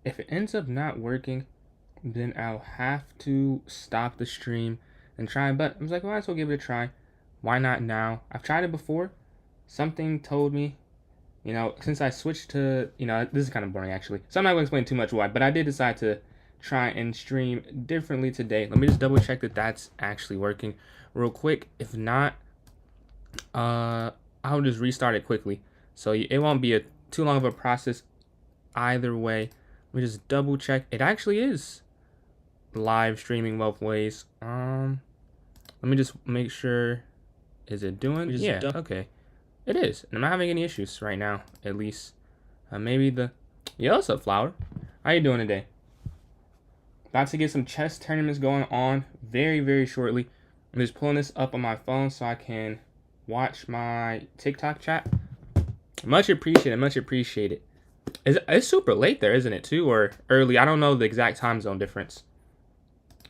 if it ends up not working, then I'll have to stop the stream and try. But I was like, well, might as well give it a try. Why not now? I've tried it before. Something told me, since I switched to, this is kind of boring actually. So I'm not going to explain too much why, but I did decide to try and stream differently today. Let me just double check that that's actually working real quick. If not, I'll just restart it quickly. So it won't be too long of a process either way. Let me just double check. It actually is live streaming both ways. Let me just make sure. Is it doing? Yeah, okay. It is. And I'm not having any issues right now, at least. Maybe Yo, what's up, Flower? How you doing today? About to get some chess tournaments going on very, very shortly. I'm just pulling this up on my phone so I can watch my TikTok chat. Much appreciated, much appreciated. It's super late there, isn't it, too? Or early? I don't know the exact time zone difference.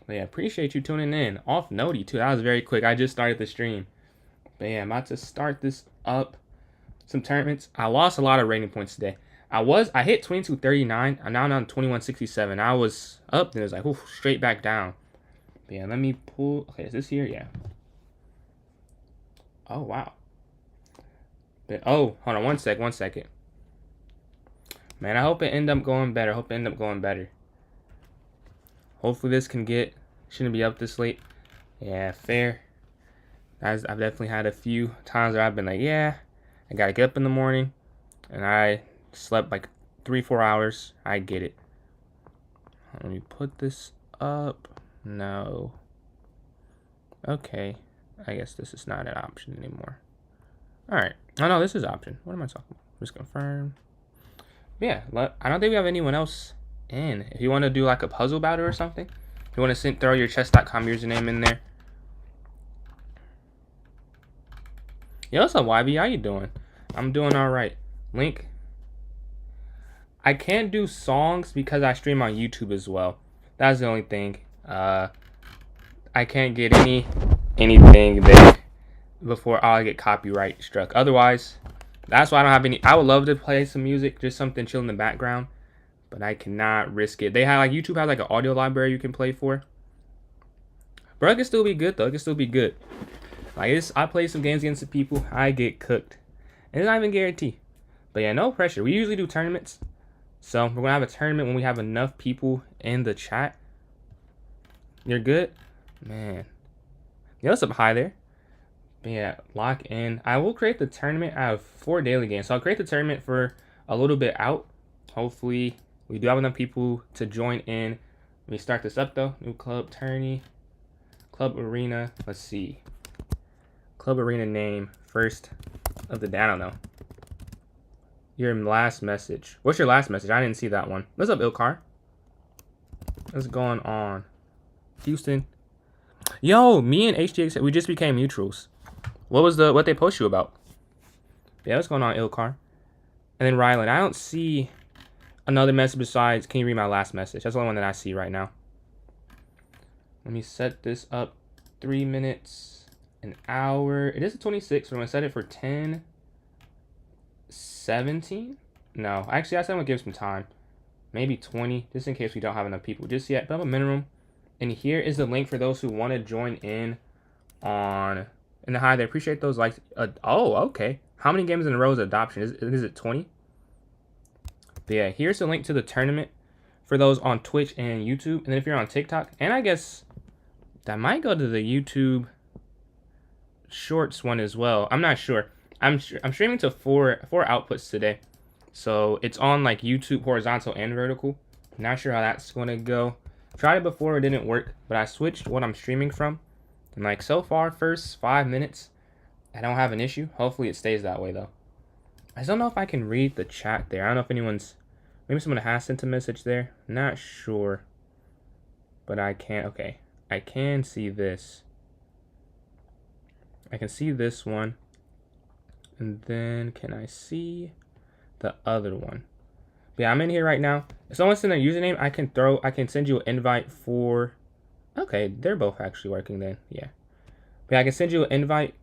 But yeah, appreciate you tuning in. Off Noti, too. That was very quick. I just started the stream. But yeah, I'm about to start this up. Some tournaments. I lost a lot of rating points today. I hit 2239. I'm now down to 2167. I was up, then it was like, oof, straight back down. But yeah, let me pull. Okay, is this here? Yeah. Oh, wow. But, hold on one second. Man, I hope it end up going better. Hopefully this shouldn't be up this late. Yeah, fair. I've definitely had a few times where I've been like, yeah, I gotta get up in the morning, and I slept like 3-4 hours. I get it. Let me put this up. No. Okay. I guess this is not an option anymore. Alright. Oh no, this is option. What am I talking about? Just confirm. Yeah, I don't think we have anyone else in. If you want to do like a puzzle battle or something, if you want to throw your chess.com username in there. Yo, what's up, YB? How you doing? I'm doing alright. Link. I can't do songs because I stream on YouTube as well. That's the only thing. I can't get anything there before I get copyright struck. Otherwise, that's why I don't have any. I would love to play some music, just something chill in the background, but I cannot risk it. They have YouTube has like an audio library you can play for. But it can still be good though. It can still be good. Like I play some games against the people, I get cooked. And it's not even guaranteed. But yeah, no pressure. We usually do tournaments. So we're gonna have a tournament when we have enough people in the chat. You're good? Man. Yeah, what's up, hi there? But yeah, lock in. I will create the tournament. I have 4 daily games. So I'll create the tournament for a little bit out. Hopefully we do have enough people to join in. Let me start this up though. New club tourney. Club arena. Let's see. Club arena name. First of the day. I don't know. Your last message. What's your last message? I didn't see that one. What's up, Ilkar? What's going on? Houston. Yo, me and HTX, we just became neutrals. What they post you about? Yeah, what's going on, Ilkar? And then Rylan. I don't see another message besides, can you read my last message? That's the only one that I see right now. Let me set this up. 3 minutes, an hour. It is a 26. So I'm going to set it for 10:17. No, actually, I said I'm going to give some time. Maybe 20, just in case we don't have enough people just yet. But I'm a minimum. And here is the link for those who want to join in on... And hi, they appreciate those likes. Oh, okay. How many games in a row is adoption? Is it 20? But yeah, here's the link to the tournament for those on Twitch and YouTube. And then if you're on TikTok, and I guess that might go to the YouTube Shorts one as well. I'm not sure. I'm streaming to four outputs today. So it's on like YouTube horizontal and vertical. Not sure how that's going to go. Tried it before, it didn't work, but I switched what I'm streaming from. And like so far, first 5 minutes, I don't have an issue. Hopefully it stays that way though. I just don't know if I can read the chat there. I don't know if anyone's, maybe someone has sent a message there. Not sure. But I can't, okay. I can see this. I can see this one. And then can I see the other one? Yeah, I'm in here right now. If someone sends a username, I can send you an invite for... Okay, they're both actually working then. Yeah. But yeah, I can send you an invite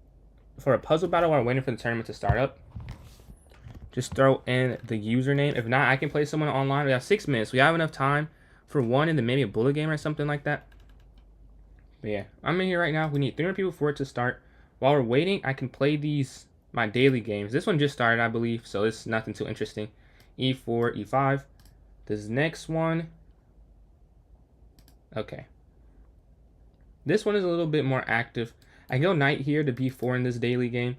for a puzzle battle while I'm waiting for the tournament to start up. Just throw in the username. If not, I can play someone online. We have 6 minutes. We have enough time for one and then maybe a bullet game or something like that. But yeah, I'm in here right now. We need 300 people for it to start. While we're waiting, I can play my daily games. This one just started, I believe, so it's nothing too interesting. E4, E5. This next one. Okay. This one is a little bit more active. I can go knight here to B4 in this daily game.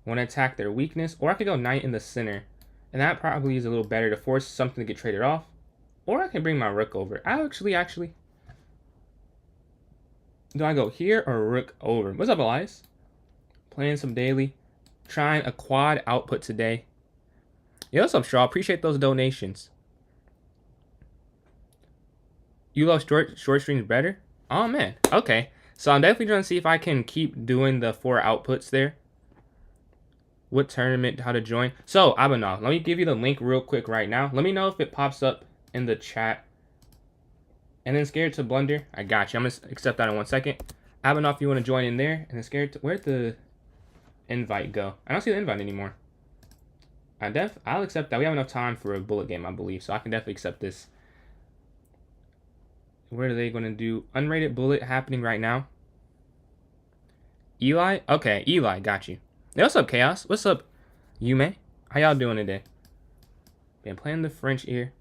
Want to attack their weakness, or I could go knight in the center, and that probably is a little better to force something to get traded off. Or I can bring my rook over. Actually, do I go here or rook over? What's up, Elias? Playing some daily, trying a quad output today. Yo, what's up, Straw? Appreciate those donations. You love short streams better? Oh man, okay. So I'm definitely trying to see if I can keep doing the 4 outputs there. What tournament, how to join. So, Abanov, let me give you the link real quick right now. Let me know if it pops up in the chat. And then Scared to Blunder, I got you. I'm going to accept that in 1 second. Abanov, if you want to join in there. And then Scared to, where'd the invite go? I don't see the invite anymore. I'll accept that. We have enough time for a bullet game, I believe. So I can definitely accept this. What are they going to do? Unrated bullet happening right now. Eli? Okay, Eli, got you. Hey, what's up, Chaos? What's up, Yume? How y'all doing today? Been playing the French here.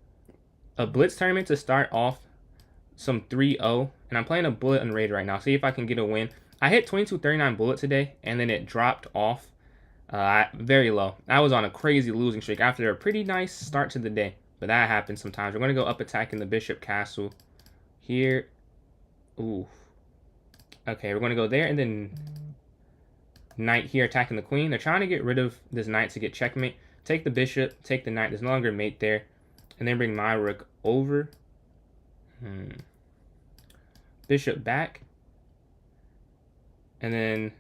A blitz tournament to start off some 3-0. And I'm playing a bullet unrated right now. See if I can get a win. I hit 2239 bullet today, and then it dropped off very low. I was on a crazy losing streak after a pretty nice start to the day. But that happens sometimes. We're going to go up attacking the bishop castle. Here. Ooh. Okay, we're going to go there, and then knight here attacking the queen. They're trying to get rid of this knight to get checkmate. Take the bishop, take the knight. There's no longer mate there. And then bring my rook over. Bishop back. And then,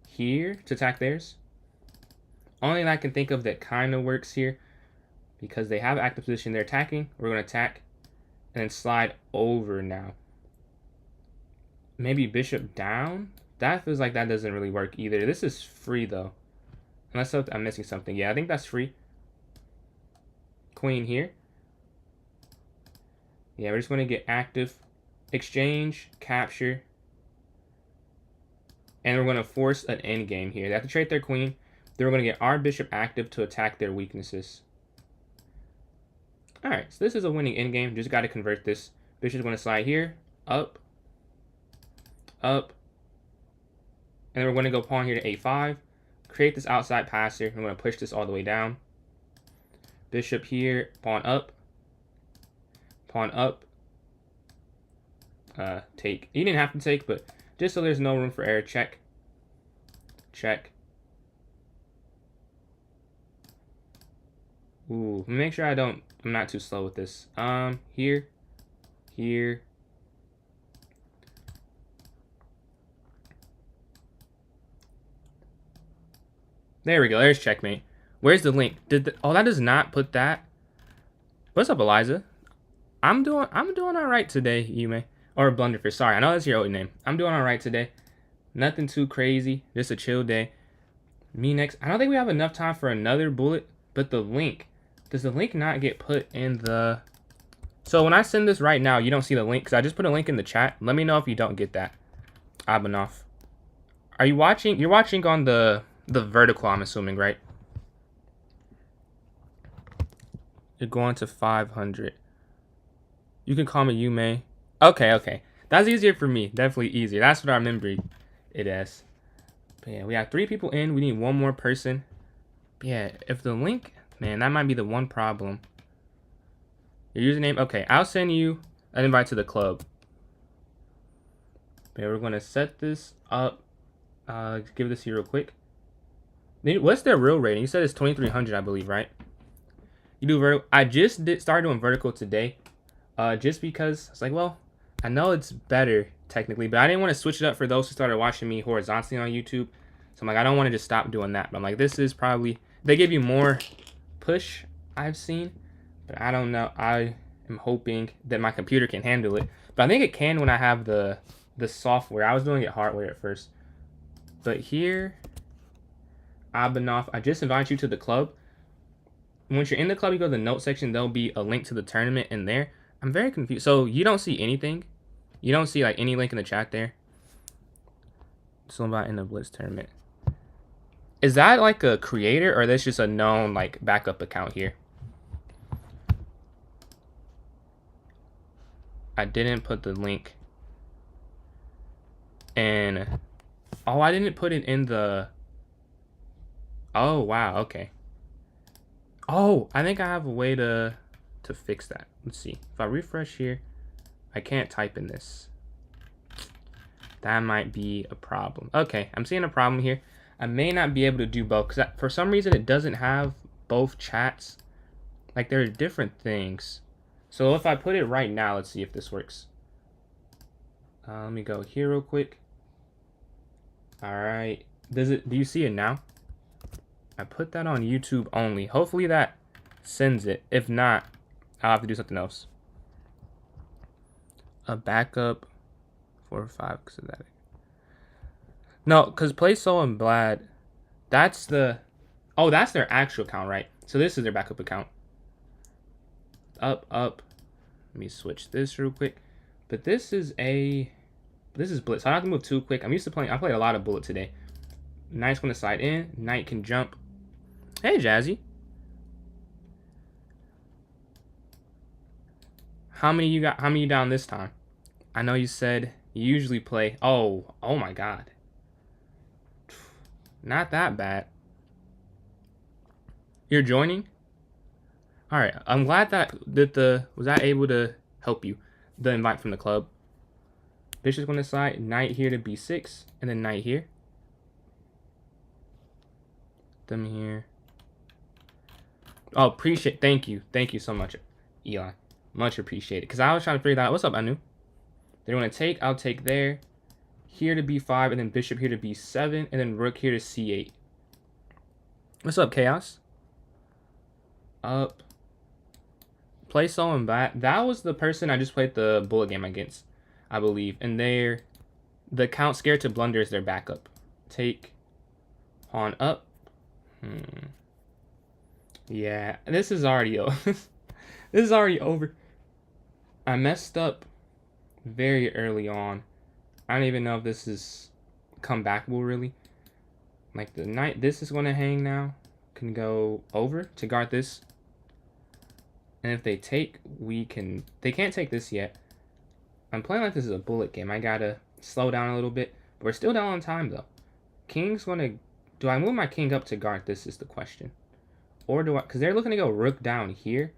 here to attack theirs. Only thing I can think of that kind of works here, because they have active position. They're attacking. We're going to attack. And then slide over now. Maybe bishop down? That feels like that doesn't really work either. This is free, though. Unless I'm missing something. Yeah, I think that's free. Queen here. Yeah, we're just going to get active. Exchange, capture. And we're going to force an endgame here. They have to trade their queen. Then we're going to get our bishop active to attack their weaknesses. Alright, so this is a winning endgame. Just got to convert this. Bishop's going to slide here. Up. Up. And then we're going to go pawn here to a5. Create this outside passer. I'm going to push this all the way down. Bishop here. Pawn up. Pawn up. Take. You didn't have to take, but just so there's no room for error. Check. Check. Ooh. Make sure I'm not too slow with this. Here. Here. There we go. There's checkmate. Where's the link? Oh, that does not put that. What's up, Eliza? I'm doing all right today, Yume. Or Blunderfish. Sorry, I know that's your old name. I'm doing all right today. Nothing too crazy. Just a chill day. Me next. I don't think we have enough time for another bullet, but the link. Does the link not get put in the... So when I send this right now, you don't see the link because I just put a link in the chat. Let me know if you don't get that. Abanov. Are you watching? You're watching on the vertical, I'm assuming, right? You're going to 500. You can call me Yume. Okay. That's easier for me. Definitely easier. That's what I remember it as. But yeah, we have 3 people in. We need 1 more person. But yeah, if the link... Man, that might be the one problem. Your username? Okay, I'll send you an invite to the club. But yeah, we're going to set this up. Give this to you real quick. What's their real rating? You said it's 2300, I believe, right? You do vertical. I just started doing vertical today. Just because it's like, well, I know it's better technically, but I didn't want to switch it up for those who started watching me horizontally on YouTube. So I'm like, I don't want to just stop doing that. But I'm like, this is probably, they give you more push, I've seen, but I don't know. I am hoping that my computer can handle it. But I think it can when I have the software. I was doing it hardware at first. But here, Abanoff. I just invited you to the club. Once you're in the club, you go to the note section. There'll be a link to the tournament in there. I'm very confused. So you don't see anything? You don't see like any link in the chat there? Something about in the Blitz tournament. Is that like a creator or that's just a known like backup account here? I didn't put the link in. Oh, I didn't put it in the. Oh, wow. Okay. Oh, I think I have a way to fix that. Let's see. If I refresh here, I can't type in this. That might be a problem. Okay, I'm seeing a problem here. I may not be able to do both because for some reason it doesn't have both chats. Like there are different things. So if I put it right now, let's see if this works. Let me go here real quick. All right. Do you see it now? I put that on YouTube only. Hopefully that sends it. If not, I'll have to do something else. A backup 4 or 5 because of that. No, because Play So and Blad, that's the. Oh, that's their actual account, right? So this is their backup account. Up. Let me switch this real quick. But this is Blitz. So I don't have to move too quick. I'm used to playing. I played a lot of Bullet today. Knight's going to slide in. Knight can jump. Hey, Jazzy. How many you got? How many you down this time? I know you said you usually play. Oh my God. Not that bad. You're joining? All right. I'm glad that was that able to help you. The invite from the club. Bishop's going to slide. Knight here to b6, and then knight here. Them here. Oh, appreciate. Thank you so much, Eli. Much appreciated. Because I was trying to figure that out. What's up, Anu? They're going to take. I'll take there. Here to b5, and then bishop here to b7, and then rook here to c8. What's up, Chaos? Up. Play So and Blad. That was the person I just played the bullet game against, I believe. And the account Scared to Blunder is their backup. Take. Pawn up. Yeah, this is already this is already over. I messed up very early on. I don't even know if this is comebackable really. Like the knight, this is going to hang now. Can go over to guard this. And if they take, they can't take this yet. I'm playing like this is a bullet game. I gotta slow down a little bit. But we're still down on time though. King's going to, do I move my king up to guard this is the question. Or do I, because they're looking to go rook down here.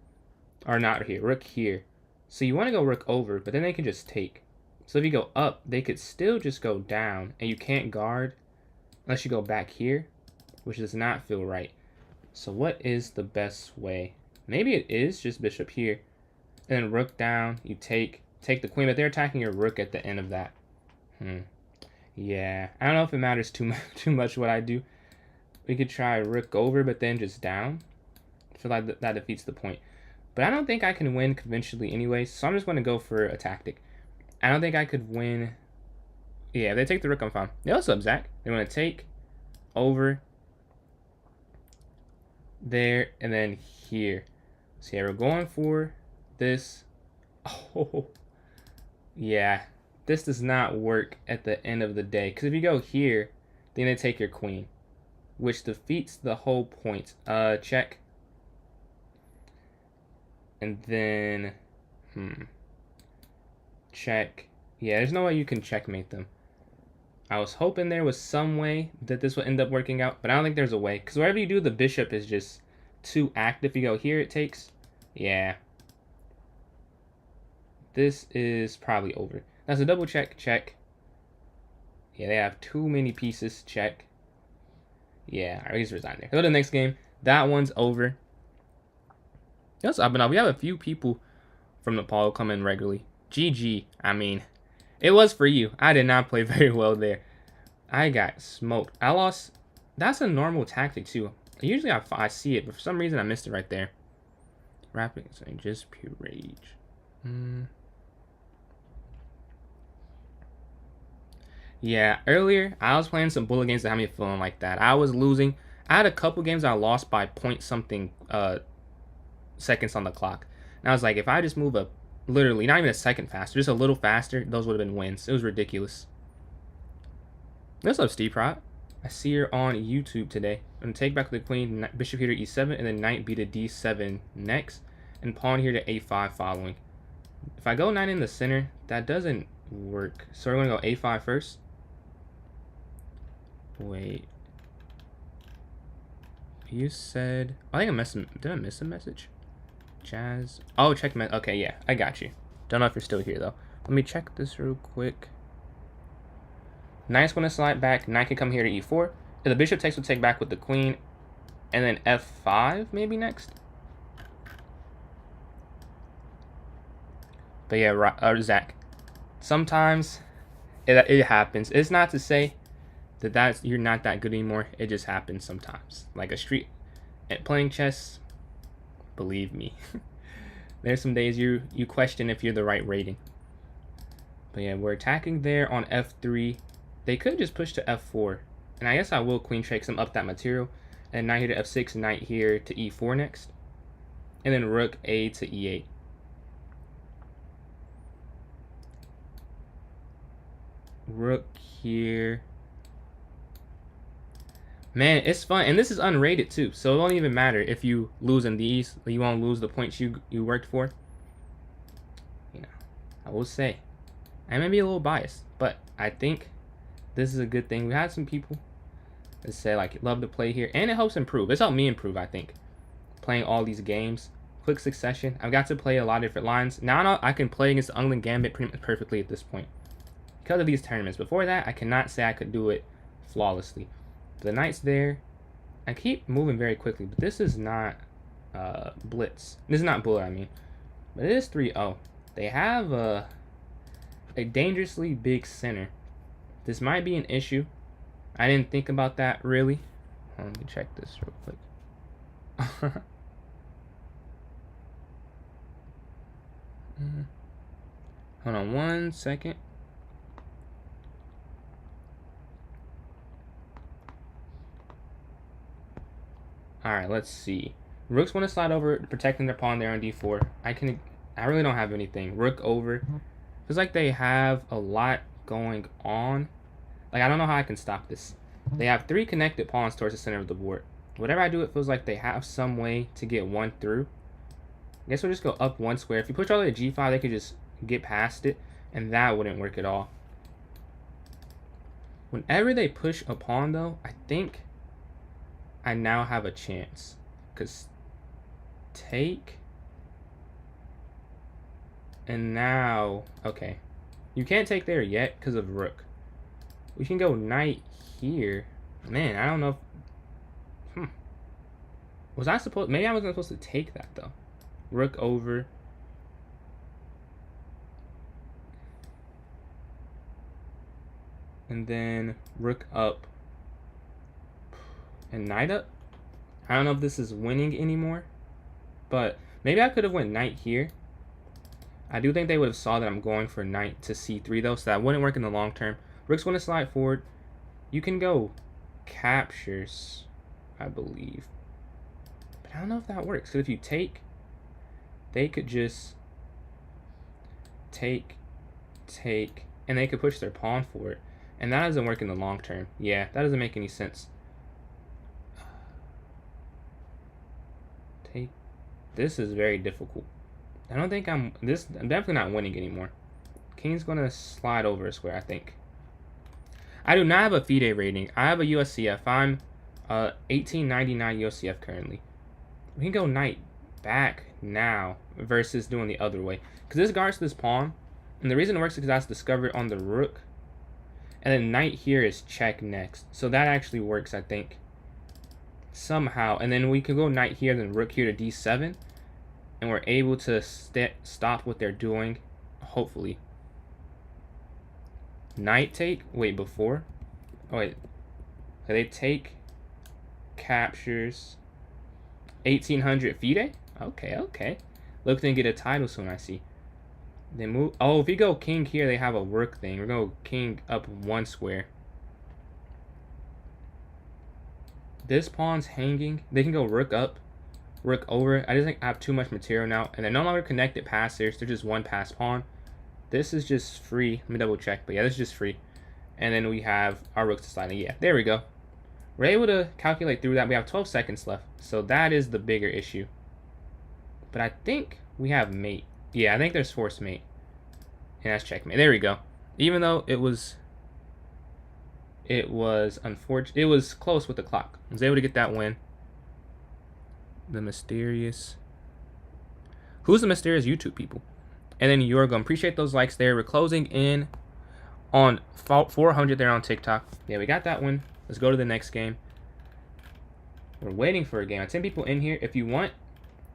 Or not here, rook here. So you want to go rook over, but then they can just take. So if you go up, they could still just go down. And you can't guard unless you go back here, which does not feel right. So what is the best way? Maybe it is just bishop here. And then rook down, you take the queen, but they're attacking your rook at the end of that. Yeah, I don't know if it matters too much what I do. We could try rook over, but then just down. I feel like that defeats the point. But I don't think I can win conventionally anyway, so I'm just going to go for a tactic. I don't think I could win. Yeah, if they take the rook, I'm fine. Yeah, what's up, Zach? They want to take over there and then here. So yeah, we're going for this. Oh, yeah. This does not work at the end of the day. Because if you go here, then they take your queen, which defeats the whole point. Check. And then, check. Yeah, there's no way you can checkmate them. I was hoping there was some way that this would end up working out, but I don't think there's a way. Because wherever you do, the bishop is just too active. If you go here, it takes. Yeah. This is probably over. That's a double check, check. Yeah, they have too many pieces, check. Yeah, I just resign there. Go to the next game. That one's over. Yes, up and up. We have a few people from Nepal come in regularly. GG. I mean, it was for you. I did not play very well there. I got smoked. I lost. That's a normal tactic too. Usually I see it, but for some reason I missed it right there. Rapid, so just pure rage. Yeah, earlier I was playing some bullet games that had me feeling like that. I was losing. I had a couple games I lost by point something seconds on the clock. And I was like, if I just move up literally not even a second faster, just a little faster, those would have been wins. It was ridiculous. What's up, Steve Prot? I see her on YouTube today. I'm gonna take back the queen, bishop here to e7, and then knight b to d7 next, and pawn here to a5 following. If I go knight in the center, that doesn't work. So we're gonna go a5 first. Wait. You said, I think I missed. Did I miss a message? Jazz. Oh, check. Okay, yeah, I got you. Don't know if you're still here though. Let me check this real quick. Knight's going to slide back. Knight can come here to e4. If the bishop takes, we'll take back with the queen. And then f5 maybe next. But yeah, Zach. Sometimes it happens. It's not to say that you're not that good anymore. It just happens sometimes. Like playing chess, believe me. There's some days you question if you're the right rating. But yeah, we're attacking there on f3. They could just push to f4. And I guess I will queen check some up that material. And knight here to f6, knight here to e4 next. And then rook a to e8. Rook here. Man, it's fun. And this is unrated too. So it won't even matter if you lose in these. You won't lose the points you worked for. You know, I will say, I may be a little biased, but I think this is a good thing. We had some people that say like love to play here, and it helps improve. It's helped me improve, I think. Playing all these games, quick succession. I've got to play a lot of different lines. Now I can play against the England Gambit pretty much perfectly at this point because of these tournaments. Before that, I cannot say I could do it flawlessly. The knight's there. I keep moving very quickly, but this is not blitz. This is not bullet, I mean. But it is 3-0. They have a dangerously big center. This might be an issue. I didn't think about that really. Let me check this real quick. Hold on 1 second. Alright, let's see. Rooks want to slide over, protecting their pawn there on d4. I really don't have anything. Rook over. Feels like they have a lot going on. Like, I don't know how I can stop this. They have 3 connected pawns towards the center of the board. Whatever I do, it feels like they have some way to get one through. I guess we'll just go up 1 square. If you push all the way to g5, they could just get past it, and that wouldn't work at all. Whenever they push a pawn, though, I think I now have a chance. Because take... And now... Okay. You can't take there yet because of rook. We can go knight here. Man, I don't know if... Was I supposed... Maybe I wasn't supposed to take that, though. Rook over. And then rook up. And knight up. I don't know if this is winning anymore. But maybe I could have went knight here. I do think they would have saw that I'm going for knight to c3, though. So that wouldn't work in the long term. Rook's going to slide forward. You can go captures, I believe. But I don't know if that works. Because if you take, they could just take, and they could push their pawn forward. And that doesn't work in the long term. Yeah, that doesn't make any sense. Take. This is very difficult. I don't think I'm definitely not winning anymore. King's going to slide over a square, I think. I do not have a FIDE rating. I have a USCF. I'm 1899 USCF currently. We can go knight back now versus doing the other way. Because this guards this pawn. And the reason it works is because that's discovered on the rook. And then knight here is check next. So that actually works, I think. Somehow. And then we can go knight here, then rook here to d7. And we're able to stop what they're doing. Hopefully. Knight take. Wait, before? Oh, wait. They take. Captures. 1800 FIDE? Okay, okay. Look, then get a title soon, I see. They move. Oh, if we go king here, they have a work thing. We're going to go king up 1 square. This pawn's hanging. They can go rook up, rook over. I just think I have too much material now, and they're no longer connected passers. They're just one pass pawn. This is just free. Let me double check, but yeah, this is just free. And then we have our rooks to slide in. Yeah, there we go. We're able to calculate through that. We have 12 seconds left, so that is the bigger issue. But I think we have mate. Yeah, I think there's forced mate. And that's checkmate. There we go. Even though it was unfortunate. It was close with the clock. I was able to get that win. The mysterious. Who's the mysterious YouTube people? And then you're going to appreciate those likes there. We're closing in on 400 there on TikTok. Yeah, we got that one. Let's go to the next game. We're waiting for a game. I have 10 people in here. If you want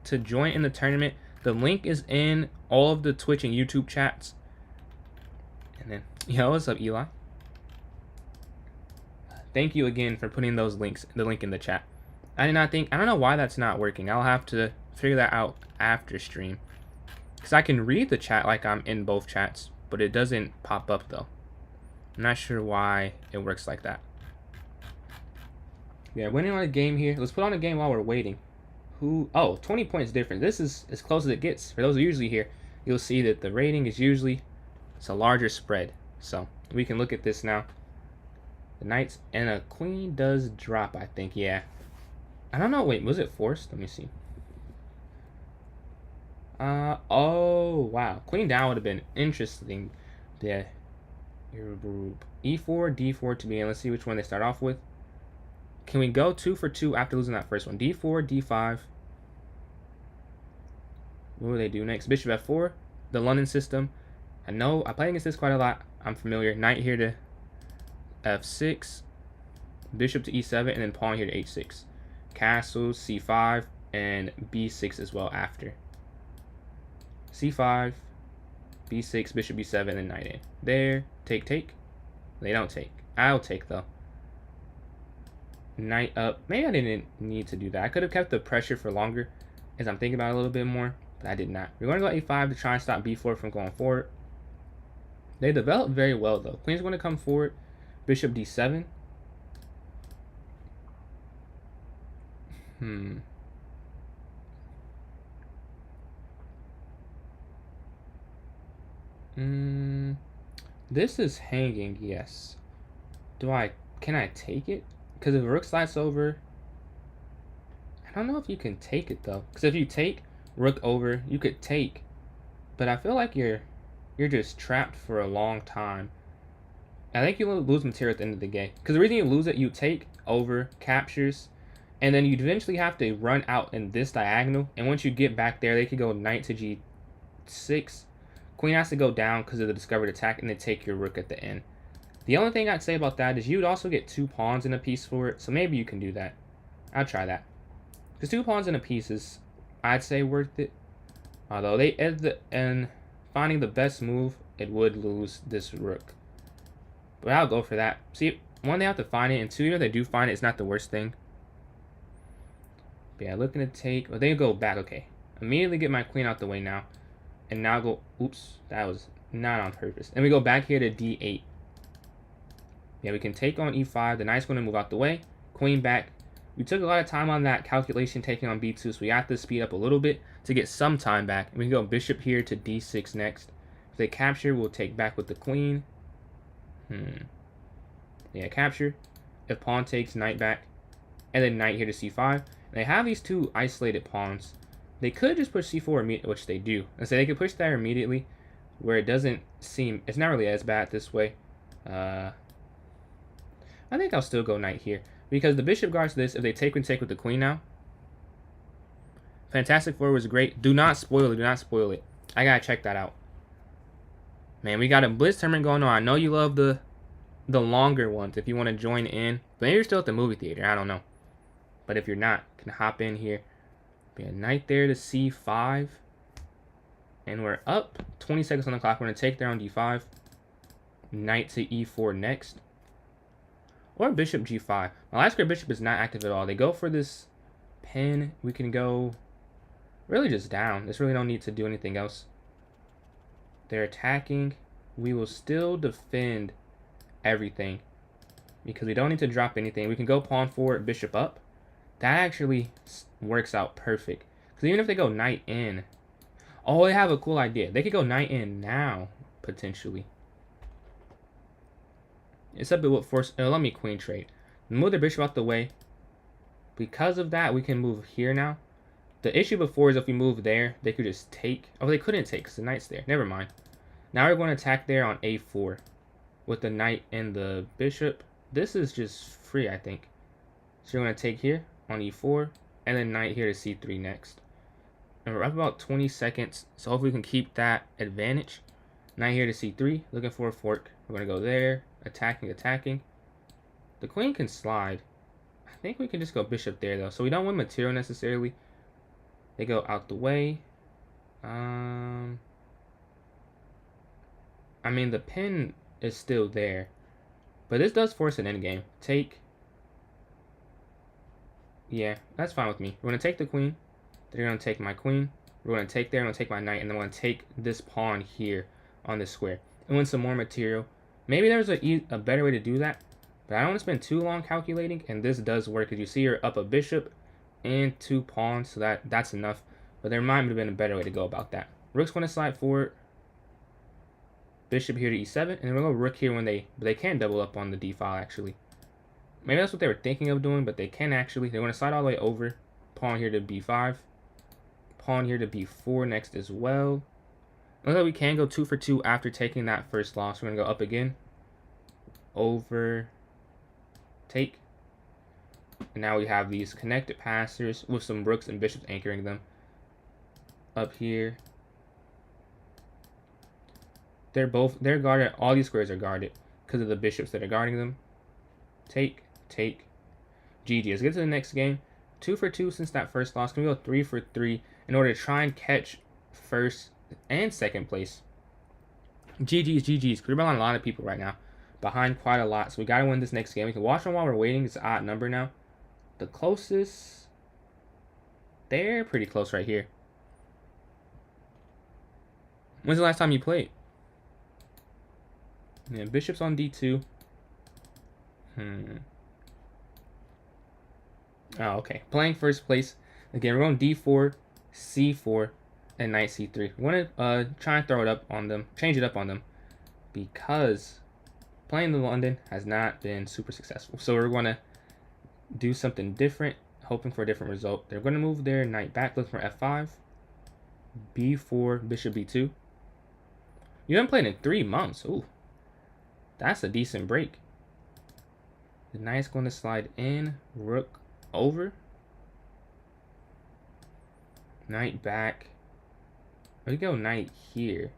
to join in the tournament, the link is in all of the Twitch and YouTube chats. And then, yo, what's up, Eli? Thank you again for putting those links, the link in the chat. I don't know why that's not working. I'll have to figure that out after stream. Because I can read the chat like I'm in both chats, but it doesn't pop up though. I'm not sure why it works like that. Yeah, winning on a game here. Let's put on a game while we're waiting. Oh, 20 points difference. This is as close as it gets. For those usually here, you'll see that the rating is usually, it's a larger spread. So we can look at this now. The knights and a queen does drop, I think. Yeah. I don't know. Wait, was it forced? Let me see. Oh, wow. Queen down would have been interesting. Yeah. E4, D4 to begin. Let's see which one they start off with. Can we go 2 for 2 after losing that first one? D4, D5. What will they do next? Bishop F4. The London system. I know I play against this quite a lot. I'm familiar. Knight here to F6. Bishop to E7. And then pawn here to H6. Castle, C5. And B6 as well after. C5. B6. Bishop B7. And knight in. There. Take, take. They don't take. I'll take though. Knight up. Maybe I didn't need to do that. I could have kept the pressure for longer as I'm thinking about it a little bit more, but I did not. We're going to go A5 to try and stop B4 from going forward. They developed very well though. Queen's going to come forward. Bishop D7. This is hanging, yes. Can I take it? Because if rook slides over, I don't know if you can take it though. Because if you take rook over, you could take, but I feel like you're just trapped for a long time. I think you lose material at the end of the game. Because the reason you lose it, you take over, captures, and then you'd eventually have to run out in this diagonal. And once you get back there, they could go knight to G6. Queen has to go down because of the discovered attack, and then take your rook at the end. The only thing I'd say about that is you'd also get 2 pawns in a piece for it, so maybe you can do that. I'll try that. Because 2 pawns in a piece is, I'd say, worth it. Although and finding the best move, it would lose this rook. But I'll go for that. See, 1, they have to find it, and 2, even if they do find it, it's not the worst thing. But yeah, looking to take, they go back, okay. Immediately get my queen out the way now. And now go, oops, that was not on purpose. And we go back here to D8. Yeah, we can take on E5. The knight's going to move out the way. Queen back. We took a lot of time on that calculation taking on B2, so we have to speed up a little bit to get some time back. And we can go bishop here to D6 next. If they capture, we'll take back with the queen. Yeah, capture. If pawn takes, knight back. And then knight here to C5. And they have these 2 isolated pawns. They could just push C4, which they do. And so they could push there immediately, where it doesn't seem, it's not really as bad this way. I think I'll still go knight here. Because the bishop guards this if they take and take with the queen now. Fantastic forward was great. Do not spoil it. Do not spoil it. I gotta check that out. Man, we got a blitz tournament going on. I know you love the longer ones if you want to join in. But maybe you're still at the movie theater. I don't know. But if you're not, you can hop in here. Be a knight there to C5. And we're up. 20 seconds on the clock. We're going to take there on D5. Knight to E4 next. Or bishop G5. My last square bishop is not active at all. They go for this pin. We can go really just down. There's really no need to do anything else. They're attacking. We will still defend everything because we don't need to drop anything. We can go pawn forward, bishop up. That actually works out perfect. Because even if they go knight in, oh, they have a cool idea. They could go knight in now, potentially. Except it would force, it'll let me queen trade. Move the bishop out the way. Because of that, we can move here now. The issue before is if we move there, they could just take. Oh, they couldn't take because the knight's there. Never mind. Now we're going to attack there on a4 with the knight and the bishop. This is just free, I think. So we're going to take here on e4 and then knight here to c3 next. And we're up about 20 seconds, so hopefully we can keep that advantage. Knight here to c3, looking for a fork. We're going to go there, attacking, attacking. The queen can slide. I think we can just go bishop there, though. So we don't win material necessarily. They go out the way. I mean, the pin is still there. But this does force an endgame. Take. Yeah, that's fine with me. We're going to take the queen. They're going to take my queen. We're going to take there. I'm going to take my knight. And then we're going to take this pawn here on this square. And win some more material. Maybe there's a better way to do that. But I don't want to spend too long calculating. And this does work. As you see, you're up a bishop and 2 pawns. So that's enough. But there might have been a better way to go about that. Rook's going to slide forward. Bishop here to e7. And then we'll go rook here when but they can't double up on the d file, actually. Maybe that's what they were thinking of doing, but they can actually. They're going to slide all the way over. Pawn here to b5. Pawn here to b4 next as well. Looks like we can go 2 for 2 after taking that first loss. We're going to go up again. Over. Take. And now we have these connected passers with some rooks and bishops anchoring them. Up here. They're guarded. All these squares are guarded because of the bishops that are guarding them. Take. Take. GG. Let's get to the next game. 2 for 2 since that first loss. Can we go 3 for 3 in order to try and catch first and second place? GG's, GG's. We're behind a lot of people right now. Behind quite a lot. So we got to win this next game. We can watch them while we're waiting. It's an odd number now. The closest. They're pretty close right here. When's the last time you played? Yeah, bishop's on d2. Oh, okay. Playing first place. Again, we're going d4, c4, and knight c3. We want to try and throw it up on them, change it up on them, because playing the London has not been super successful. So we're going to do something different, hoping for a different result. They're going to move their knight back, look for f5, b4, bishop b2. You haven't played in 3 months. Ooh, that's a decent break. The knight's going to slide in, rook over, knight back. We go knight here.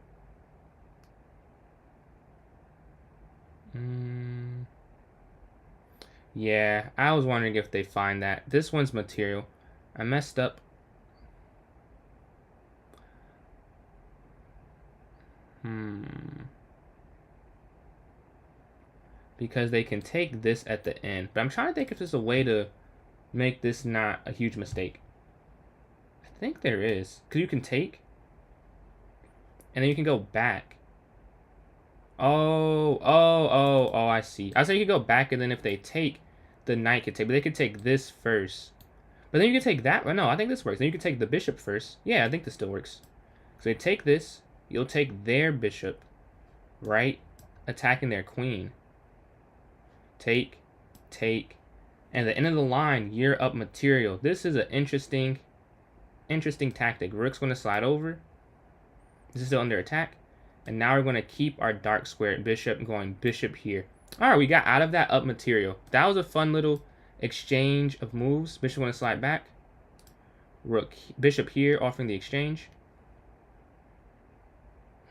Yeah, I was wondering if they find that. This one's material. I messed up. Because they can take this at the end. But I'm trying to think if there's a way to make this not a huge mistake. I think there is. Because you can take. And then you can go back. Oh, I see. I was saying you could go back, and then if they take, the knight could take. But they could take this first. But then you can take that. Well, no, I think this works. Then you can take the bishop first. Yeah, I think this still works. So they take this. You'll take their bishop. Right? Attacking their queen. Take. Take. And at the end of the line, you're up material. This is an interesting tactic. Rook's going to slide over. This is still under attack. And now we're going to keep our dark square bishop going bishop here. All right, we got out of that up material. That was a fun little exchange of moves. Bishop going to slide back. Rook, bishop here, offering the exchange.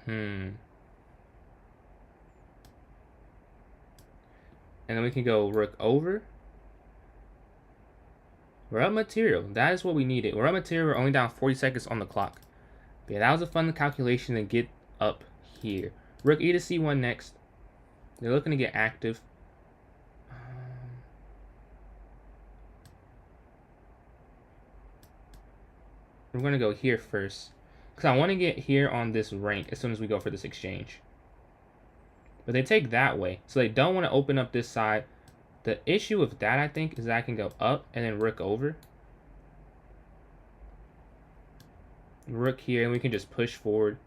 And then we can go rook over. We're up material. That is what we needed. We're up material. We're only down 40 seconds on the clock. But yeah, that was a fun calculation to get up here. Rook e to c1 next. They're looking to get active. We're going to go here first. Because I want to get here on this rank as soon as we go for this exchange. But they take that way. So they don't want to open up this side. The issue with that, I think, is that I can go up and then rook over. Rook here, and we can just push forward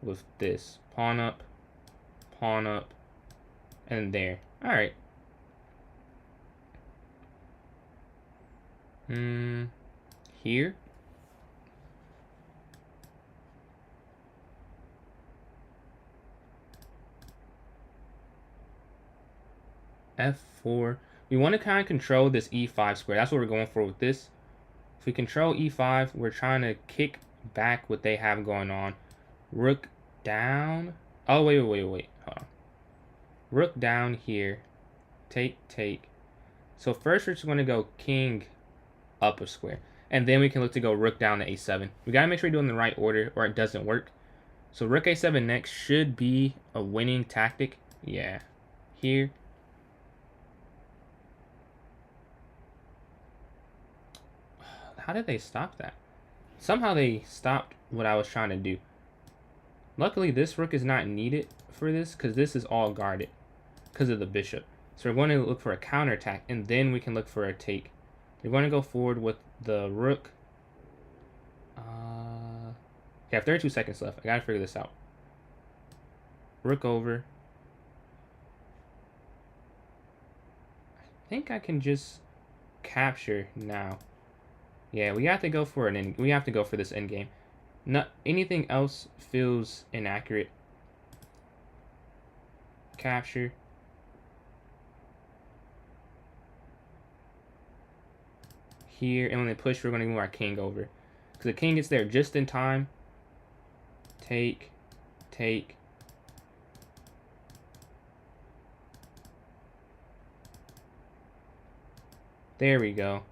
with this. Pawn up, and there. Alright. Here. F4. We want to kind of control this E5 square. That's what we're going for with this. If we control E5, we're trying to kick back what they have going on. Rook down. Oh, wait. Hold on. Rook down here. Take. So first we're just going to go king up a square. And then we can look to go rook down to A7. We got to make sure we're doing the right order or it doesn't work. So rook A7 next should be a winning tactic. Yeah. Here. How did they stop that? Somehow they stopped what I was trying to do. Luckily, this rook is not needed for this because this is all guarded because of the bishop. So we're going to look for a counterattack, and then we can look for a take. We're going to go forward with the rook. Okay, I have 32 seconds left. I got to figure this out. Rook over. I think I can just capture now. Yeah, we have to go for we have to go for this endgame. Not anything else feels inaccurate. Capture. Here, and when they push, we're going to move our king over. Because the king gets there just in time. Take. There we go.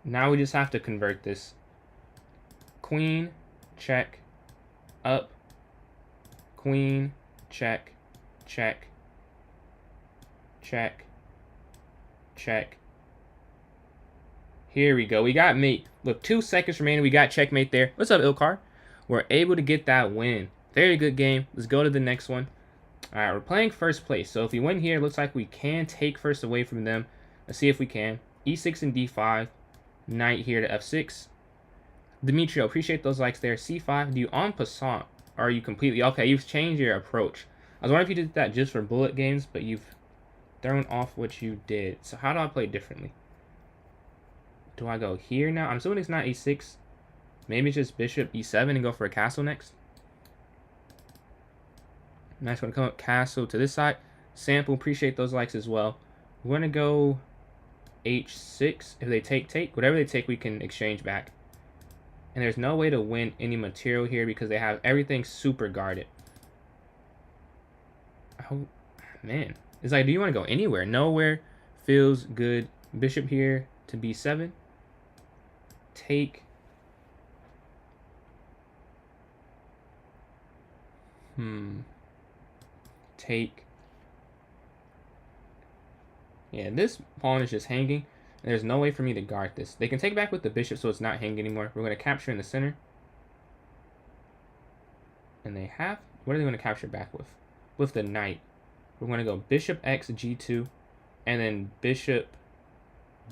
Now we just have to convert this. Queen, check, up, queen, check, check, check, check. Here we go. We got mate. Look, 2 seconds remaining. We got checkmate there. What's up, Ilkar? We're able to get that win. Very good game. Let's go to the next one. All right, we're playing first place. So if we win here, it looks like we can take first away from them. Let's see if we can. E6 and D5. Knight here to F6. Demetrio, appreciate those likes there. C5. Do you en passant? Or are you completely... Okay, you've changed your approach. I was wondering if you did that just for bullet games, but you've thrown off what you did. So how do I play differently? Do I go here now? I'm assuming it's not A6. Maybe it's just bishop E7 and go for a castle next. Nice, going to come up castle to this side. Sample, appreciate those likes as well. We're going to go H6. If they take. Whatever they take, we can exchange back. And there's no way to win any material here because they have everything super guarded. Oh, man. It's like, do you want to go anywhere? Nowhere feels good. Bishop here to B7. Take. Take. Yeah, this pawn is just hanging. And there's no way for me to guard this. They can take back with the bishop so it's not hanging anymore. We're going to capture in the center. And they have... What are they going to capture back with? With the knight. We're going to go bishop x g2. And then bishop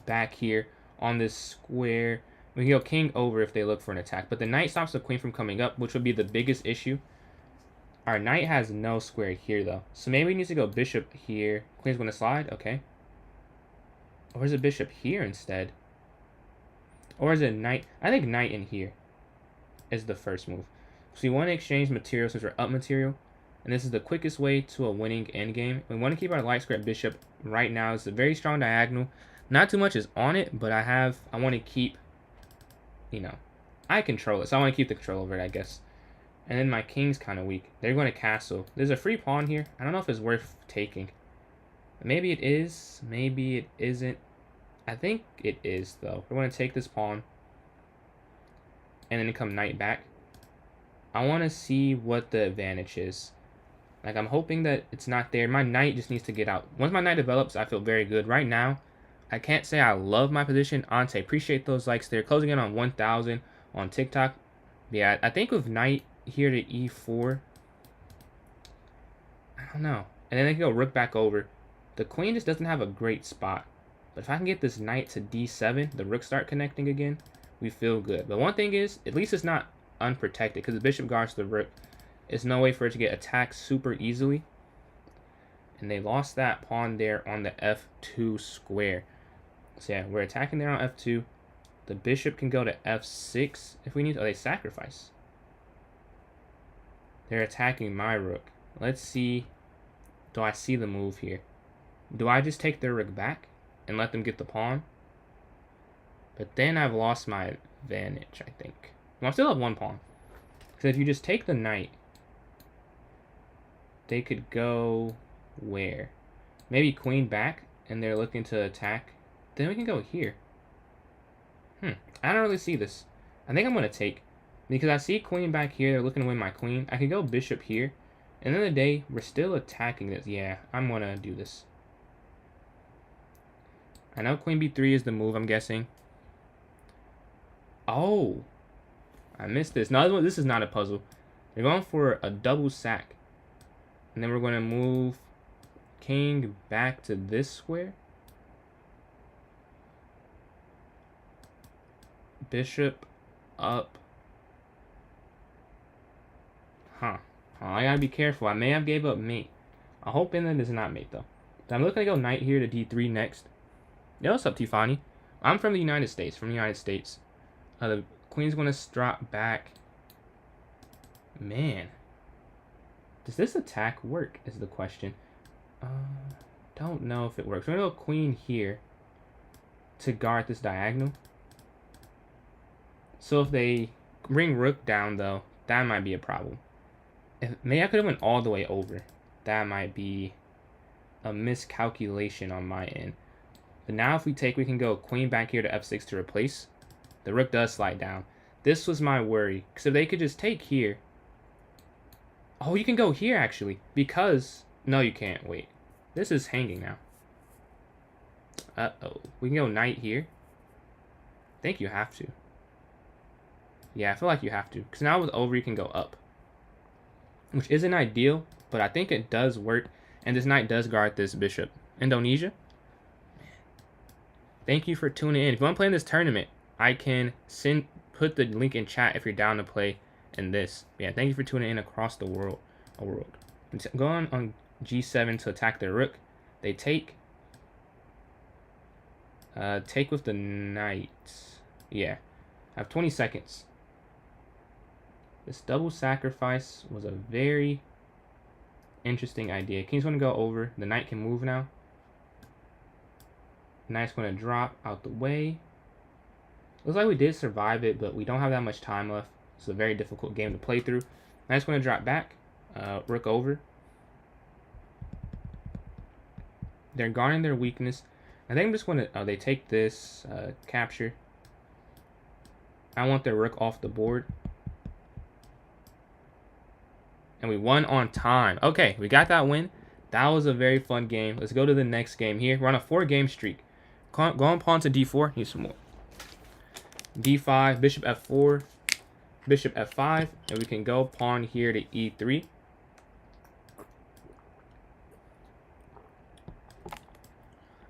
back here on this square. We can go king over if they look for an attack. But the knight stops the queen from coming up, which would be the biggest issue. Our knight has no square here, though. So maybe we need to go bishop here. Queen's going to slide. Okay. Or is it bishop here instead? Or is it knight? I think knight in here is the first move. So we want to exchange material since we're up material. And this is the quickest way to a winning endgame. We want to keep our light square bishop right now. It's a very strong diagonal. Not too much is on it, but I want to keep, I control it. So I want to keep the control over it, I guess. And then my king's kind of weak. They're going to castle. There's a free pawn here. I don't know if it's worth taking. Maybe it is. Maybe it isn't. I think it is, though. We're going to take this pawn. And then come knight back. I want to see what the advantage is. Like, I'm hoping that it's not there. My knight just needs to get out. Once my knight develops, I feel very good. Right now, I can't say I love my position. Ante, appreciate those likes there. Closing in on 1,000 on TikTok. Yeah, I think with knight here to E4, I don't know. And then they can go rook back over. The queen just doesn't have a great spot. But if I can get this knight to d7, the rook start connecting again, we feel good. But one thing is, at least it's not unprotected, because the bishop guards the rook. There's no way for it to get attacked super easily. And they lost that pawn there on the f2 square. So yeah, we're attacking there on f2. The bishop can go to f6 if we need to. Oh, they sacrifice. They're attacking my rook. Let's see. Do I see the move here? Do I just take their rook back and let them get the pawn? But then I've lost my advantage, I think. Well, I still have one pawn. So if you just take the knight, they could go where? Maybe queen back, and they're looking to attack. Then we can go here. I don't really see this. I think I'm going to take, because I see queen back here. They're looking to win my queen. I could go bishop here. And then the day, we're still attacking this. Yeah, I'm going to do this. I know queen b3 is the move, I'm guessing. Oh, I missed this. No, this is not a puzzle. They're going for a double sack. And then we're going to move king back to this square. Bishop up. Huh. Oh, I gotta be careful. I may have gave up mate. I hope Inland is not mate, though. So I'm looking to go knight here to d3 next. Yo, what's up, Tiffany? I'm from the United States. The queen's going to drop back. Man. Does this attack work, is the question. Don't know if it works. We're going to go queen here to guard this diagonal. So if they bring rook down, though, that might be a problem. Maybe I could have went all the way over. That might be a miscalculation on my end. But now if we take, we can go queen back here to f6 to replace. The rook does slide down. This was my worry. Because if they could just take here. Oh, you can go here, actually. Because... No, you can't. Wait. This is hanging now. Uh-oh. We can go knight here. I think you have to. Yeah, I feel like you have to. Because now with over, you can go up. Which isn't ideal, but I think it does work. And this knight does guard this bishop. Indonesia? Thank you for tuning in. If you want to play in this tournament, I can put the link in chat if you're down to play in this. Yeah, thank you for tuning in across the world. Going on g7 to attack their rook. They take. Take with the knight. Yeah. I have 20 seconds. This double sacrifice was a very interesting idea. King's going to go over. The knight can move now. Knight's going to drop out the way. Looks like we did survive it, but we don't have that much time left. It's a very difficult game to play through. Knight's going to drop back. Rook over. They're guarding their weakness. I think I'm just going to... Oh, they take this. Capture. I want their rook off the board. And we won on time. Okay, we got that win. That was a very fun game. Let's go to the next game here. We're on a 4-game streak. Go on pawn to d4. Need some more. d5, bishop f4, bishop f5. And we can go pawn here to e3.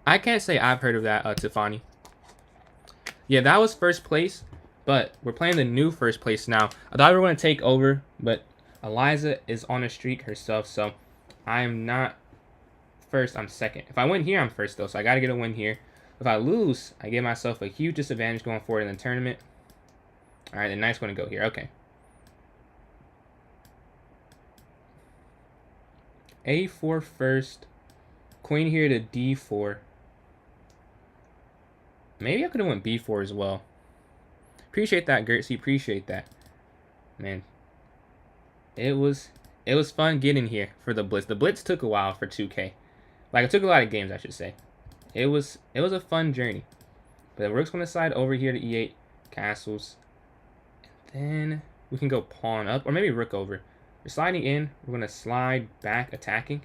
I can't say I've heard of that, Tiffany. Yeah, that was first place. But we're playing the new first place now. I thought we were going to take over, but Eliza is on a streak herself, so I am not first, I'm second. If I win here, I'm first, though, so I got to get a win here. If I lose, I give myself a huge disadvantage going forward in the tournament. All right, the knight's going to go here. Okay. a4 first. Queen here to d4. Maybe I could have went b4 as well. Appreciate that, Gertzy. Appreciate that. Man. It was fun getting here for the Blitz. The Blitz took a while for 2K. Like, it took a lot of games, I should say. It was a fun journey. But the rook's going to slide over here to e8. Castles. And then we can go pawn up. Or maybe rook over. We're sliding in. We're going to slide back, attacking.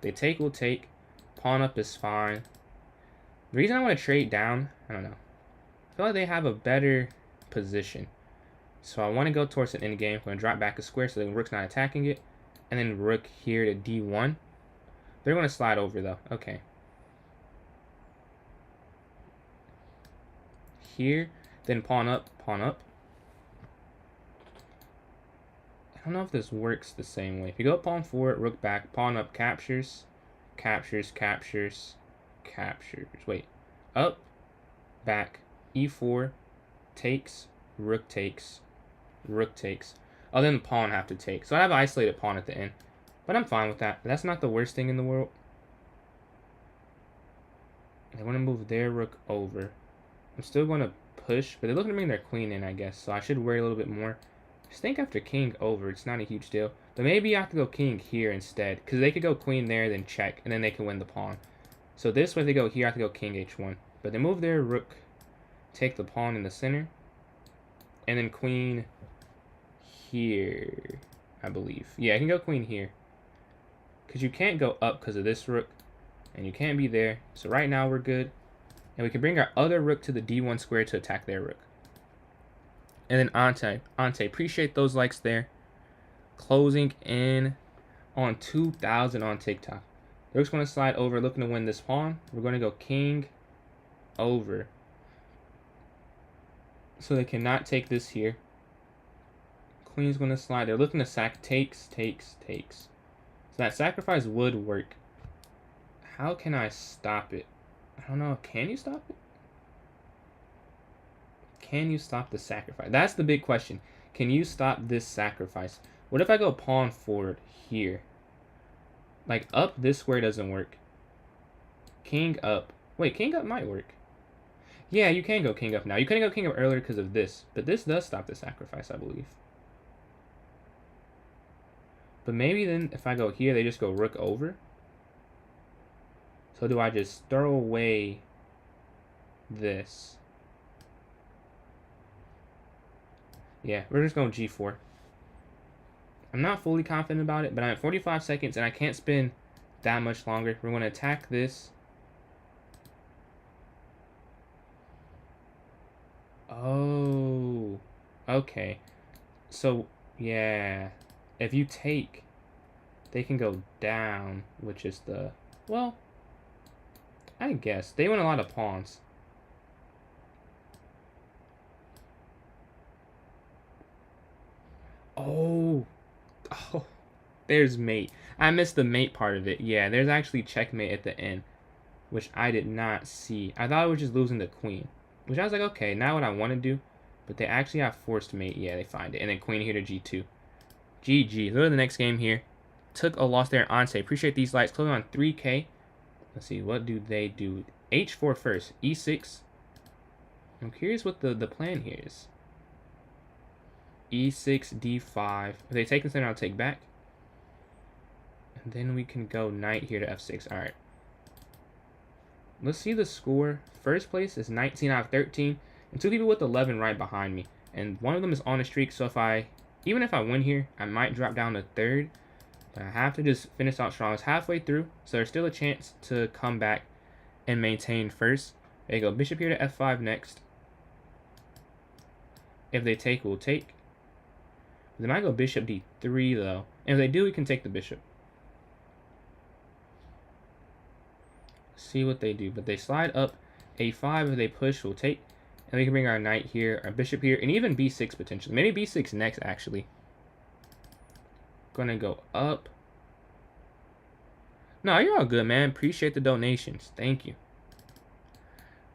They take, we'll take. Pawn up is fine. The reason I want to trade down, I don't know. I feel like they have a better position. So I want to go towards an endgame. I'm going to drop back a square so the rook's not attacking it. and then rook here to d1. They're going to slide over, though. Okay. Here, then pawn up, pawn up. I don't know if this works the same way. If you go pawn forward, rook back, pawn up, captures, captures, captures, captures. Wait. Up, back, e4, takes, rook takes, rook takes. Oh, then the pawn have to take. So I have an isolated pawn at the end. But I'm fine with that. That's not the worst thing in the world. They want to move their rook over. I'm still going to push, but they're looking to bring their queen in, I guess. So I should worry a little bit more. Just think after king over, it's not a huge deal. But maybe I have to go king here instead. Because they could go queen there, then check, and then they can win the pawn. So this way, if they go here, I have to go king h1. But they move their rook, take the pawn in the center. And then queen here, I believe. Yeah, I can go queen here. Because you can't go up because of this rook. And you can't be there. So right now we're good. And we can bring our other rook to the d1 square to attack their rook. And then Ante, appreciate those likes there. Closing in on 2,000 on TikTok. The rook's going to slide over, looking to win this pawn. We're going to go king over. So they cannot take this here. Queen's going to slide. They're looking to sack, takes, takes, takes. So that sacrifice would work. How can I stop it? I don't know. Can you stop it? Can you stop the sacrifice? That's the big question. Can you stop this sacrifice? What if I go pawn forward here? Like, up this square doesn't work. King up. Wait, king up might work. Yeah, you can go king up now. You couldn't go king up earlier because of this. But this does stop the sacrifice, I believe. But maybe then if I go here, they just go rook over. So do I just throw away this? Yeah, we're just going g4. I'm not fully confident about it, but I'm at 45 seconds and I can't spend that much longer. We're going to attack this. Oh, okay. So, yeah. If you take, they can go down, which is the, well, I guess. They win a lot of pawns. Oh, there's mate. I missed the mate part of it. Yeah, there's actually checkmate at the end, which I did not see. I thought I was just losing the queen, which I was like, okay, now what I want to do. But they actually have forced mate. Yeah, they find it. And then queen here to g2. GG. Go to the next game here. Took a loss there in Ante. Appreciate these likes. Closing on 3K. Let's see, what do they do? h4 first. e6. I'm curious what the plan here is. e6, d5. If they take this, then I'll take back. And then we can go knight here to f6. All right. Let's see the score. First place is 19 out of 13. And two people with 11 right behind me. And one of them is on a streak, so even if I win here, I might drop down to third. But I have to just finish out strong. It's halfway through, so there's still a chance to come back and maintain first. There you go. Bishop here to f5 next. If they take, we'll take. They might go bishop d3, though. And if they do, we can take the bishop. See what they do. But they slide up a5. If they push, we'll take. And we can bring our knight here, our bishop here, and even b6 potentially. Maybe b6 next, actually. Gonna go up. No, you're all good, man. Appreciate the donations. Thank you.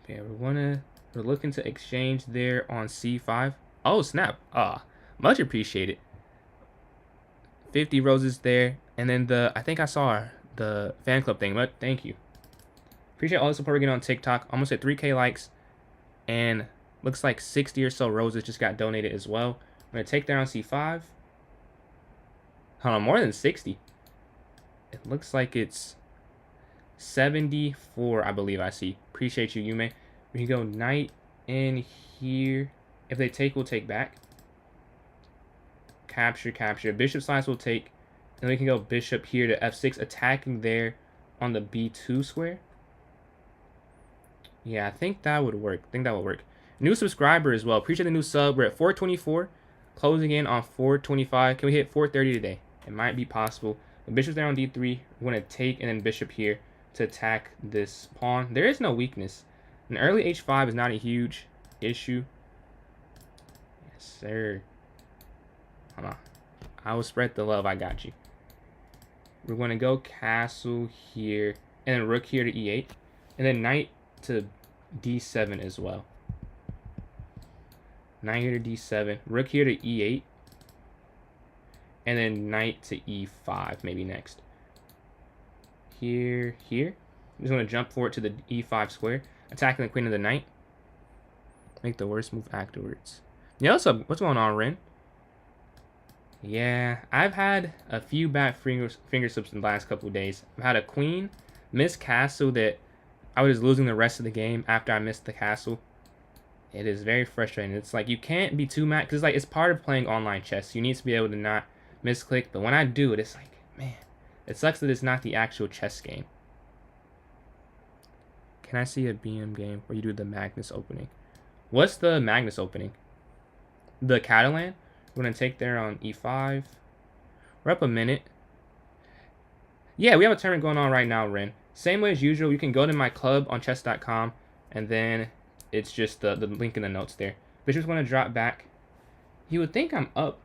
Okay, we're looking to exchange there on c5. Oh, snap. Much appreciated. 50 roses there. And then I think I saw the fan club thing. But thank you. Appreciate all the support we're getting on TikTok. Almost at 3K likes. And looks like 60 or so roses just got donated as well. I'm going to take that on c5. Hold on, more than 60. It looks like it's 74, I believe I see. Appreciate you, Yume. We can go knight in here. If they take, we'll take back. Capture, capture. Bishop slides will take. Then we can go bishop here to f6, attacking there on the b2 square. Yeah, I think that would work. New subscriber as well. Appreciate the new sub. We're at 424. Closing in on 425. Can we hit 430 today? It might be possible. The bishop's there on d3. We're going to take and then bishop here to attack this pawn. There is no weakness. An early h5 is not a huge issue. Yes, sir. Hold on. I will spread the love. I got you. We're going to go castle here. And then rook here to e8. And then knight to d7 as well. Knight here to d7. Rook here to e8. And then knight to e5 maybe next. Here. I'm just going to jump forward to the e5 square. Attacking the queen of the knight. Make the worst move afterwards. Yeah, what's up? What's going on, Ren? Yeah, I've had a few bad finger slips in the last couple of days. I've had a queen miss castle that I was losing the rest of the game after I missed the castle. It is very frustrating. It's like you can't be too mad because it's part of playing online chess. You need to be able to not misclick. But when I do it, it's like, man, it sucks that it's not the actual chess game. Can I see a BM game where you do the Magnus opening? What's the Magnus opening? The Catalan? We're going to take there on e5. We're up a minute. Yeah, we have a tournament going on right now, Ren. Same way as usual, you can go to my club on chess.com, and then it's just the link in the notes there. Bishop's going to drop back. You would think I'm up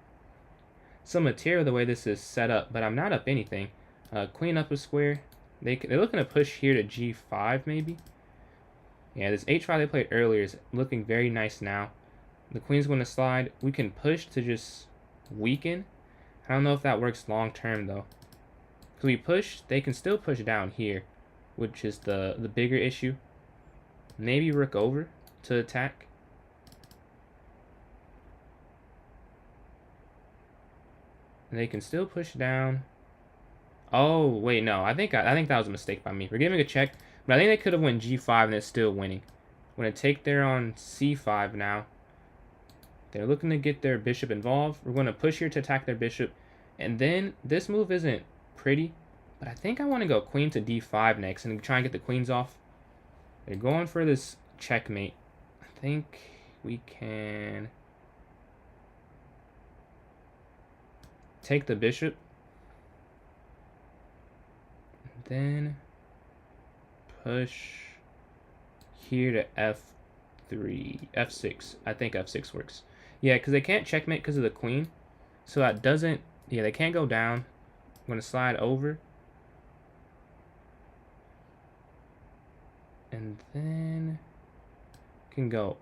some material the way this is set up, but I'm not up anything. Queen up a square. They're looking to push here to g5 maybe. Yeah, this h5 they played earlier is looking very nice now. The queen's going to slide. We can push to just weaken. I don't know if that works long term though. Because we push, they can still push down here, which is the bigger issue. Maybe rook over to attack. And they can still push down. Oh wait, no. I think that was a mistake by me. We're giving a check, but I think they could have went g5 and it's still winning. We're gonna take there on c5 now. They're looking to get their bishop involved. We're gonna push here to attack their bishop, and then this move isn't pretty, but I think I want to go queen to d5 next and try and get the queens off. They're going for this checkmate. I think we can take the bishop. Then push here to f3, f6. I think f6 works. Yeah, because they can't checkmate because of the queen. So that doesn't, yeah, they can't go down. I'm going to slide over. And then can go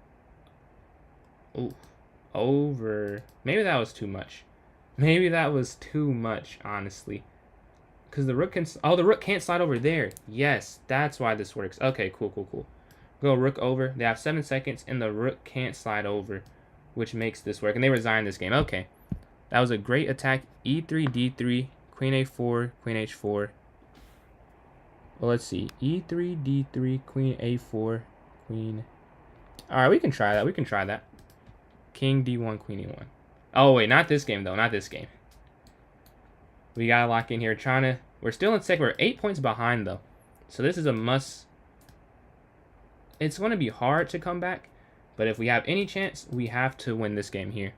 over. Maybe that was too much. Maybe that was too much, honestly. Because the rook can... Oh, the rook can't slide over there. Yes, that's why this works. Okay, cool. Go rook over. They have 7 seconds, and the rook can't slide over, which makes this work. And they resign this game. Okay. That was a great attack. E3, D3, Queen A4, Queen H4. Well, let's see. E3, D3, Queen A4, Queen... Alright, we can try that. King D1, Queen E1. Oh, wait, not this game, though. Not this game. We gotta lock in here. We're still in second. We're 8 points behind, though. So this is a must. It's going to be hard to come back. But if we have any chance, we have to win this game here.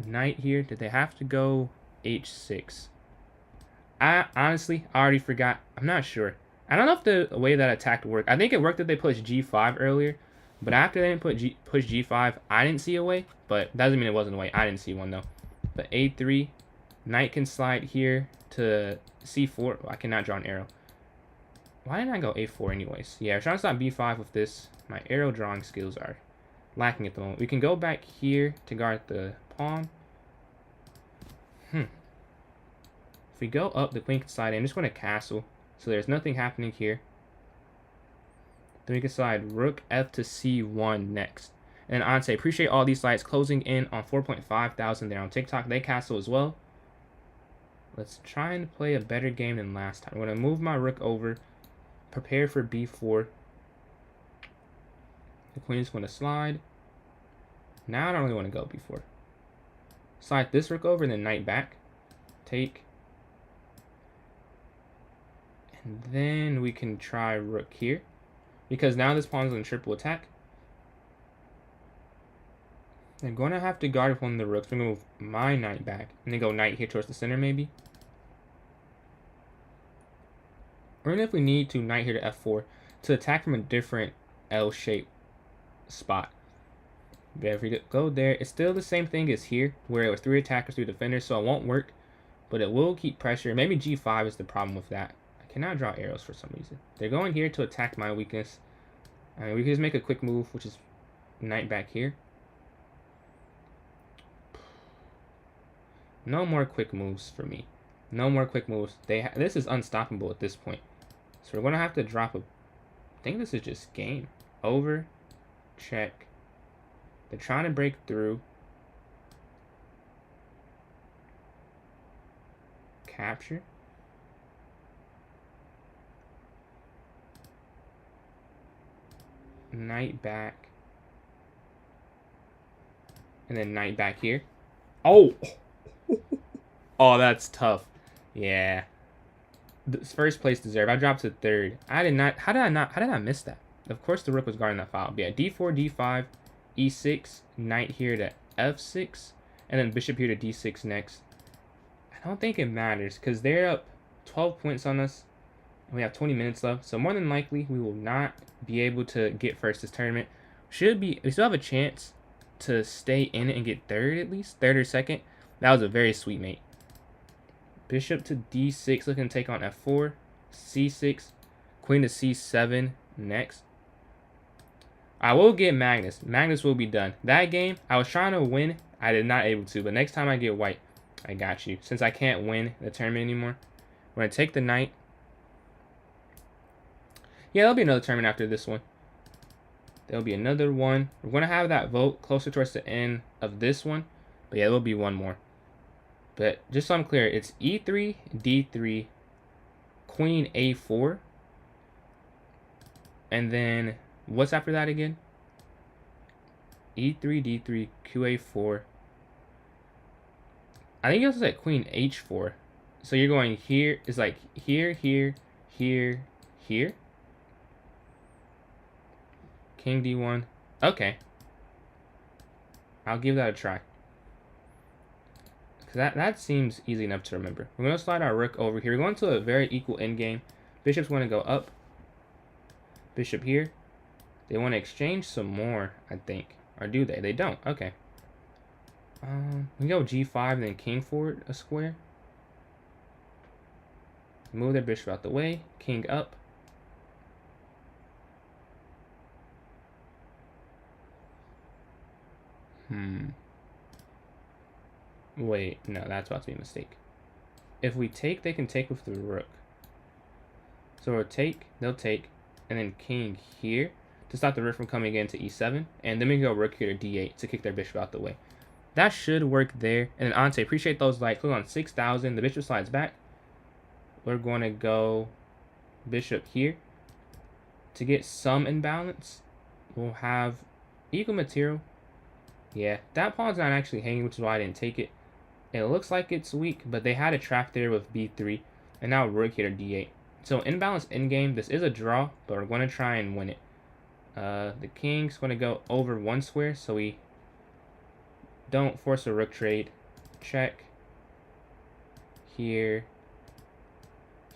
Knight here. Did they have to go H6? I already forgot. I'm not sure. I don't know if the way that attack worked. I think it worked that they pushed G5 earlier. But after they didn't push G5, I didn't see a way. But that doesn't mean it wasn't a way. I didn't see one, though. But A3. Knight can slide here to C4. I cannot draw an arrow. Why didn't I go A4 anyways? Yeah, I'm trying to stop B5 with this. My arrow drawing skills are lacking at the moment. We can go back here to guard the pawn. If we go up, the queen can slide in. I'm just going to castle. So there's nothing happening here. Then we can slide rook F to C1 next. And I'd say appreciate all these slides closing in on 4.5 thousand there on TikTok. They castle as well. Let's try and play a better game than last time. I'm going to move my rook over. Prepare for B4. The queen is going to slide. Now I don't really want to go B4. Slide this rook over and then knight back. Take. And then we can try rook here. Because now this pawn is in triple attack. I'm going to have to guard with one of the rooks. We're going to move my knight back. And then go knight here towards the center, maybe. Or even if we need to, knight here to f4 to attack from a different L-shaped spot. But if we go there, it's still the same thing as here, where it was 3 attackers, 3 defenders, so it won't work. But it will keep pressure. Maybe g5 is the problem with that. I cannot draw arrows for some reason. They're going here to attack my weakness. I mean, we can just make a quick move, which is knight back here. No more quick moves for me. No more quick moves. This is unstoppable at this point. So we're going to have to drop a... I think this is just game. Over. Check. They're trying to break through. Capture. Knight back. And then knight back here. Oh! Oh, that's tough. Yeah. This first place deserve. I dropped to third. I did not. How did I miss that? Of course the rook was guarding that file. But yeah, d4, d5, e6, knight here to f6, and then bishop here to d6 next. I don't think it matters because they're up 12 points on us. And we have 20 minutes left. So more than likely we will not be able to get first this tournament. We still have a chance to stay in it and get third at least. Third or second. That was a very sweet mate. Bishop to d6, looking to take on f4, c6, queen to c7 next. I will get Magnus. Magnus will be done. That game, I was trying to win. I did not able to, but next time I get white, I got you. Since I can't win the tournament anymore, we're going to take the knight. Yeah, there'll be another tournament after this one. There'll be another one. We're going to have that vote closer towards the end of this one. But yeah, there'll be one more. But just so I'm clear, it's e3, d3, queen a4. And then, what's after that again? e3, d3, qa4. I think it was like queen h4. So you're going here, it's like here, here, here, here. King d1. Okay. I'll give that a try. That seems easy enough to remember. We're going to slide our rook over here. We're going to a very equal endgame. Bishop's going to go up. Bishop here. They want to exchange some more, I think. Or do they? They don't. Okay. We go g5 and then king forward a square. Move their bishop out the way. King up. Wait, no, that's about to be a mistake. If we take, they can take with the rook. So we'll take, they'll take, and then king here to stop the rook from coming into e7. And then we can go rook here to d8 to kick their bishop out the way. That should work there. And then Ante, appreciate those likes. Click on 6,000. The bishop slides back. We're going to go bishop here. To get some imbalance, we'll have equal material. Yeah, that pawn's not actually hanging, which is why I didn't take it. It looks like it's weak, but they had a trap there with b3, and now rook here to d8. So imbalanced endgame, this is a draw, but we're going to try and win it. The king's going to go over one square, so we don't force a rook trade. Check. Here.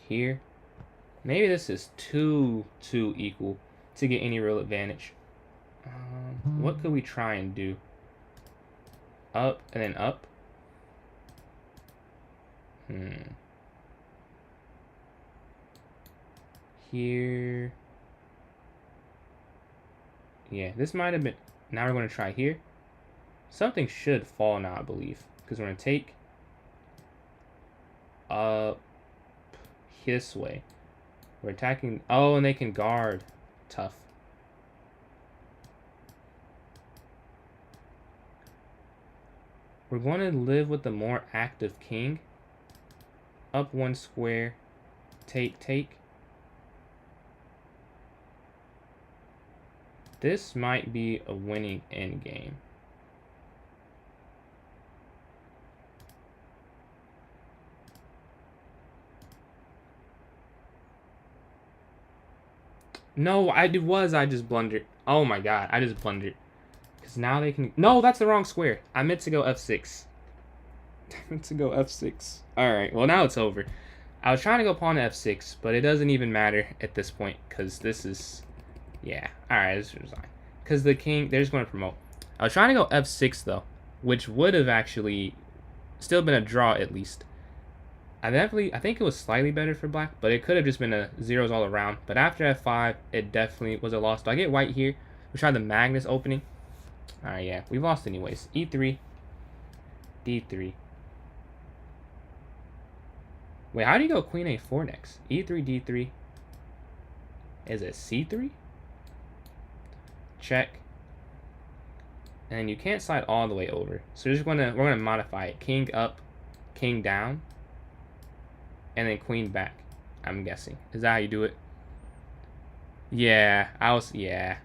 Here. Maybe this is too equal to get any real advantage. What could we try and do? Up and then up. Here. Yeah, this might have been... Now we're going to try here. Something should fall now, I believe. Because we're going to take up this way. We're attacking... Oh, and they can guard. Tough. We're going to live with the more active king. Up one square. Take, take. This might be a winning endgame. No, I just blundered. Oh my god, I just blundered. Because now they can... No, that's the wrong square. I meant to go f6. I meant to go f6. Alright, well now it's over. I was trying to go pawn to f6, but it doesn't even matter at this point. Because this is... Yeah. Alright, this is resign. Because the king... They're just going to promote. I was trying to go f6 though. Which would have actually still been a draw at least. I think it was slightly better for black, but it could have just been a zeros all around. But after f5, it definitely was a loss. Do I get white here? We try the Magnus opening. Alright, yeah, we lost anyways. e3, d3. Wait, how do you go queen a4 next? e3, d3. Is it c3? Check. And you can't slide all the way over. So we're gonna modify it. King up, king down, and then queen back. I'm guessing. Is that how you do it? Yeah, yeah.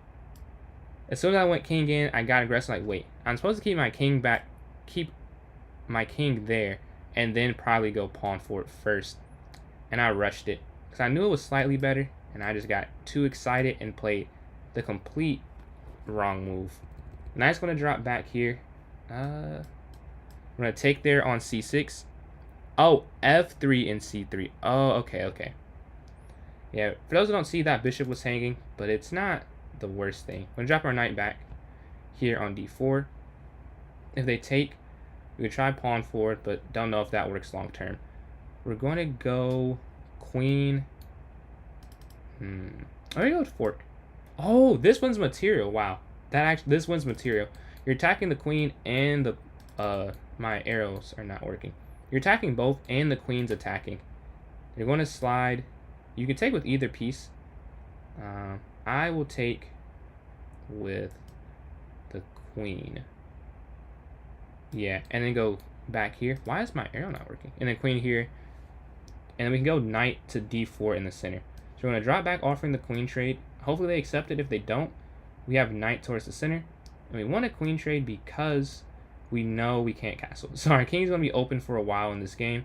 As soon as I went king in, I got aggressive. Like, wait, I'm supposed to keep my king back, keep my king there, and then probably go pawn forward first. And I rushed it because I knew it was slightly better, and I just got too excited and played the complete wrong move. Knight's gonna drop back here. I'm gonna take there on c6. Oh, f3 and c3. Oh, okay. Yeah, for those who don't see, that bishop was hanging, but it's not the worst thing. We're gonna drop our knight back here on d4. If they take, we could try pawn forward, but don't know if that works long term. We're going to go queen. I'm gonna go with fork. Oh, this one's material. Wow, this one's material. You're attacking the queen and the my arrows are not working. You're attacking both, and the queen's attacking. You're going to slide. You can take with either piece. I will take with the queen. Yeah, and then go back here. Why is my arrow not working? And then queen here. And then we can go knight to d4 in the center. So we're going to drop back, offering the queen trade. Hopefully they accept it. If they don't, we have knight towards the center. And we want a queen trade because we know we can't castle. So our king's going to be open for a while in this game.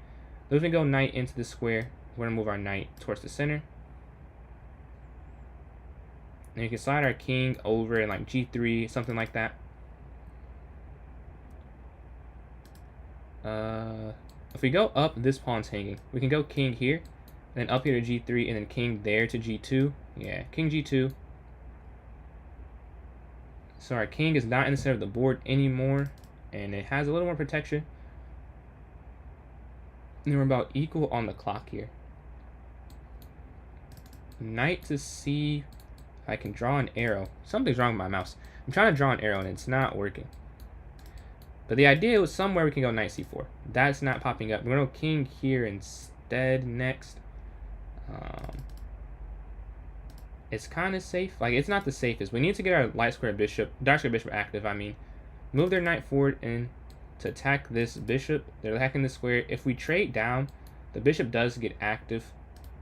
Then we can go knight into the square. We're going to move our knight towards the center. And you can slide our king over in like g3, something like that. If we go up, this pawn's hanging. We can go king here, and then up here to g3, and then king there to g2. Yeah, king g2. So our king is not in the center of the board anymore, and it has a little more protection. And we're about equal on the clock here. Knight to c. I can draw an arrow. Something's wrong with my mouse. I'm trying to draw an arrow and it's not working. But the idea was somewhere we can go knight c4. That's not popping up. We're going to go king here instead next. It's kind of safe. Like, it's not the safest. We need to get our light square bishop, dark square bishop active, I mean. Move their knight forward and to attack this bishop. They're attacking the square. If we trade down, the bishop does get active.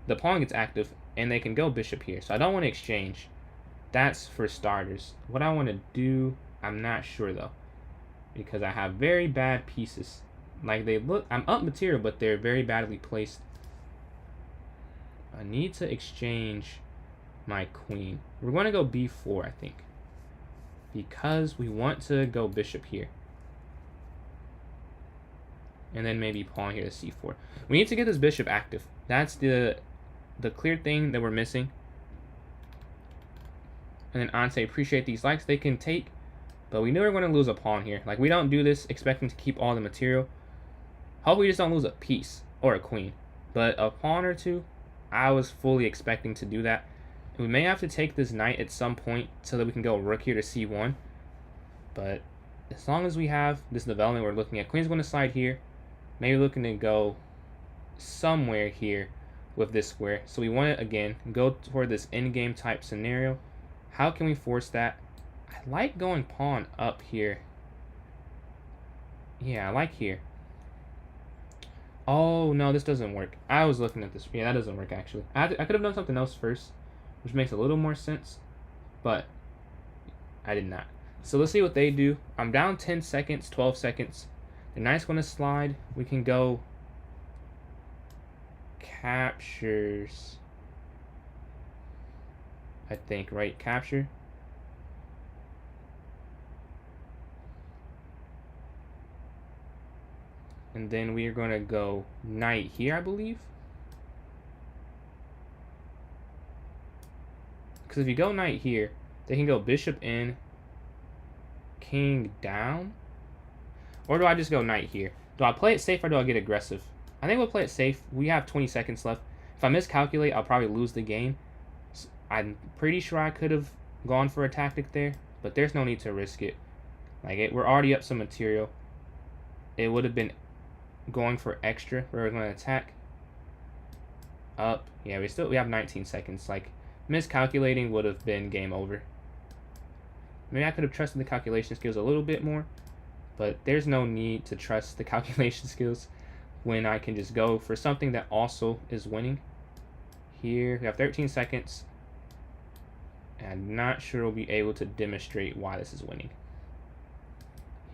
The pawn gets active, and they can go bishop here. So I don't want to exchange. That's for starters. What I want to do, I'm not sure though, because I have very bad pieces. Like, they look, I'm up material, but they're very badly placed. I need to exchange my queen. We're going to go b4, I think, because we want to go bishop here. And then maybe pawn here to c4. We need to get this bishop active. That's the clear thing that we're missing. And then Ante, appreciate these likes. They can take, but we knew we were going to lose a pawn here. Like, we don't do this expecting to keep all the material. Hopefully we just don't lose a piece or a queen. But a pawn or two, I was fully expecting to do that. And we may have to take this knight at some point so that we can go rook here to c1. But as long as we have this development we're looking at, queen's going to slide here. Maybe looking to go somewhere here with this square. So we want to, again, go toward this endgame type scenario. How can we force that? I like going pawn up here. Yeah, I like here. Oh, no, this doesn't work. I was looking at this. Yeah, that doesn't work, actually. I could have done something else first, which makes a little more sense, but I did not. So let's see what they do. I'm down 10 seconds, 12 seconds. The knight's going to slide. We can go captures, I think, right? Capture. And then we are going to go knight here, I believe. Because if you go knight here, they can go bishop in, king down. Or do I just go knight here? Do I play it safe or do I get aggressive? I think we'll play it safe. We have 20 seconds left. If I miscalculate, I'll probably lose the game. I'm pretty sure I could have gone for a tactic there, but there's no need to risk it. We're already up some material. It would have been going for extra. We're going to attack. Up. Yeah, we have 19 seconds. Miscalculating would have been game over. Maybe I could have trusted the calculation skills a little bit more, but there's no need to trust the calculation skills when I can just go for something that also is winning. Here, we have 13 seconds. And I'm not sure we'll be able to demonstrate why this is winning.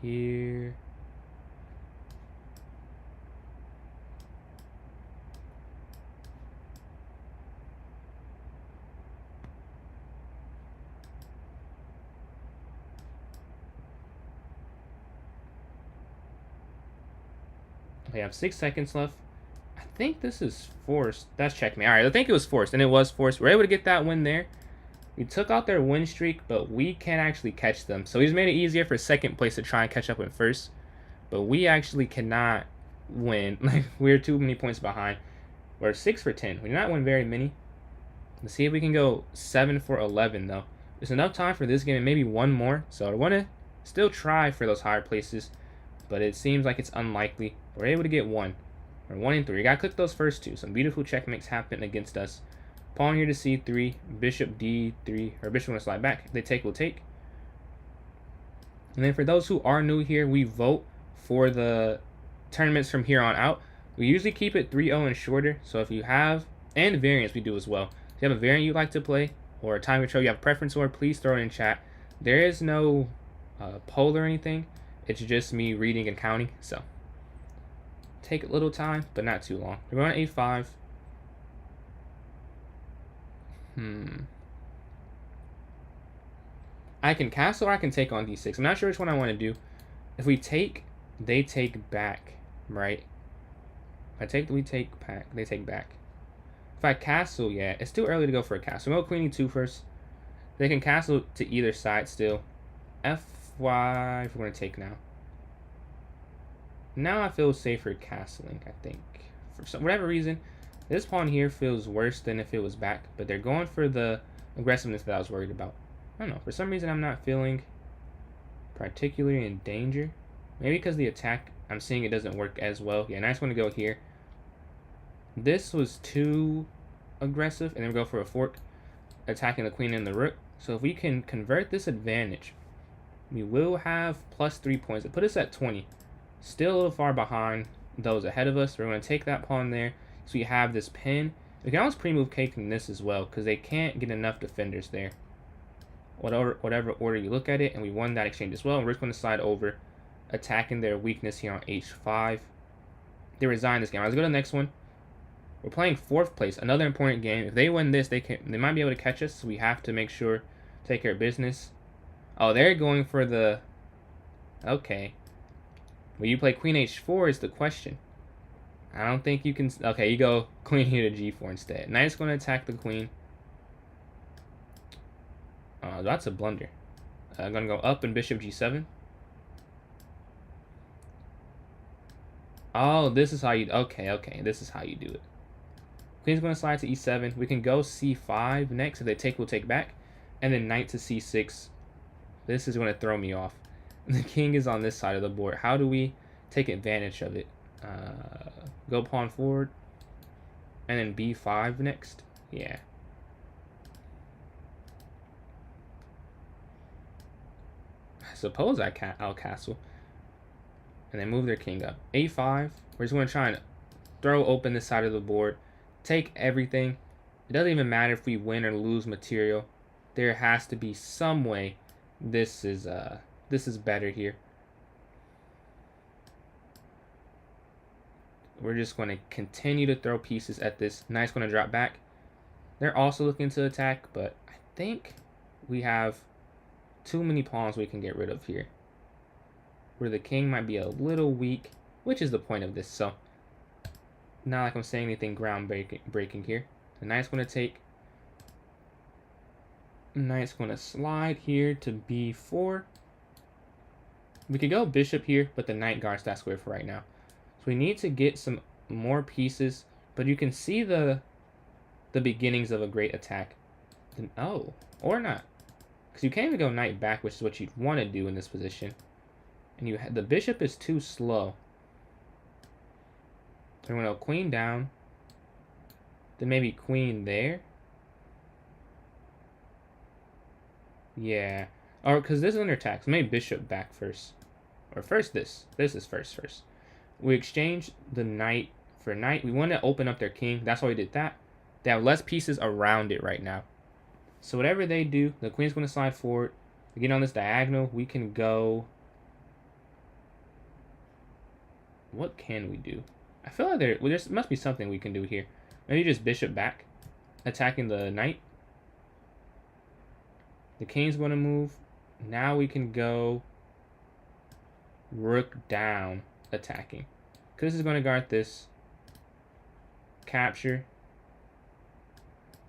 Here. We have 6 seconds left. I think this is forced. That's checkmate. All right, I think it was forced, and it was forced. We're able to get that win there. We took out their win streak, but we can't actually catch them. So he's made it easier for second place to try and catch up with first. But we actually cannot win. We're too many points behind. We're 6 for 10. We did not win very many. Let's see if we can go 7 for 11, though. There's enough time for this game and maybe one more. So I want to still try for those higher places, but it seems like it's unlikely. We're able to get 1. We're 1 and 3. We got to click those first 2. Some beautiful checkmates happen against us. Pawn here to c3, bishop d3, or bishop want to slide back. If they take, we'll take. And then for those who are new here, we vote for the tournaments from here on out. We usually keep it 3-0 and shorter. So if you have, and variants we do as well. If you have a variant you like to play, or a time control you have a preference for, please throw it in chat. There is no poll or anything. It's just me reading and counting. So take a little time, but not too long. We're going to a5. I can castle or I can take on d6. I'm not sure which one I want to do. If we take, they take back, right? If I take, we take back. They take back. If I castle, yeah, it's too early to go for a castle. We'll go queen e2 first. They can castle to either side still. F5, we're going to take now. Now I feel safer castling, I think. For whatever reason, this pawn here feels worse than if it was back, but they're going for the aggressiveness that I was worried about. I don't know. For some reason, I'm not feeling particularly in danger. Maybe because the attack, I'm seeing it doesn't work as well. Yeah, nice one to go here. This was too aggressive, and then we go for a fork, attacking the queen and the rook. So if we can convert this advantage, we will have +3 points. It put us at 20. Still a little far behind those ahead of us. We're going to take that pawn there. So we have this pin. We can almost pre-move caking this as well, because they can't get enough defenders there. Whatever order you look at it, and we won that exchange as well. And we're just going to slide over, attacking their weakness here on h5. They resign this game. Let's go to the next one. We're playing 4th place, another important game. If they win this, they might be able to catch us. So we have to make sure to take care of business. Oh, they're going for the... Okay. Will you play queen h4 is the question. I don't think you can... Okay, you go queen here to g4 instead. Knight's going to attack the queen. That's a blunder. I'm going to go up and bishop g7. Oh, this is how you... Okay. This is how you do it. Queen's going to slide to e7. We can go c5 next. If they take, we'll take back. And then knight to c6. This is going to throw me off. The king is on this side of the board. How do we take advantage of it? Go pawn forward. And then b5 next. Yeah. I suppose I'll castle. And then move their king up. a5. We're just going to try and throw open this side of the board. Take everything. It doesn't even matter if we win or lose material. There has to be some way this is better here. We're just going to continue to throw pieces at this. Knight's going to drop back. They're also looking to attack, but I think we have too many pawns we can get rid of here. Where the king might be a little weak. which is the point of this. So, not like I'm saying anything breaking here. The knight's going to take. Knight's going to slide here to b4. We could go bishop here, but the knight guards that square for right now. So we need to get some more pieces, but you can see the beginnings of a great attack. Oh, or not. Because you can't even go knight back, which is what you'd want to do in this position. And the bishop is too slow. So we're going to go queen down. Then maybe queen there. Yeah. Or because this is under attack. So maybe bishop back first. Or first this. This is first. We exchange the knight for knight. We want to open up their king. That's why we did that. They have less pieces around it right now. So whatever they do, the queen's going to slide forward. We get on this diagonal. We can go... What can we do? I feel like there must be something we can do here. Maybe just bishop back, attacking the knight. The king's going to move. Now we can go rook down, attacking. Because this is going to guard this. Capture.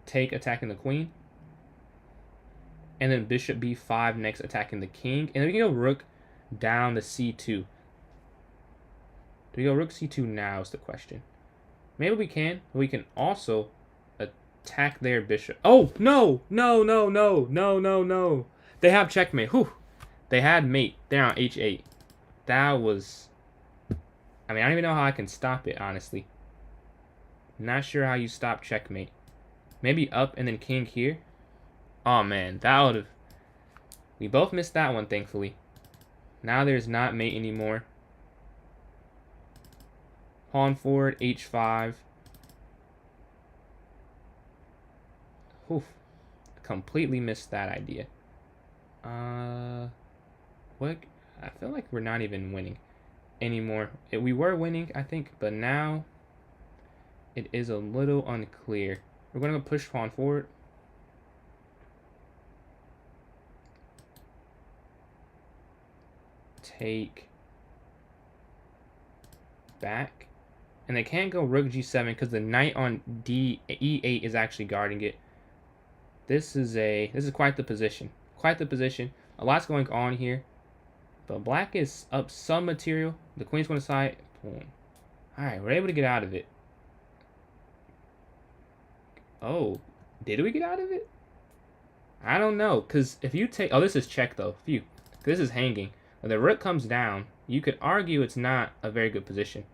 Take, attacking the queen. And then bishop b5 next, attacking the king. And then we can go rook down to c2. Do we go rook c2 now is the question. Maybe we can. But we can also attack their bishop. Oh, no. They have checkmate. Whew. They had mate. They're on h8. That was... I mean, I don't even know how I can stop it, honestly. Not sure how you stop checkmate. Maybe up and then king here. Oh, man. That would have... We both missed that one, thankfully. Now there's not mate anymore. Pawn forward, h5. Oof. Completely missed that idea. What? I feel like we're not even winning anymore. We were winning, I think, but now it is a little unclear. We're going to push pawn forward. Take back. And they can't go rook g7 because the knight on e8 is actually guarding it. This is quite the position. Quite the position. A lot's going on here. But black is up some material. The queen's going to side. Boom. Alright, we're able to get out of it. Oh, did we get out of it? I don't know. Because if you take... Oh, this is check, though. Phew. This is hanging. When the rook comes down, you could argue it's not a very good position.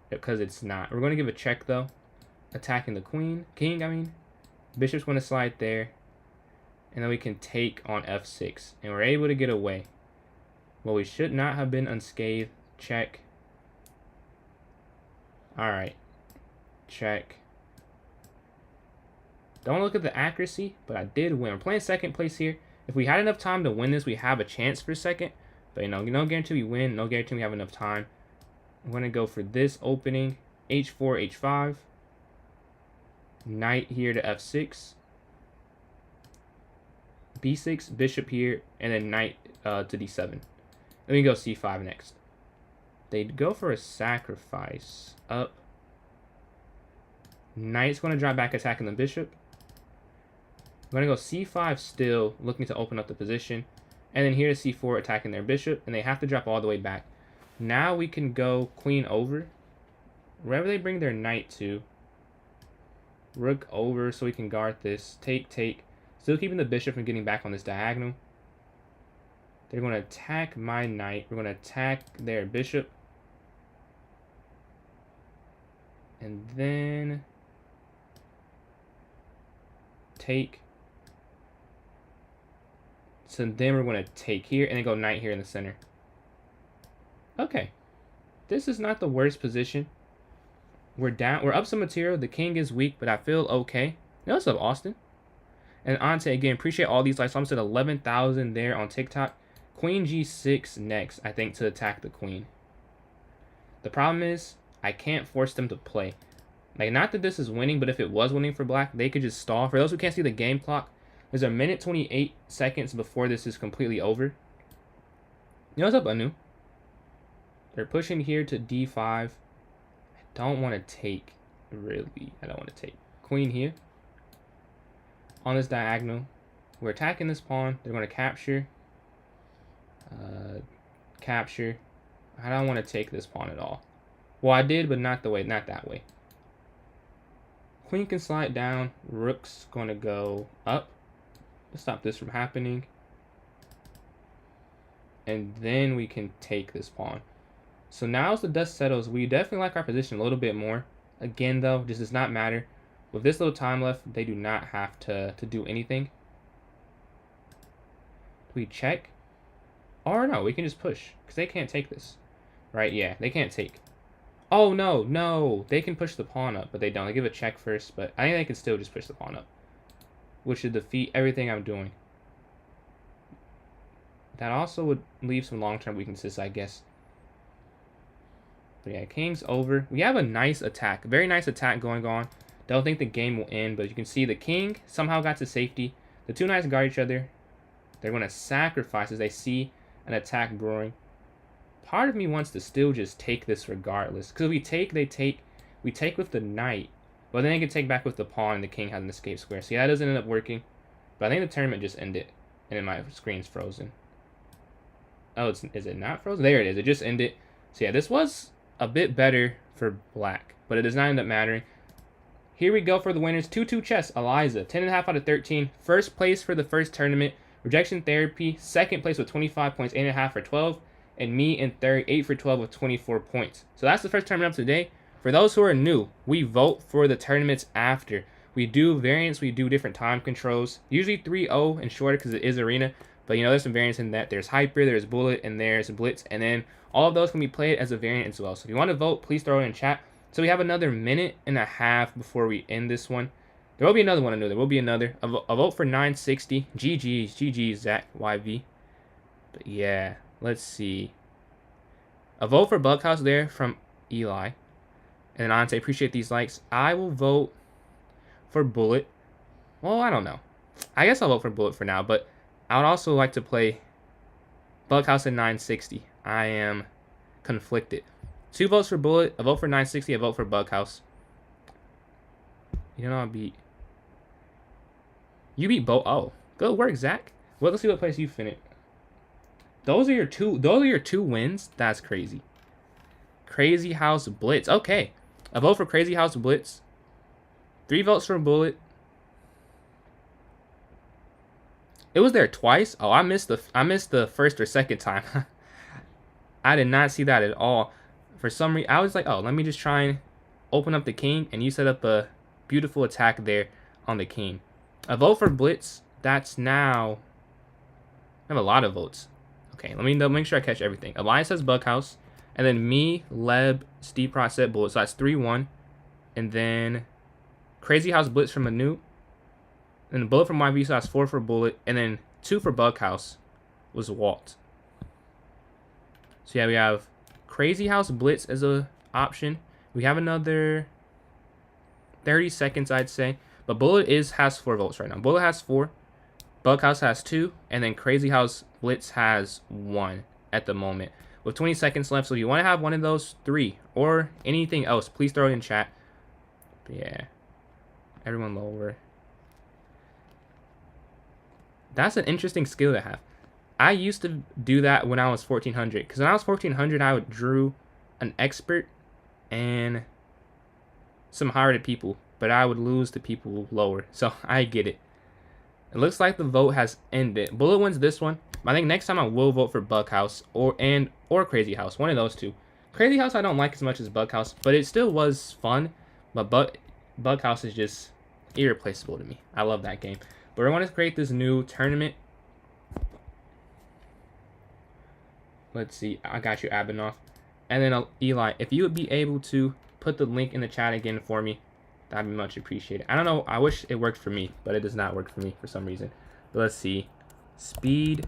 Because it's not. We're going to give a check, though. Attacking the queen. King, I mean. Bishop's going to slide there. And then we can take on f6. And we're able to get away. Well, we should not have been unscathed. Check. Alright. Check. Don't look at the accuracy, but I did win. We're playing second place here. If we had enough time to win this, we have a chance for second. But, you know, no guarantee we win. No guarantee we have enough time. I'm going to go for this opening. h4, h5. Knight here to f6. b6, bishop here, and then knight to d7. Then we go c5 next. They'd go for a sacrifice. Up. Knight's going to drop back, attacking the bishop. I'm going to go c5 still, looking to open up the position. And then here to c4, attacking their bishop. And they have to drop all the way back. Now we can go queen over. Wherever they bring their knight to. Rook over so we can guard this. Take, take. Still keeping the bishop from getting back on this diagonal. They're going to attack my knight. We're going to attack their bishop. And then... take. So then we're going to take here and then go knight here in the center. Okay. This is not the worst position. We're down. We're up some material. The king is weak, but I feel okay. Hey, what's up, Austin? And Ante, again, appreciate all these likes. So I'm at 11,000 there on TikTok. Queen g6 next, I think, to attack the queen. The problem is, I can't force them to play. Like, not that this is winning, but if it was winning for black, they could just stall. For those who can't see the game clock, there's a minute 28 seconds before this is completely over. You know what's up, Anu? They're pushing here to d5. I don't want to take, really. I don't want to take. Queen here. On this diagonal. We're attacking this pawn. They're going to capture. Capture. I don't want to take this pawn at all. Well, I did, but not that way. Queen can slide down. Rook's going to go up to stop this from happening. And then we can take this pawn. So now as the dust settles, we definitely like our position a little bit more. Again, though, this does not matter. With this little time left, they do not have to do anything. Do we check? Or no, we can just push. Because they can't take this. Right? Yeah, they can't take. Oh, no, no. They can push the pawn up, but they don't. They give a check first, but I think they can still just push the pawn up. Which should defeat everything I'm doing. That also would leave some long-term weaknesses, I guess. But yeah, king's over. We have a nice attack. Very nice attack going on. Don't think the game will end, but you can see the king somehow got to safety. The two knights guard each other. They're going to sacrifice as they see an attack brewing. Part of me wants to still just take this regardless. Because if we take, they take. We take with the knight. But then they can take back with the pawn and the king has an escape square. So yeah, that doesn't end up working. But I think the tournament just ended. And then my screen's frozen. Oh, is it not frozen? There it is. It just ended. So yeah, this was a bit better for black. But it does not end up mattering. Here we go for the winners. 2-2 chess. Eliza, 10.5 out of 13. First place for the first tournament. Rejection therapy. Second place with 25 points. 8.5 for 12. And me in third, 8 for 12 with 24 points. So that's the first tournament of today. For those who are new, we vote for the tournaments after. We do variants. We do different time controls. Usually 3-0 and shorter because it is arena. But, you know, there's some variants in that. There's Hyper, there's Bullet, and there's Blitz. And then all of those can be played as a variant as well. So if you want to vote, please throw it in chat. So we have another minute and a half before we end this one. There will be another one. I know there will be another. A vote for 960. GG's, Zach YV. But yeah, let's see. A vote for Bughouse there from Eli. And then Ante, appreciate these likes. I will vote for Bullet. Well, I don't know. I guess I'll vote for Bullet for now, but I would also like to play Bughouse at 960. I am conflicted. 2 votes for Bullet, a vote for 960, a vote for Bughouse. You know, you beat both. Oh, good work, Zach. Well, let's see what place you finished. Those are your two wins. That's crazy. Crazy House Blitz. Okay. A vote for Crazy House Blitz. 3 votes for Bullet. It was there twice. Oh, I missed the first or second time. I did not see that at all. For some reason, I was like, oh, let me just try and open up the king, and you set up a beautiful attack there on the king. A vote for Blitz. That's now. I have a lot of votes. Okay, let me make sure I catch everything. Elias says Bughouse, and then me, Leb, Steve Prot said Bullet. So that's 3-1, and then Crazy House Blitz from Manu, and the Bullet from YV. So that's 4 for Bullet, and then 2 for Bughouse was Walt. So yeah, we have Crazy House Blitz as a option. We have another 30 seconds, I'd say. But Bullet has 4 votes right now. Bullet has 4. Bughouse has 2. And then Crazy House Blitz has 1 at the moment. With 20 seconds left. So if you want to have one of those 3 or anything else, please throw it in chat. But yeah. Everyone lower. That's an interesting skill to have. I used to do that when I was 1400. Because when I was 1400, I would drew an expert and some higher people. But I would lose to people lower. So I get it. It looks like the vote has ended. Bullet wins this one. I think next time I will vote for Bughouse or Crazy House. One of those two. Crazy House I don't like as much as Bughouse. But it still was fun. But Bughouse is just irreplaceable to me. I love that game. But we want to create this new tournament. Let's see. I got you, Abinoff. And then Eli, if you would be able to put the link in the chat again for me, that'd be much appreciated. I don't know. I wish it worked for me, but it does not work for me for some reason. But let's see. Speed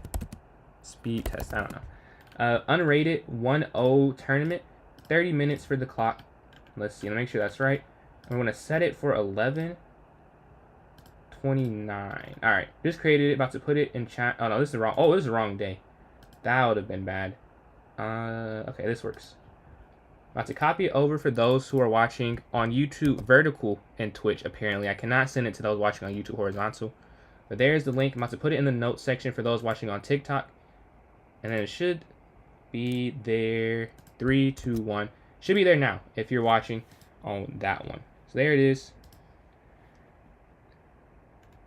test. I don't know. Unrated 1-0 tournament. 30 minutes for the clock. Let's see. Let me make sure that's right. I'm going to set it for 11:29. All right. Just created it. About to put it in chat. Oh, no. This is wrong. Oh, this is the wrong day. That would have been bad. Okay, this works. I'm about to copy it over for those who are watching on YouTube vertical and Twitch, apparently. I cannot send it to those watching on YouTube horizontal. But there's the link. I'm about to put it in the notes section for those watching on TikTok. And then it should be there. 3, 2, 1. Should be there now if you're watching on that one. So there it is.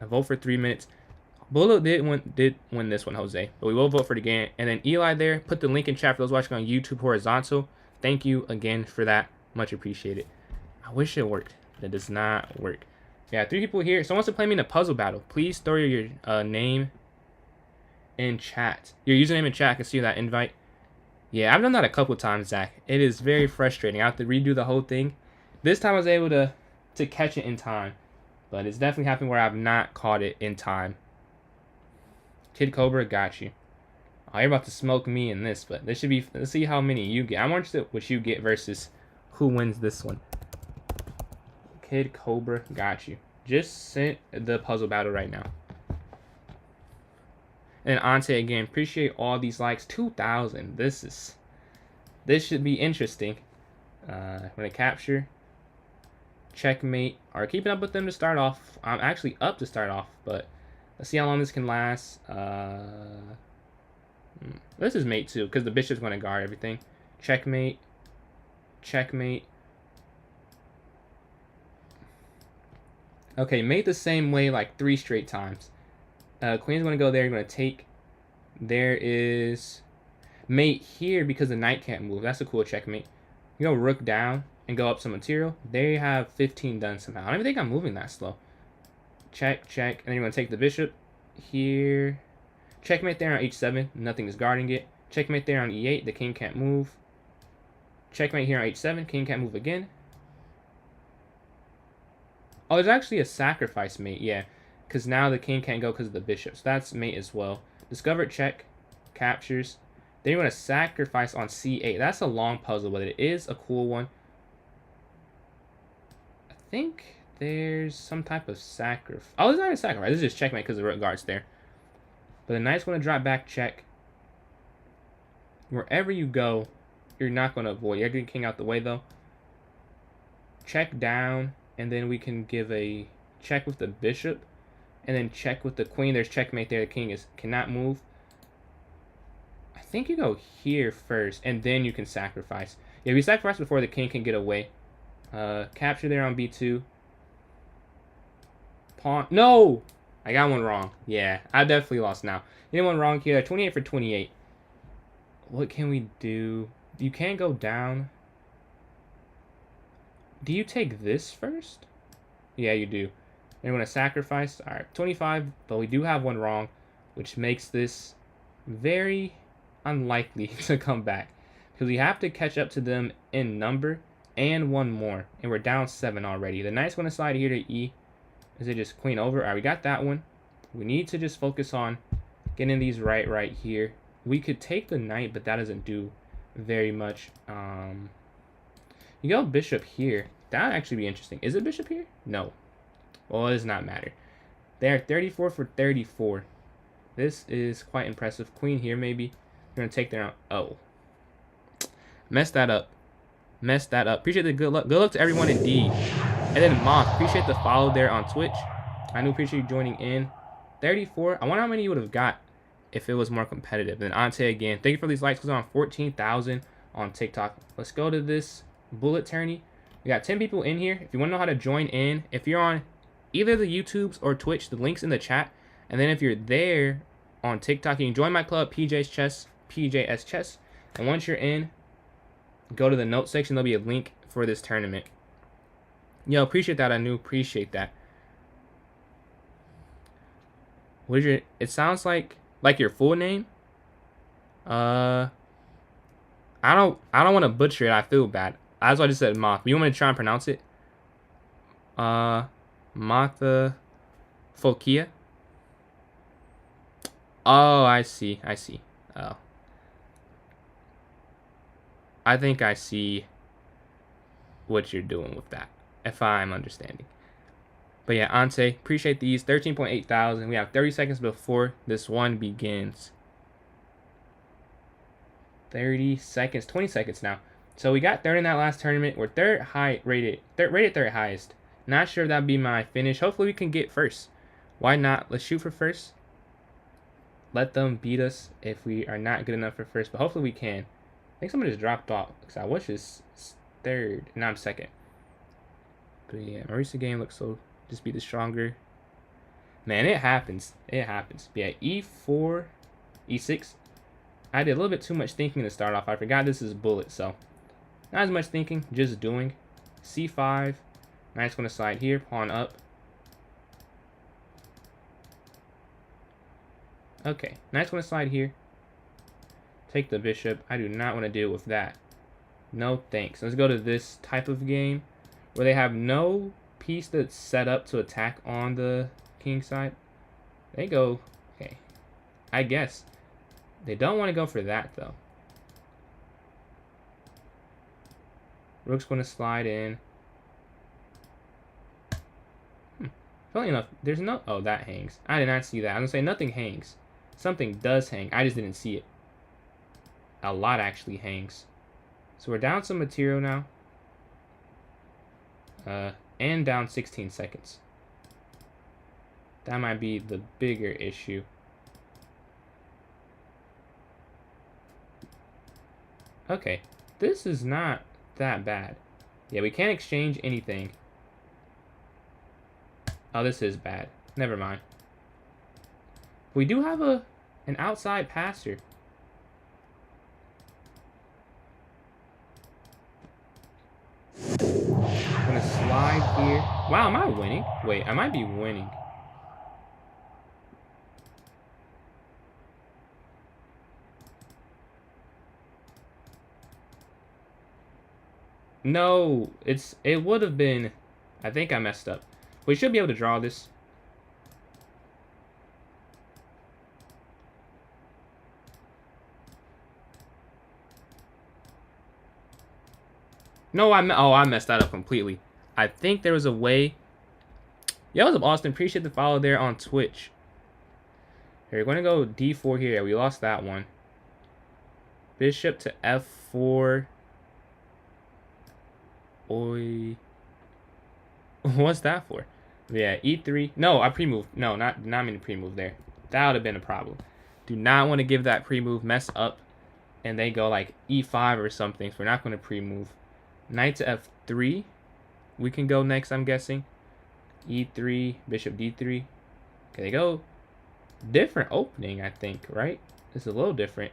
I vote for 3 minutes. Bullet did win this one, Jose. But we will vote for it again. And then Eli there, put the link in chat for those watching on YouTube horizontal. Thank you again for that. Much appreciated. I wish it worked. That does not work. Yeah, 3 people here. Someone wants to play me in a puzzle battle. Please throw your name in chat. Your username in chat. I can see that invite. Yeah, I've done that a couple times, Zach. It is very frustrating. I have to redo the whole thing. This time I was able to catch it in time. But it's definitely happened where I've not caught it in time. Kid Cobra, got you. Oh, you're about to smoke me in this, but this should be. Let's see how many you get. I'm interested what you get versus who wins this one. Kid Cobra, got you. Just sent the puzzle battle right now. And Ante again, appreciate all these likes. 2,000. This should be interesting. I'm gonna capture. Checkmate. Are keeping up with them to start off. I'm actually up to start off, but let's see how long this can last. This is mate too, because the bishop's going to guard everything. Checkmate. Checkmate. Okay, mate the same way like 3 straight times. Queen's going to go there. You're going to take. There is mate here because the knight can't move. That's a cool checkmate. You go rook down and go up some material. There you have 15 done somehow. I don't even think I'm moving that slow. Check, check. And then you're going to take the bishop here. Checkmate there on h7. Nothing is guarding it. Checkmate there on e8. The king can't move. Checkmate here on h7. King can't move again. Oh, there's actually a sacrifice mate. Yeah. Because now the king can't go because of the bishop. So that's mate as well. Discovered check. Captures. Then you want to sacrifice on c8. That's a long puzzle, but it is a cool one. I think there's some type of sacrifice. Oh, it's not a sacrifice. This is just checkmate because the rook guard's there. But the knight's going to drop back check. Wherever you go, you're not going to avoid. You're getting king out the way, though. Check down, and then we can give a check with the bishop. And then check with the queen. There's checkmate there. The king cannot move. I think you go here first, and then you can sacrifice. Yeah, we sacrifice before the king can get away. Capture there on b2. Pawn. No! I got one wrong. Yeah, I definitely lost now. You did one wrong here. 28 for 28. What can we do? You can't go down. Do you take this first? Yeah, you do. And we're going to sacrifice. All right, 25, but we do have one wrong, which makes this very unlikely to come back. Because we have to catch up to them in number and one more. And we're down 7 already. The knight's going to slide here to e. Is it just queen over? All right, we got that one. We need to just focus on getting these right here. We could take the knight, but that doesn't do very much. You go bishop here. That would actually be interesting. Is it bishop here? No. Well, it does not matter. They're 34 for 34. This is quite impressive. Queen here, maybe. We're going to take their... Oh. Messed that up. Messed that up. Appreciate the good luck. Good luck to everyone indeed. And then Moth, appreciate the follow there on Twitch. I do appreciate you joining in. 34. I wonder how many you would have got if it was more competitive. And Ante again. Thank you for these likes. It's on 14,000 on TikTok. Let's go to this bullet tourney. We got 10 people in here. If you want to know how to join in, if you're on either the YouTubes or Twitch, the link's in the chat. And then if you're there on TikTok, you can join my club, Pjschess, Chess. And once you're in, go to the notes section. There'll be a link for this tournament. Yo, appreciate that. I knew appreciate that. What is your? It sounds like your full name. I don't want to butcher it. I feel bad. That's why I just said Moth. You want me to try and pronounce it? Martha Fokia. Oh, I see. Oh. I think I see what you're doing with that, if I'm understanding. But yeah, Ante, appreciate these. 13.8 thousand. We have 30 seconds before this one begins. 30 seconds, 20 seconds now. So we got third in that last tournament. We're rated third highest. Not sure if that'd be my finish. Hopefully we can get first. Why not? Let's shoot for first. Let them beat us if we are not good enough for first, but hopefully we can. I think someone just dropped off because I wish it's third. Now I'm second. But yeah, my recent game looks so just be the stronger. Man, it happens. It happens. But yeah, E4, E6. I did a little bit too much thinking to start off. I forgot this is bullet, so not as much thinking, just doing. C5. Knight's going to slide here, pawn up. Okay, knight's going to slide here. Take the bishop. I do not want to deal with that. No thanks. Let's go to this type of game where they have no piece that's set up to attack on the king side. They go, okay, I guess. They don't want to go for that, though. Rook's going to slide in. Funny enough, there's no... Oh, that hangs. I did not see that. I was going to say nothing hangs. Something does hang. I just didn't see it. A lot actually hangs. So we're down some material now. And down 16 seconds. That might be the bigger issue. Okay, this is not that bad. Yeah, we can't exchange anything. Oh, this is bad. Never mind. We do have an outside passer. I'm gonna slide here. Wow, am I winning? Wait, I might be winning. No, it would have been. I think I messed up. We should be able to draw this. No, I messed that up completely. I think there was a way. Yo, what's up, Austin? Appreciate the follow there on Twitch. Here, we're going to go D4 here. We lost that one. Bishop to F4. Oi. What's that for? Yeah, E3. No, I pre-moved. No, not mean to pre-move there. That would have been a problem. Do not want to give that pre-move, mess up, and they go like E5 or something. So we're not going to pre-move. Knight to F3. We can go next, I'm guessing. E3, bishop D3. Okay, they go different opening, I think, right? It's a little different.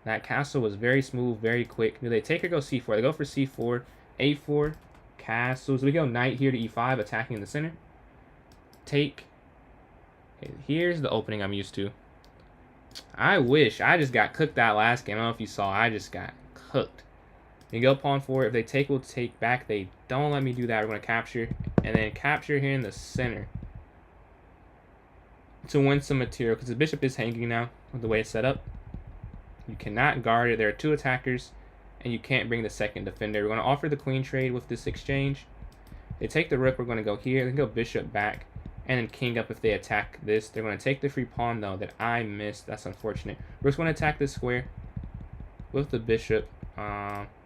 That castle was very smooth, very quick. Do they take or go C4? They go for C4, A4, castle. So we go knight here to E5, attacking in the center. Take. Okay, here's the opening I'm used to. I wish. I just got cooked that last game. I don't know if you saw. I just got cooked. You go pawn 4. If they take, we'll take back. They don't let me do that. We're going to capture. And then capture here in the center. To win some material. Because the bishop is hanging now with the way it's set up. You cannot guard it. There are 2 attackers. And you can't bring the second defender. We're going to offer the queen trade with this exchange. They take the rook. We're going to go here. They can go bishop back. And then king up if they attack this. They're going to take the free pawn, though, that I missed. That's unfortunate. Rook's going to attack this square with the bishop.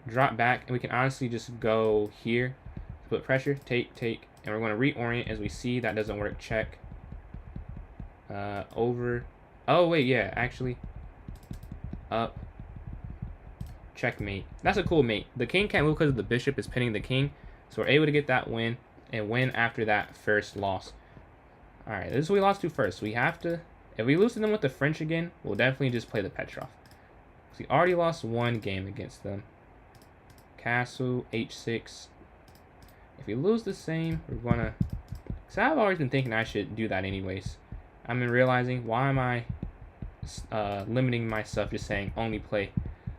Drop back. And we can honestly just go here. Put pressure. Take. And we're going to reorient as we see. That doesn't work. Check. Over. Oh, wait. Yeah, actually. Up. Checkmate. That's a cool mate. The king can't move because the bishop is pinning the king. So we're able to get that win. And win after that first loss. Alright, this is what we lost to first. We have to... If we lose to them with the French again, we'll definitely just play the Petrov. We already lost 1 game against them. Castle, H6. If we lose the same, we're going to... Because I've always been thinking I should do that anyways. I've been realizing, why am I limiting myself just saying only play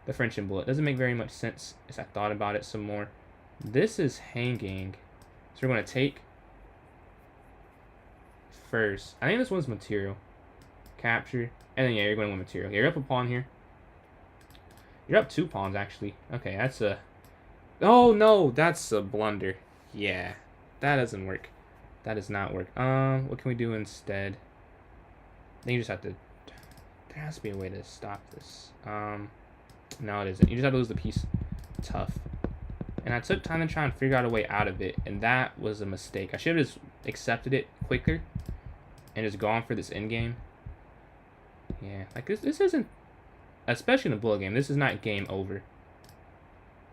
the French and bullet? Doesn't make very much sense as I thought about it some more. This is hanging. So we're going to take first. I think this one's material. Capture. And then, yeah, you're going to win material. Yeah, you're up a pawn here. You're up 2 pawns, actually. Okay, that's a... Oh, no, that's a blunder. Yeah, that doesn't work. That does not work. What can we do instead? Then you just have to... There has to be a way to stop this. No, it isn't. You just have to lose the piece. Tough. And I took time to try and figure out a way out of it, and that was a mistake. I should have just accepted it quicker and just gone for this endgame. Yeah, like this isn't, especially in the bullet game, this is not game over.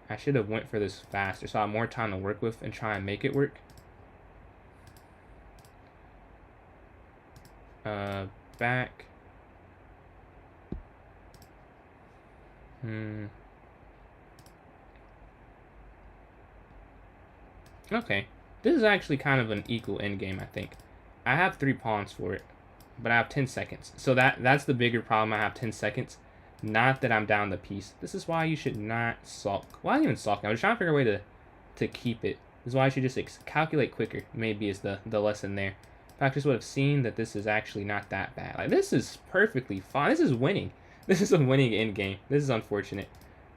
I should have went for this faster so I have more time to work with and try and make it work. Back. Okay. This is actually kind of an equal endgame, I think. I have 3 pawns for it, but I have 10 seconds. So that's the bigger problem. I have 10 seconds. Not that I'm down the piece. This is why you should not sulk. Why even sulk? I was trying to figure a way to keep it. This is why I should just calculate quicker. Maybe is the lesson there. If I just would have seen that this is actually not that bad. Like, this is perfectly fine. This is winning. This is a winning endgame. This is unfortunate.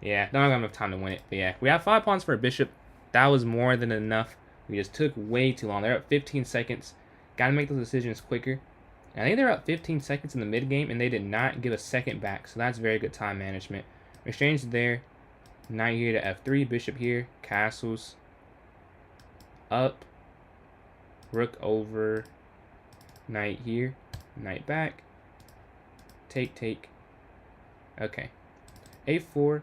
Yeah, don't have enough time to win it. But yeah, we have 5 pawns for a bishop. That was more than enough. We just took way too long. They're up 15 seconds. Got to make those decisions quicker. I think they're up 15 seconds in the mid game, and they did not give a second back, so that's very good time management. Exchange there. Knight here to f3, bishop here, castles. Up. Rook over. Knight here. Knight back. Take, take. Okay. a4.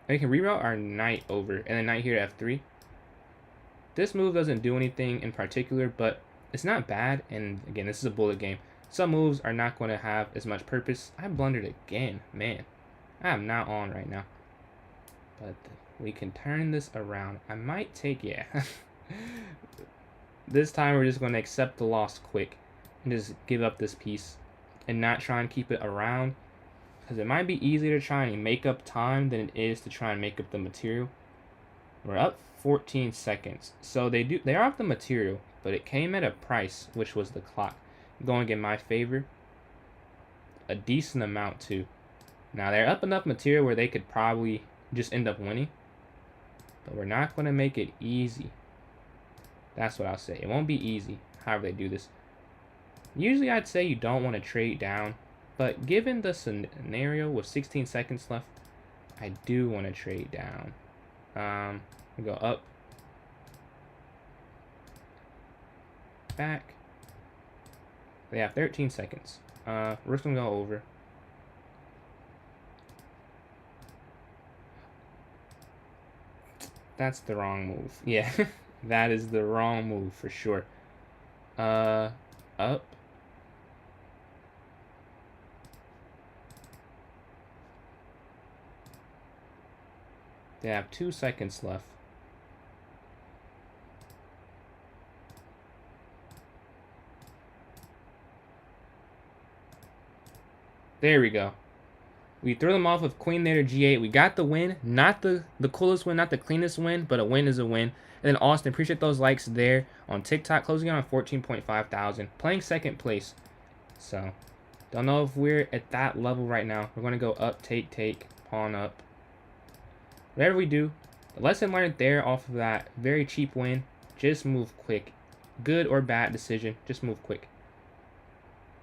We can reroute our knight over, and then knight here to f3. This move doesn't do anything in particular, but it's not bad, and again, this is a bullet game. Some moves are not going to have as much purpose. I blundered again. Man, I am not on right now. But we can turn this around. I might take, yeah. This time we're just going to accept the loss quick and just give up this piece and not try and keep it around. Because it might be easier to try and make up time than it is to try and make up the material. We're up 14 seconds. So they are up the material, but it came at a price, which was the clock. Going in my favor. A decent amount, too. Now, they're up enough material where they could probably just end up winning. But we're not going to make it easy. That's what I'll say. It won't be easy, however they do this. Usually, I'd say you don't want to trade down. But given the scenario with 16 seconds left, I do want to trade down. We go up. Back. They have 13 seconds. Rook's gonna go over. That's the wrong move. Yeah, that is the wrong move for sure. Up. They have 2 seconds left. There we go. We threw them off with queen there to g8. We got the win. Not the coolest win, not the cleanest win, but a win is a win. And then Austin, appreciate those likes there on TikTok. Closing in on 14.5 thousand. Playing second place. So, don't know if we're at that level right now. We're going to go up, take, take, pawn up. Whatever we do, the lesson learned there off of that very cheap win, just move quick. Good or bad decision, just move quick.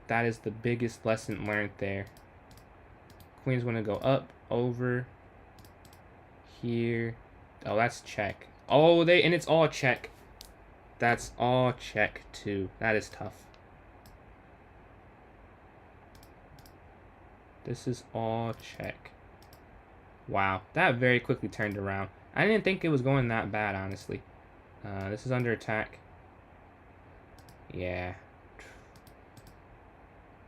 That is the biggest lesson learned there. Queen's going to go up, over, here. Oh, that's check. Oh, and it's all check. That's all check, too. That is tough. This is all check. Wow, that very quickly turned around. I didn't think it was going that bad, honestly. This is under attack. Yeah.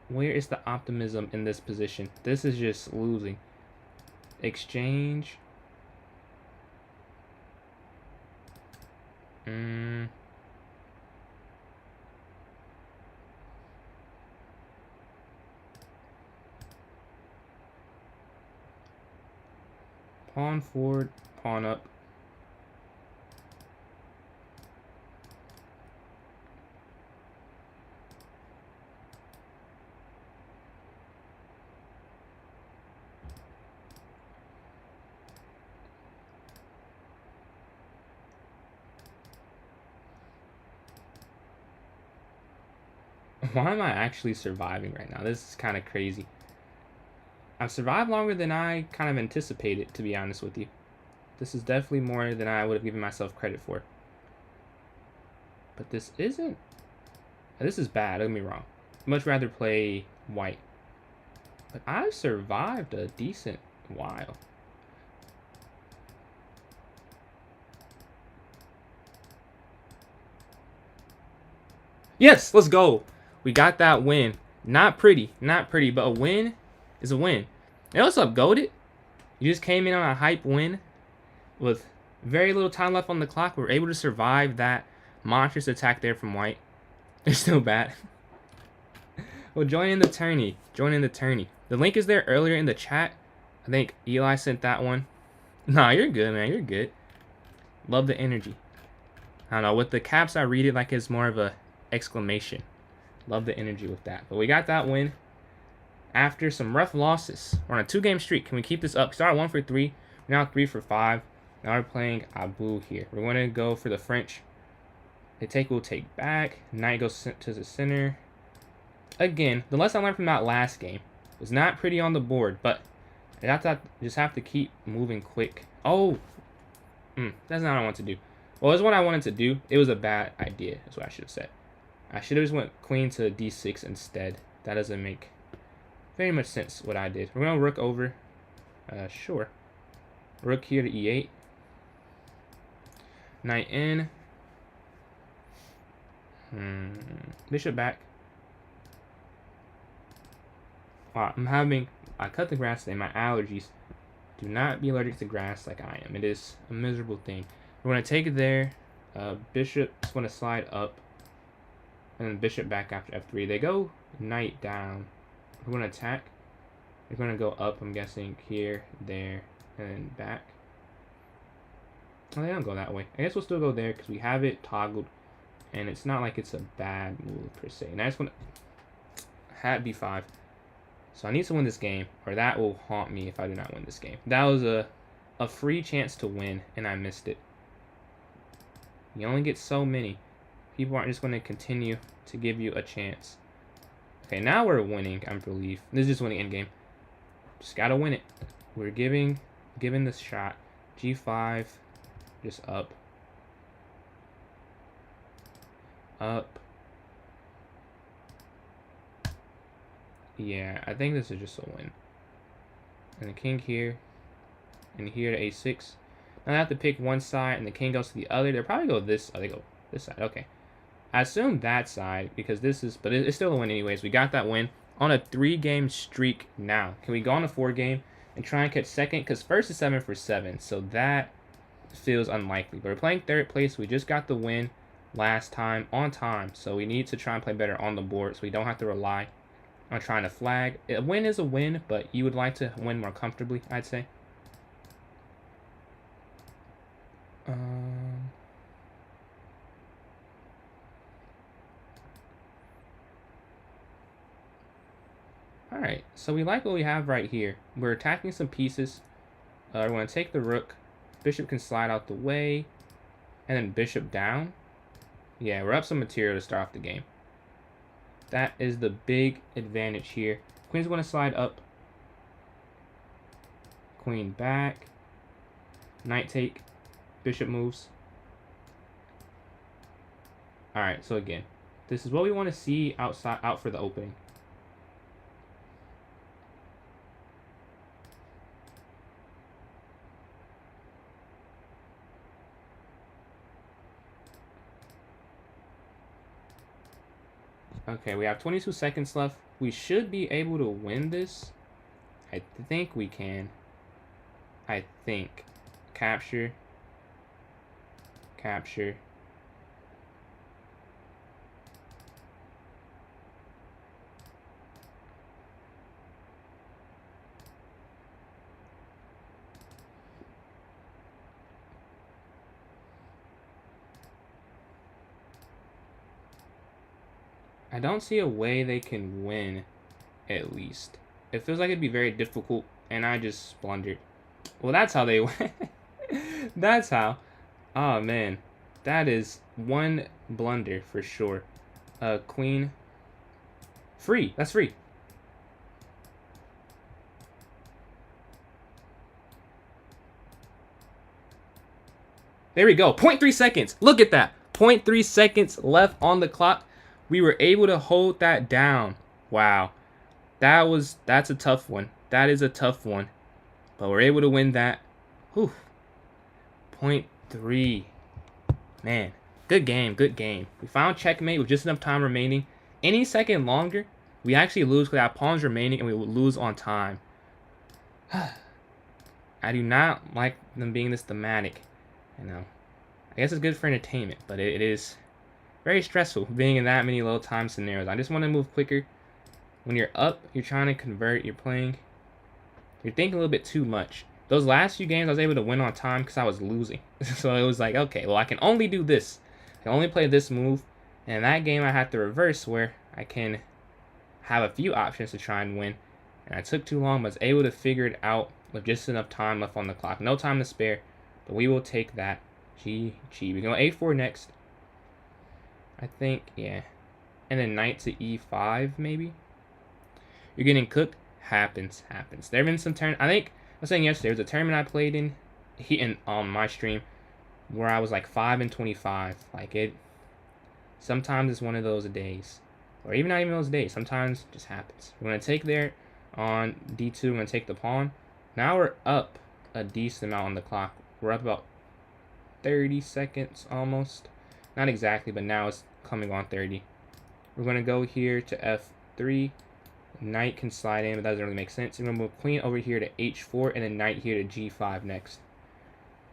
Where is the optimism in this position? This is just losing. Exchange. Pawn forward, pawn up. Why am I actually surviving right now? This is kind of crazy. I've survived longer than I kind of anticipated, to be honest with you. This is definitely more than I would have given myself credit for. But this isn't... This is bad, don't get me wrong. I'd much rather play white. But I've survived a decent while. Yes, let's go. We got that win. Not pretty, but a win is a win. Hey, what's up, Goated? You just came in on a hype win with very little time left on the clock. We were able to survive that monstrous attack there from white. They're still bad. Well, join in the tourney. Join in the tourney. The link is there earlier in the chat. I think Eli sent that one. Nah, you're good, man. You're good. Love the energy. I don't know. With the caps, I read it like it's more of a exclamation. Love the energy with that. But we got that win after some rough losses. We're on a 2-game streak. Can we keep this up? Started 1 for 3. We're now 3 for 5. Now we're playing Abu here. We're going to go for the French. They take, we'll take back. Knight goes to the center. Again, the lesson I learned from that last game was not pretty on the board, but I just have to keep moving quick. Oh, that's not what I want to do. Well, it's what I wanted to do. It was a bad idea, is what I should have said. I should have just went queen to d6 instead. That doesn't make very much sense what I did. We're going to rook over. Sure. Rook here to e8. Knight in. Bishop back. Wow, I cut the grass today. My allergies. Do not be allergic to grass like I am. It is a miserable thing. We're going to take it there. Bishop's going to slide up. And then bishop back after f3. They go knight down. We're going to attack. They're going to go up, I'm guessing, here, there, and then back. Oh, they don't go that way. I guess we'll still go there because we have it toggled. And it's not like it's a bad move, per se. And I just want to... Hat b5. So I need to win this game, or that will haunt me if I do not win this game. That was a free chance to win, and I missed it. You only get so many. People aren't just going to continue to give you a chance. Okay, now we're winning, I believe. This is just winning endgame. Just gotta win it. We're giving this shot. G5, just up. Up. Yeah, I think this is just a win. And the king here. And here to a6. Now I have to pick one side, and the king goes to the other. They'll probably go this. Oh, they go this side. Okay. I assume that side, because this is... But it's still a win anyways. We got that win on a 3-game streak now. Can we go on a 4-game and try and catch second? Because first is 7 for 7. So that feels unlikely. But we're playing third place. We just got the win last time on time. So we need to try and play better on the board so we don't have to rely on trying to flag. A win is a win, but you would like to win more comfortably, I'd say. Alright, so we like what we have right here. We're attacking some pieces. We're going to take the rook. Bishop can slide out the way. And then bishop down. Yeah, we're up some material to start off the game. That is the big advantage here. Queen's going to slide up. Queen back. Knight take. Bishop moves. Alright, so again, this is what we want to see out for the opening. Okay, we have 22 seconds left. We should be able to win this. I think we can. I think. Capture. Capture. I don't see a way they can win, at least. It feels like it'd be very difficult, and I just blundered. Well, that's how they win. That's how. Oh, man. That is one blunder for sure. Queen. Free. That's free. There we go. 0.3 seconds. Look at that. 0.3 seconds left on the clock. We were able to hold that down. Wow. That's a tough one. That is a tough one. But we're able to win that. Whew. 0.3. Man. Good game. Good game. We found checkmate with just enough time remaining. Any second longer, we actually lose because our pawns remaining and we will lose on time. I do not like them being this thematic. I know. I guess it's good for entertainment, but it is very stressful being in that many low time scenarios. I just want to move quicker. When you're up, you're trying to convert, you're thinking a little bit too much. Those last few games, I was able to win on time because I was losing. So it was like, okay, well, I can only do this. I can only play this move. And in that game, I had to reverse where I can have a few options to try and win. And I took too long, but was able to figure it out with just enough time left on the clock. No time to spare, but we will take that. GG. We go A4 next. I think, yeah. And then knight to E5, maybe? You're getting cooked? Happens. There have been some turn. I think, I was saying yesterday, there was a tournament I played in on my stream where I was like 5-25. Like, it, sometimes it's one of those days. Or even not even those days. Sometimes it just happens. We're going to take there on D2. We're going to take the pawn. Now we're up a decent amount on the clock. We're up about 30 seconds almost. Not exactly, but now it's coming on 30. We're going to go here to F3. Knight can slide in, but that doesn't really make sense. We're going to move queen over here to H4, and then knight here to G5 next.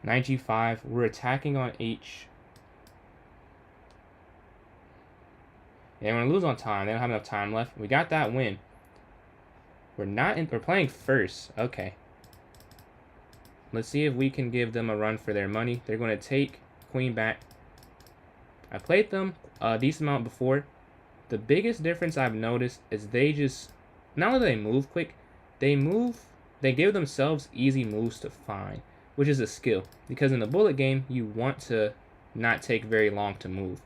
Knight G5. We're attacking on H. Yeah, we're going to lose on time. They don't have enough time left. We got that win. We're playing first. Okay. Let's see if we can give them a run for their money. They're going to take queen back. I played them a decent amount before. The biggest difference I've noticed is they just, not only do they move quick, they give themselves easy moves to find, which is a skill. Because in the bullet game, you want to not take very long to move.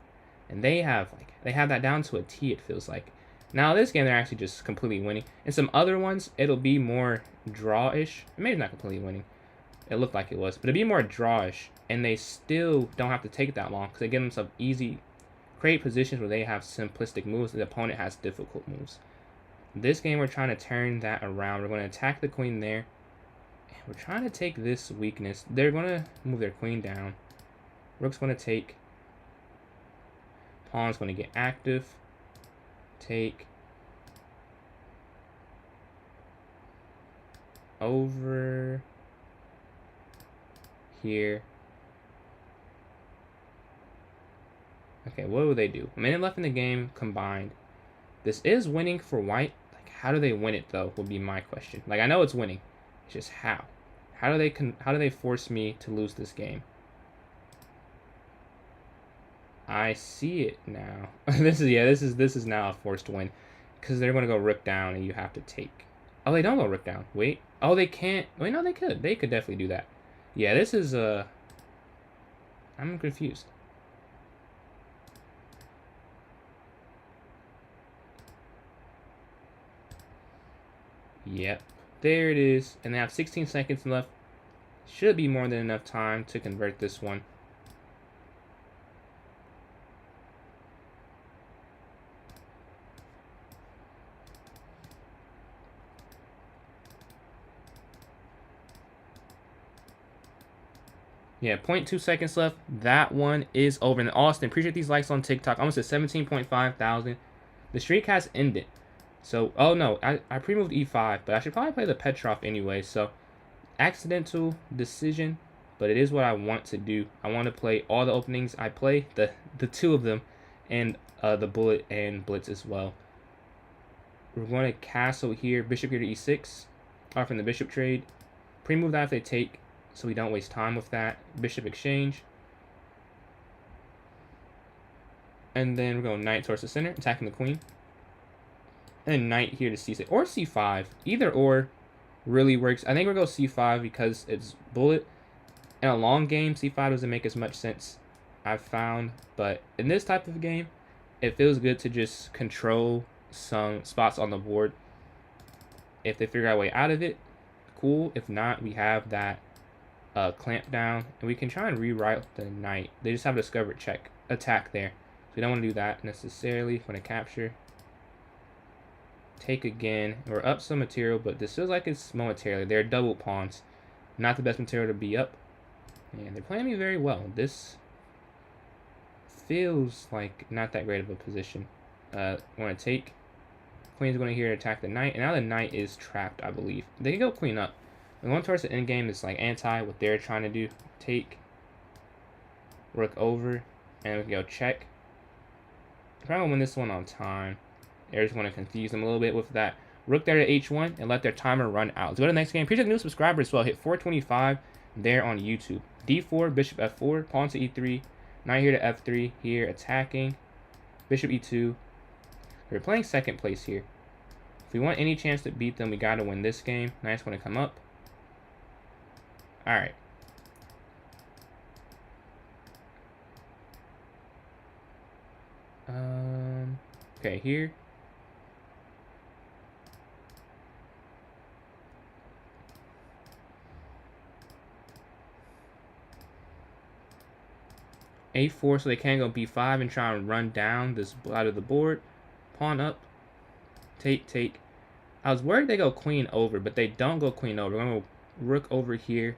And they have that down to a T, it feels like. Now this game, they're actually just completely winning. In some other ones, it'll be more draw-ish. Maybe not completely winning. It looked like it was, but it'd be more draw-ish, and they still don't have to take that long because they give themselves easy, create positions where they have simplistic moves and the opponent has difficult moves. This game, we're trying to turn that around. We're going to attack the queen there. We're trying to take this weakness. They're going to move their queen down. Rook's going to take. Pawn's going to get active. Take. Over. Here. Okay, what will they do? A minute left in the game combined. This is winning for white. Like, how do they win it though? Would be my question. Like, I know it's winning. It's just how. How do they force me to lose this game? I see it now. This is now a forced win because they're gonna go rook down and you have to take. Oh, they don't go rook down. Wait. Oh, they can't. Wait, no, they could. They could definitely do that. Yeah, this is I'm confused. Yep, there it is. And they have 16 seconds left. Should be more than enough time to convert this one. Yeah, 0.2 seconds left. That one is over. And Austin, appreciate these likes on TikTok. Almost at 17.5 thousand. The streak has ended. So, oh no, I pre-moved E5, but I should probably play the Pjschess anyway. So, accidental decision, but it is what I want to do. I want to play all the openings. I play the two of them, and the bullet and blitz as well. We're going to castle here, bishop here to E6, offering the bishop trade. Pre-move that if they take, so we don't waste time with that. Bishop exchange. And then we're going knight towards the center, attacking the queen. And knight here to C6 or C5. Either or really works. I think we'll go C5 because it's bullet. In a long game, C5 doesn't make as much sense, I've found. But in this type of game, it feels good to just control some spots on the board. If they figure out a way out of it, cool. If not, we have that clamp down, and we can try and rewrite the knight. They just have discovered check attack there, so we don't want to do that necessarily. Want to capture, take again. We're up some material, but this feels like it's momentarily. They're double pawns, not the best material to be up, and they're playing me very well. This feels like not that great of a position. Want to take. Queen's going to here attack the knight, and now the knight is trapped, I believe. They can go queen up. And going towards the end game is like anti what they're trying to do. Take, rook over, and we can go check. Probably gonna win this one on time. They're just going to confuse them a little bit with that rook there to h1 and let their timer run out. Let's go to the next game. Appreciate the new subscriber as well. Hit 425 there on YouTube. d4, bishop f4, pawn to e3, knight here to f3, here attacking, bishop e2. We're playing second place here. If we want any chance to beat them, we got to win this game. Knight's going to come up. All right. Okay, here. a4, so they can't go b5 and try and run down this out of the board. Pawn up. Take, take. I was worried they go queen over, but they don't go queen over. We're going to go rook over here.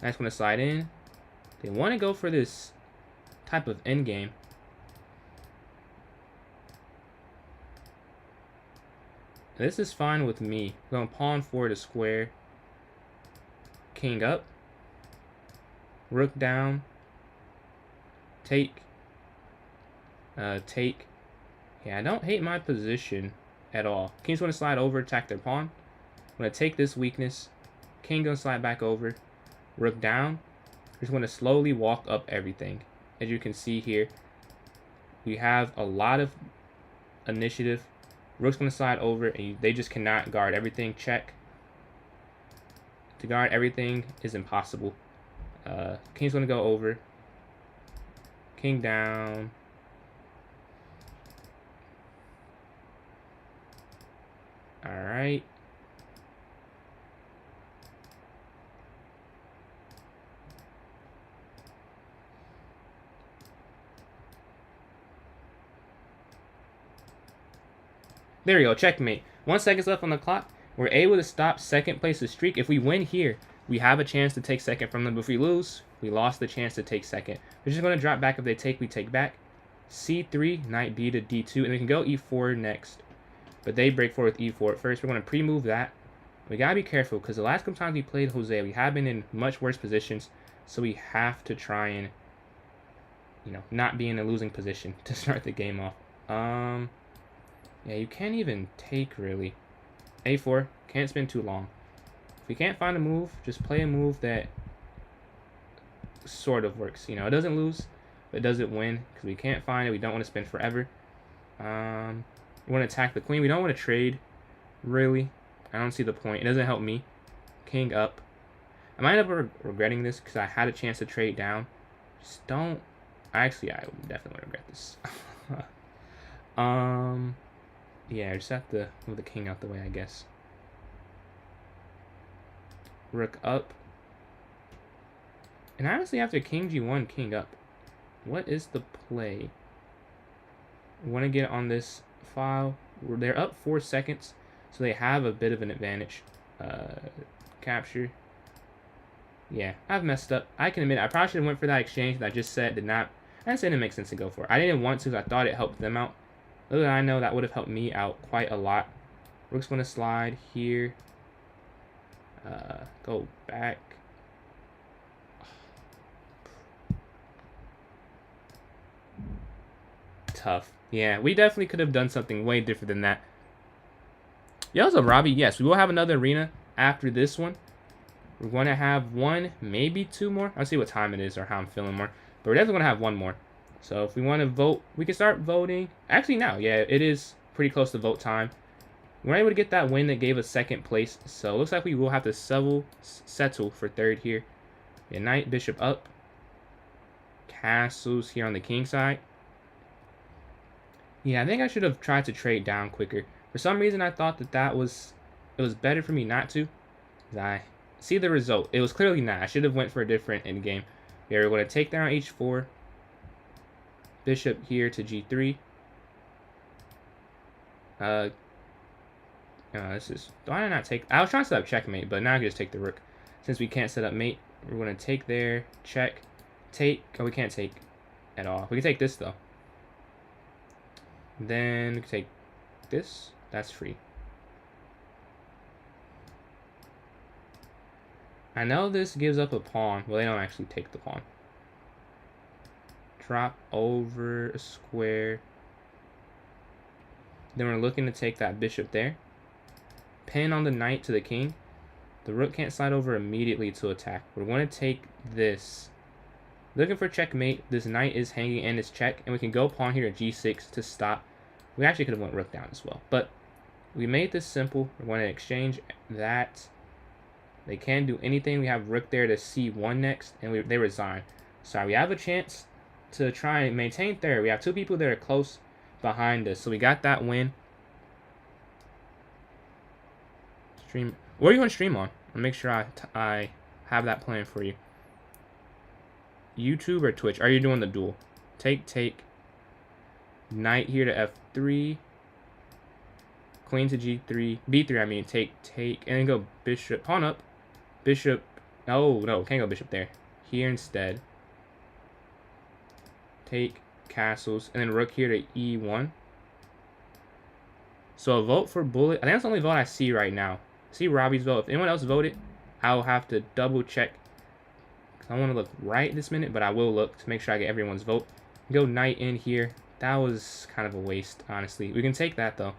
Knight's going to slide in. They want to go for this type of endgame. This is fine with me. We're going to pawn forward to square. King up. Rook down. Take. Take. Yeah, I don't hate my position at all. King's going to slide over, attack their pawn. I'm going to take this weakness. King going to slide back over. Rook down. Just going to slowly walk up everything. As you can see here, we have a lot of initiative. Rook's going to slide over, and they just cannot guard everything. Check. To guard everything is impossible. King's going to go over. King down. All right. There we go, checkmate. 1 second left on the clock. We're able to stop second place's streak. If we win here, we have a chance to take second from them. But if we lose, we lost the chance to take second. We're just going to drop back. If they take, we take back. c3, knight b to d2, and we can go e4 next. But they break forward with e4 at first. We're going to pre-move that. We got to be careful because the last couple times we played Jose, we have been in much worse positions. So we have to try and, not be in a losing position to start the game off. Yeah, you can't even take, really. a4, can't spend too long. If we can't find a move, just play a move that sort of works. It doesn't lose, but it doesn't win because we can't find it. We don't want to spend forever. We want to attack the queen. We don't want to trade, really. I don't see the point. It doesn't help me. King up. I might end up regretting this because I had a chance to trade down. Just don't. Actually, I definitely regret this. Yeah, I just have to move the king out the way, I guess. Rook up. And honestly, after king g1, king up, what is the play? We want to get on this file. They're up 4 seconds, so they have a bit of an advantage. Capture. Yeah, I've messed up. I can admit I probably should have went for that exchange that I just said. I didn't say it didn't make sense to go for it. I didn't want to because I thought it helped them out. Little did I know that would have helped me out quite a lot. Rook's going to slide here. Go back. Tough. Yeah, we definitely could have done something way different than that. Yeah, what's up, Robbie? Yes, we will have another arena after this one. We're going to have one, maybe 2 more. I'll see what time it is or how I'm feeling more. But we're definitely going to have 1 more. So if we want to vote, we can start voting. Actually, now, yeah, it is pretty close to vote time. We were able to get that win that gave us 2nd place. So it looks like we will have to settle for 3rd here. Yeah, knight, bishop up. Castles here on the king side. Yeah, I think I should have tried to trade down quicker. For some reason, I thought that it was better for me not to. I see the result. It was clearly not. I should have went for a different endgame. Here, we're going to take down h4. Bishop here to g3. This is... Why did I not take... I was trying to set up checkmate, but now I can just take the rook. Since we can't set up mate, we're going to take there, check, take... Oh, we can't take at all. We can take this, though. Then we can take this. That's free. I know this gives up a pawn. Well, they don't actually take the pawn. Drop over a square. Then we're looking to take that bishop there. Pin on the knight to the king. The rook can't slide over immediately to attack. We're going to take this. Looking for checkmate. This knight is hanging and it's check. And we can go pawn here to g6 to stop. We actually could have went rook down as well. But we made this simple. We're going to exchange that. They can't do anything. We have rook there to c1 next. And they resign. So we have a chance to try and maintain third. We have two people that are close behind us. So we got that win. Stream. What are you going to stream on? I'll make sure I have that plan for you. YouTube or Twitch? Are you doing the duel? Take. Knight here to f3. Queen to g3. b3, I mean. Take. And then go bishop. Pawn up. Bishop. Oh, no. Can't go bishop there. Here instead. Take. Castles. And then rook here to e1. So a vote for bullet. I think that's the only vote I see right now. See Robbie's vote. If anyone else voted, I'll have to double check. I want to look right this minute, but I will look to make sure I get everyone's vote. Go knight in here. That was kind of a waste, honestly. We can take that, though.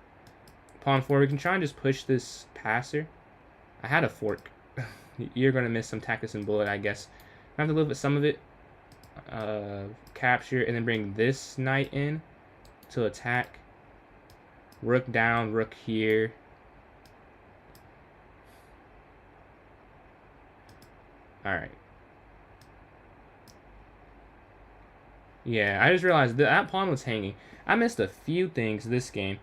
Pawn 4. We can try and just push this passer. I had a fork. You're going to miss some tactics and bullet, I guess. I have to live with some of it. Capture, and then bring this knight in to attack. Rook down, rook here. Alright. Yeah, I just realized that pawn was hanging. I missed a few things this game.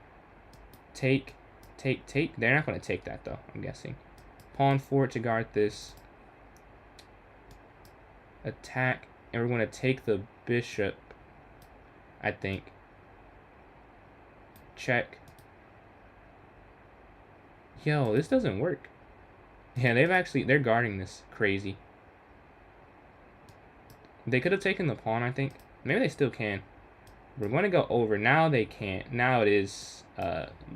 Take. They're not going to take that, though, I'm guessing. Pawn 4 to guard this. Attack. And we're going to take the bishop, I think. Check. Yo, this doesn't work. Yeah, they're guarding this crazy. They could have taken the pawn, I think. Maybe they still can. We're going to go over. Now they can't. Now it is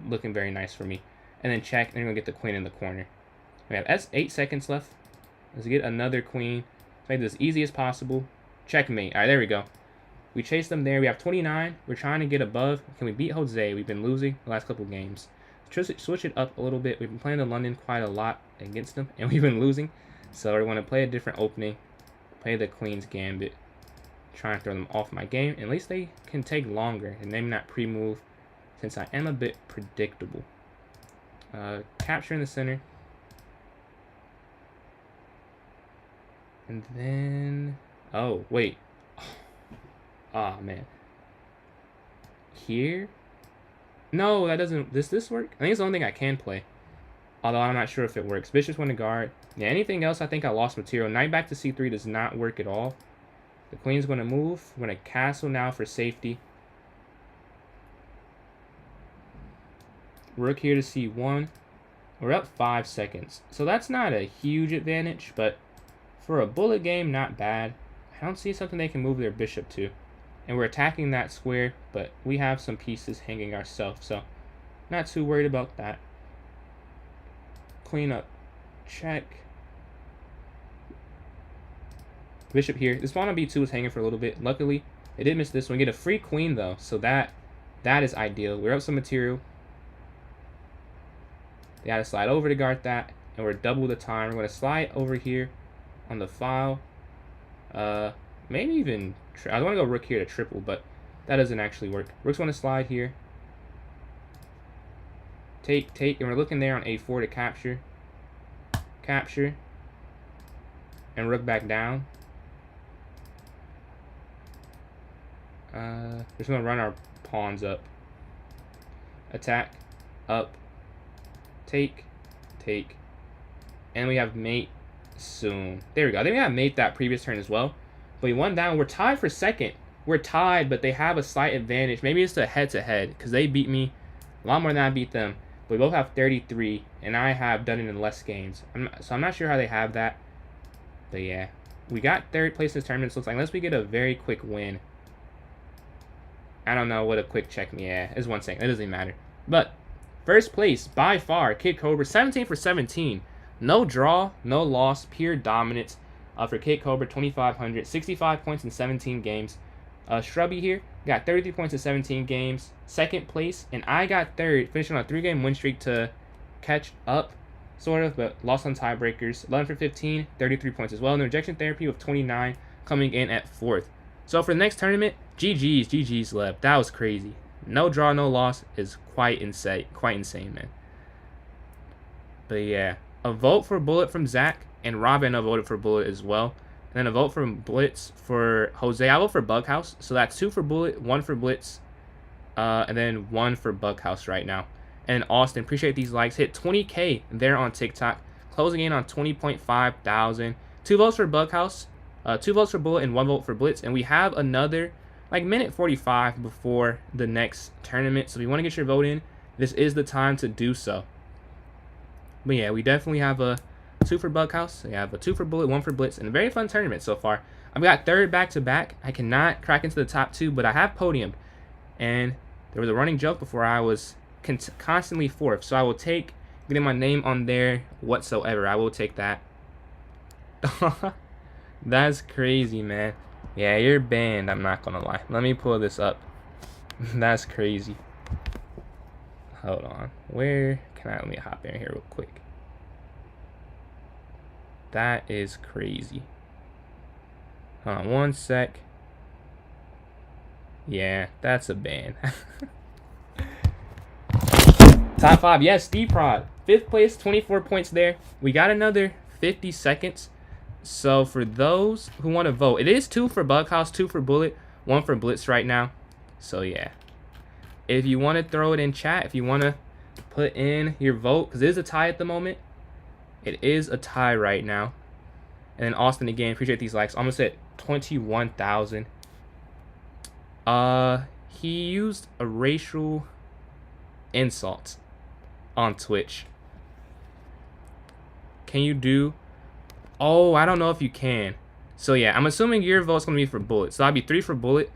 looking very nice for me. And then check, and we're going to get the queen in the corner. We have 8 seconds left. Let's get another queen. Let's make this as easy as possible. Checkmate. All right, there we go. We chased them there. We have 29. We're trying to get above. Can we beat Jose? We've been losing the last couple games. Switch it up a little bit. We've been playing in London quite a lot against them, and we've been losing. So we're going to play a different opening. Play the Queen's Gambit. Try and throw them off my game. At least they can take longer and maybe not pre-move, since I am a bit predictable. Capture in the center. And then... Oh, wait. Oh, man. Here? No, that doesn't... Does this work? I think it's the only thing I can play. Although I'm not sure if it works. Bishop's going to guard. Yeah, anything else, I think I lost material. Knight back to c3 does not work at all. The queen's going to move. We're going to castle now for safety. Rook here to c1. We're up 5 seconds. So that's not a huge advantage, but for a bullet game, not bad. I don't see something they can move their bishop to. And we're attacking that square, but we have some pieces hanging ourselves, so not too worried about that. Queen up. Check. Bishop here. This pawn on b2 was hanging for a little bit. Luckily, it did miss this one. We get a free queen, though, so that is ideal. We're up some material. They got to slide over to guard that, and we're double the time. We're going to slide over here on the file. Maybe even... I want to go rook here to triple, but that doesn't actually work. Rook's going to slide here. Take, and we're looking there on a4 to capture. Capture. And rook back down. We're just going to run our pawns up. Attack. Up. Take. And we have mate. soon. There we go. I think I made that previous turn as well. But we won down. We're tied for second. We're tied, but they have a slight advantage. Maybe it's a head-to-head because they beat me a lot more than I beat them. But we both have 33, and I have done it in less games. So I'm not sure how they have that. But yeah, we got third place in this tournament. So looks like unless we get a very quick win. I don't know what a quick check me. Yeah, it's 1 second. It doesn't even matter. But first place by far, Kid Cobra, 17 for 17. No draw, no loss, pure dominance for Kid Cobra, 2,500, 65 points in 17 games. Shrubby here got 33 points in 17 games, second place, and I got third, finishing on a 3-game win streak to catch up, sort of, but lost on tiebreakers. 11 for 15, 33 points as well. And the rejection therapy with 29, coming in at fourth. So for the next tournament, GG's left. That was crazy. No draw, no loss is quite insane, man. But yeah, a vote for Bullet from Zach, and Robin voted for Bullet as well. And then a vote from Blitz for Jose. I vote for Bughouse. So that's 2 for Bullet, 1 for Blitz, and then 1 for Bughouse right now. And Austin, appreciate these likes. Hit 20K there on TikTok, closing in on 20.5 thousand. 2 votes for Bughouse, 2 votes for Bullet, and 1 vote for Blitz. And we have another like minute 45 before the next tournament. So if you want to get your vote in, this is the time to do so. But yeah, we definitely have a 2 for Bughouse. We have a 2 for Bullet, 1 for Blitz, and a very fun tournament so far. I've got third back-to-back. I cannot crack into the top 2, but I have podiumed. And there was a running joke before I was constantly fourth. So I will take getting my name on there whatsoever. I will take that. That's crazy, man. Yeah, you're banned. I'm not going to lie. Let me pull this up. That's crazy. Hold on. Where can I... Let me hop in here real quick. That is crazy. Hold on 1 sec. Yeah, that's a ban. Top 5, yes, Steve Prod. 5th place, 24 points there. We got another 50 seconds. So for those who want to vote, it is 2 for Bughouse, 2 for Bullet, 1 for Blitz right now. So yeah. If you want to throw it in chat, if you want to put in your vote, because it is a tie at the moment. It is a tie right now. And then Austin again, appreciate these likes. Almost at 21,000. He used a racial insult on Twitch. Can you do? Oh, I don't know if you can. So yeah, I'm assuming your vote's gonna be for Bullet. So that'd be 3 for Bullet,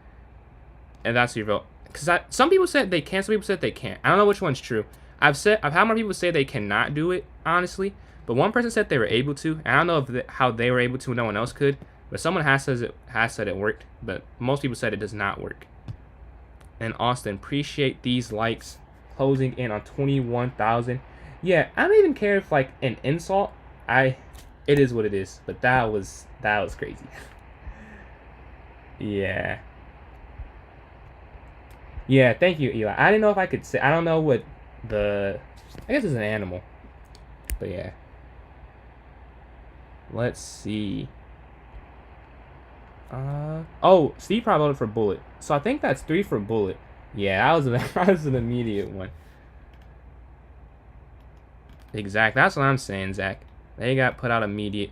and that's your vote. Because some people said they can, some people said they can't. I don't know which one's true. I've had more people say they cannot do it, honestly. But one person said they were able to. And I don't know if how they were able to, no one else could. But someone has said it worked. But most people said it does not work. And Austin, appreciate these likes. Closing in on 21,000. Yeah, I don't even care if like an insult. It is what it is. But that was crazy. Yeah. Yeah, thank you, Eli. I didn't know if I could say. I don't know what I guess it's an animal. But yeah. Let's see. Oh, Steve probably voted for Bullet. So I think that's 3 for Bullet. Yeah, that was an immediate one. Exact. That's what I'm saying, Zach. They got put out immediate.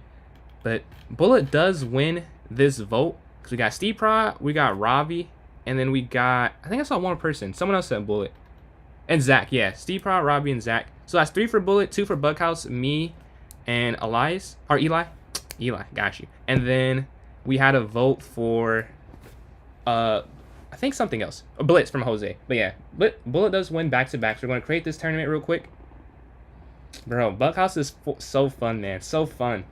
But Bullet does win this vote. Because we got Steve Prod, we got Ravi, and then we got, I think I saw one person. Someone else said Bullet. And Zach, yeah. Steve Prod, Ravi, and Zach. So that's 3 for Bullet, 2 for Bughouse, me, and Elias. Or Eli. Eli, got you. And then we had a vote for, I think something else. A Blitz from Jose. But yeah, Bullet does win back-to-back. So we're going to create this tournament real quick. Bro, Bughouse is so fun, man. So fun.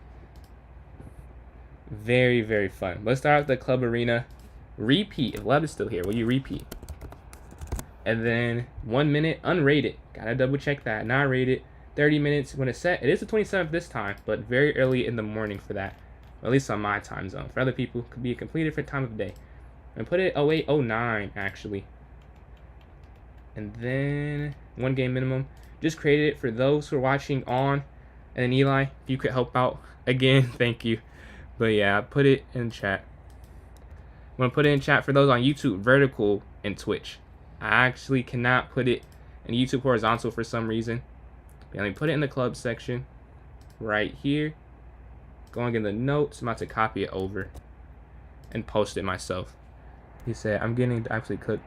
Very, very fun. Let's start with the Club Arena. Repeat. If Leb is still here, will you repeat? And then 1 minute unrated. Gotta double check that. Not rated. 30 minutes when it's set. It is the 27th this time, but very early in the morning for that. Or at least on my time zone. For other people, it could be a completely different time of day. And put it 0809 actually. And then 1 game minimum. Just created it for those who are watching on. And then Eli, if you could help out again, thank you. But yeah, I put it in chat. I'm gonna put it in chat for those on YouTube, vertical, and Twitch. I actually cannot put it in YouTube horizontal for some reason. But let me put it in the club section right here. Going in the notes. I'm about to copy it over and post it myself. He said, I'm getting to actually cook.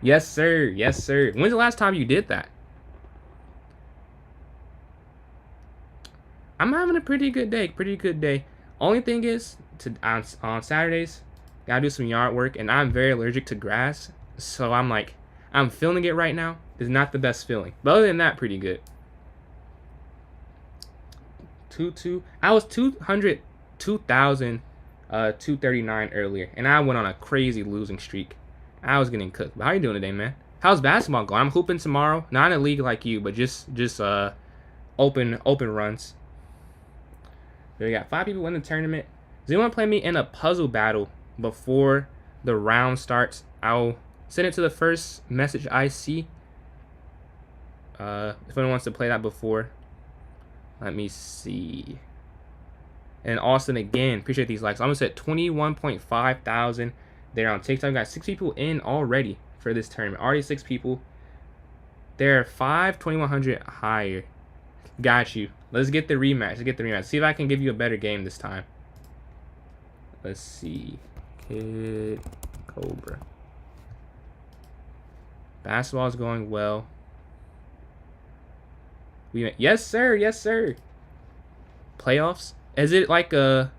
Yes, sir. Yes, sir. When's the last time you did that? I'm having a pretty good day. Pretty good day. Only thing is, on Saturdays, gotta do some yard work, and I'm very allergic to grass. So I'm feeling it right now. It's not the best feeling. But other than that, pretty good. 2-2. I was 2,239 earlier, and I went on a crazy losing streak. I was getting cooked. But how you doing today, man? How's basketball going? I'm hooping tomorrow. Not in a league like you, but just open runs. So we got 5 people in the tournament. Does anyone play me in a puzzle battle before the round starts? I'll send it to the first message I see. If anyone wants to play that before. Let me see. And Austin again. Appreciate these likes. I'm almost at 21.5 thousand there on TikTok. Got 6 people in already for this tournament. Already 6 people. There are 2,100 higher. Got you. Let's get the rematch. See if I can give you a better game this time. Let's see. Kid Cobra. Basketball is going well. Yes, sir. Yes, sir. Playoffs? Is it a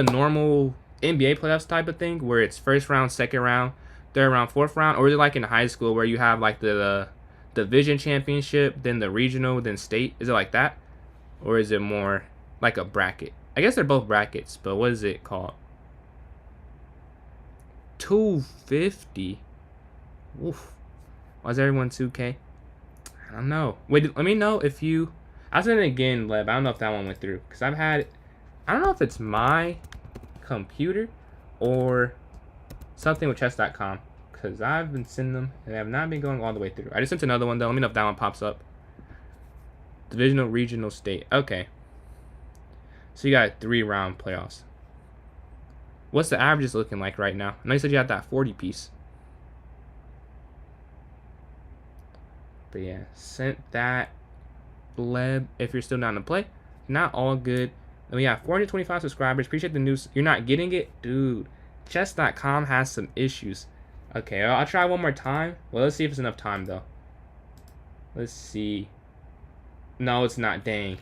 normal NBA playoffs type of thing where it's first round, second round, third round, fourth round, or is it like in high school where you have like the division championship, then the regional, then state? Is it like that? Or is it more like a bracket? I guess they're both brackets, but what is it called? 250. Oof. Why is everyone 2K? I don't know. Wait, let me know if you... I'll send it again, Leb. I don't know if that one went through. Because I don't know if it's my computer or something with chess.com. Because I've been sending them and they have not been going all the way through. I just sent another one, though. Let me know if that one pops up. Divisional, regional, state. Okay. So you got 3-round playoffs. What's the averages looking like right now? I know you said you had that 40 piece. But yeah, sent that, Bleb, if you're still down to play. Not all good. And we have 425 subscribers. Appreciate the news. You're not getting it? Dude, chess.com has some issues. Okay, I'll try one more time. Well, let's see if it's enough time, though. Let's see. No, it's not. Dang.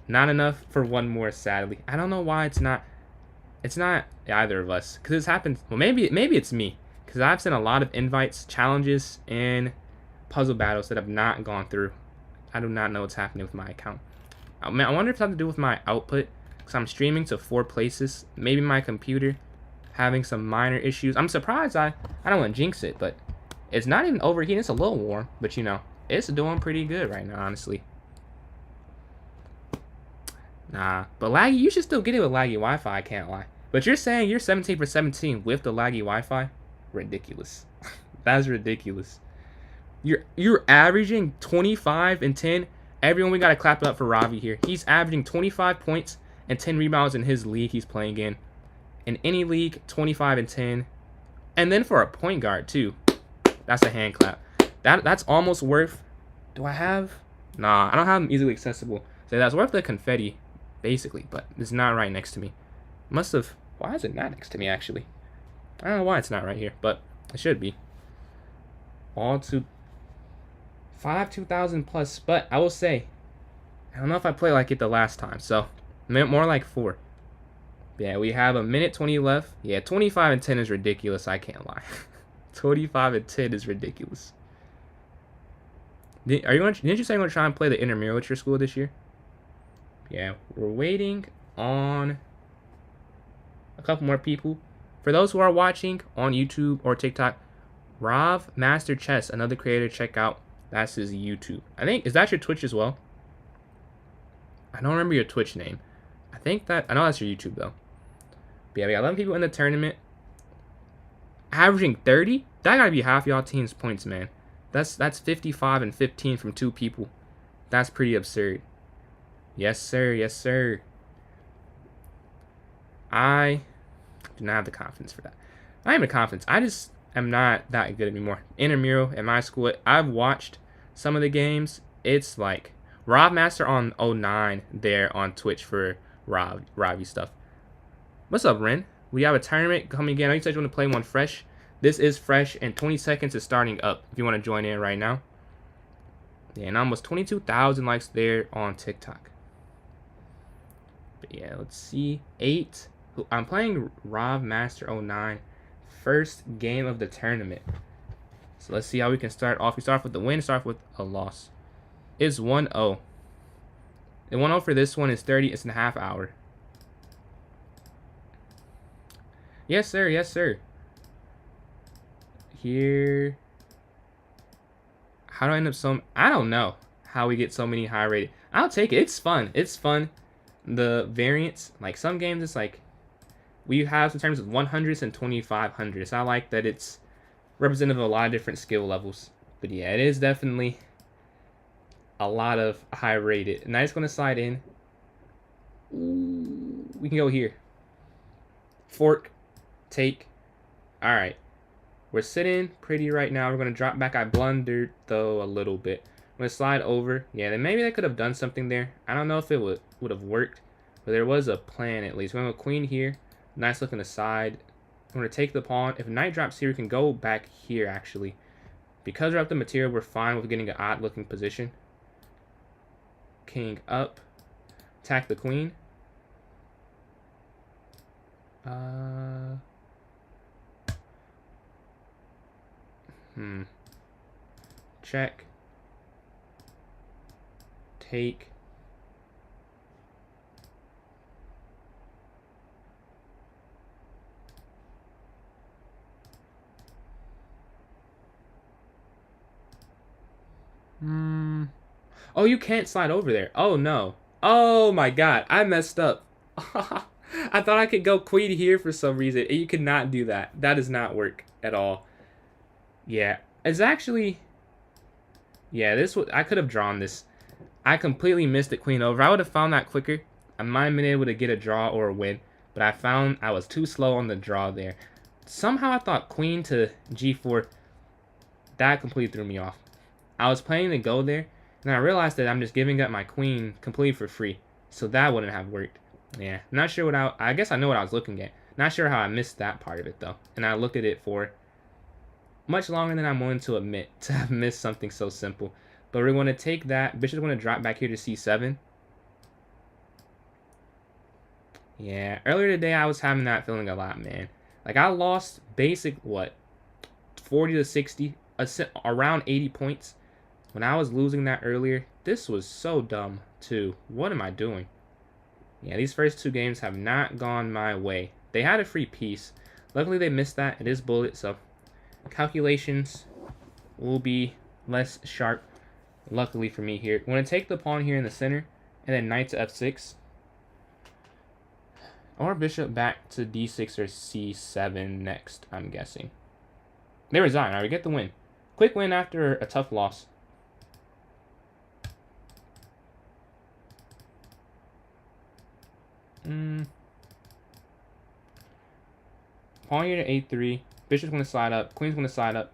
Not enough for one more, sadly. I don't know why it's not. It's not either of us. Because it's happened. Well, maybe it's me. Because I've sent a lot of invites, challenges, and puzzle battles that have not gone through. I do not know what's happening with my account. I wonder if it's something to do with my output, because I'm streaming to 4 places. Maybe my computer having some minor issues. I'm surprised. I don't want to jinx it, but it's not even overheating. It's a little warm, but you know, it's doing pretty good right now, honestly. Nah, but laggy, you should still get it with laggy Wi-Fi, I can't lie. But you're saying you're 17 for 17 with the laggy Wi-Fi? Ridiculous. That's ridiculous. You're averaging 25 and 10. Everyone, we gotta clap it up for Ravi here. He's averaging 25 points and 10 rebounds in his league he's playing in. In any league, 25 and 10. And then for a point guard too. That's a hand clap. That's almost worth. Do I have? Nah, I don't have them easily accessible. So that's worth the confetti, basically, but it's not right next to me. Must have. Why is it not next to me actually? I don't know why it's not right here, but it should be. All to 2,000 plus, but I will say, I don't know if I play like it the last time, so more like 4. Yeah, we have a minute 20 left. Yeah, 25 and 10 is ridiculous. I can't lie. 25 and 10 is ridiculous. Didn't you say you're gonna try and play the intramural at your school this year? Yeah, we're waiting on a couple more people. For those who are watching on YouTube or TikTok, Rav Master Chess, another creator, check out. That's his YouTube. I think, is that your Twitch as well? I don't remember your Twitch name. I know that's your YouTube though. But yeah, we got 11 people in the tournament. Averaging 30? That gotta be half y'all team's points, man. That's 55 and 15 from 2 people. That's pretty absurd. Yes, sir. Yes, sir. I do not have the confidence for that. I am the confidence. I just am not that good anymore. Intramural at my school, I've watched some of the games. It's like Rob Master on 09 there on Twitch for Ravi stuff. What's up, Ren? We have a tournament coming in. I know you said you want to play one fresh. This is fresh, and 20 seconds is starting up if you want to join in right now. Yeah, and almost 22,000 likes there on TikTok. But yeah, let's see. 8. I'm playing Rav Master 09. First game of the tournament. So let's see how we can start off. We start off with the win, start off with a loss. It's 1-0. The 1-0 for this one is 30. It's in a half hour. Yes, sir. Yes, sir. Here. How do I end up so... I don't know how we get so many high rated. I'll take it. It's fun. It's fun. The variants, like some games, it's like we have some terms of 100s and 2500s. I like that it's representative of a lot of different skill levels. But yeah, it is definitely a lot of high rated. And I'm just going to slide in. Ooh, we can go here. Fork. Take. Alright. We're sitting pretty right now. We're going to drop back. I blundered, though, a little bit. I'm going to slide over. Yeah, then maybe I could have done something there. I don't know if it would have worked. But there was a plan, at least. We're going to go queen here. Nice looking aside. I'm going to take the pawn. If knight drops here, we can go back here, actually. Because we're up the material, we're fine with getting an odd-looking position. King up. Attack the queen. Check. Take. Oh, you can't slide over there. Oh, no. Oh, my God. I messed up. I thought I could go queen here for some reason. You could not do that. That does not work at all. Yeah. It's actually... Yeah, I could have drawn this. I completely missed the queen over. I would have found that quicker. I might have been able to get a draw or a win. But I found I was too slow on the draw there. Somehow I thought queen to g4. That completely threw me off. I was planning to go there, and I realized that I'm just giving up my queen completely for free. So that wouldn't have worked. Yeah, not sure what I guess I know what I was looking at. Not sure how I missed that part of it, though. And I looked at it for much longer than I'm willing to admit to have missed something so simple. But we're going to take that. Bishop's going to drop back here to c7. Yeah, earlier today I was having that feeling a lot, man. Like, I lost basic, 40 to 60, around 80 points. When I was losing that earlier, this was so dumb, too. What am I doing? Yeah, these first two games have not gone my way. They had a free piece. Luckily, they missed that. It is bullet, so calculations will be less sharp, luckily for me here. I'm going to take the pawn here in the center, and then knight to f6. Or bishop back to d6 or c7 next, I'm guessing. They resign. All right, we get the win. Quick win after a tough loss. Pawn here to a3. Bishop's going to slide up. Queen's going to slide up.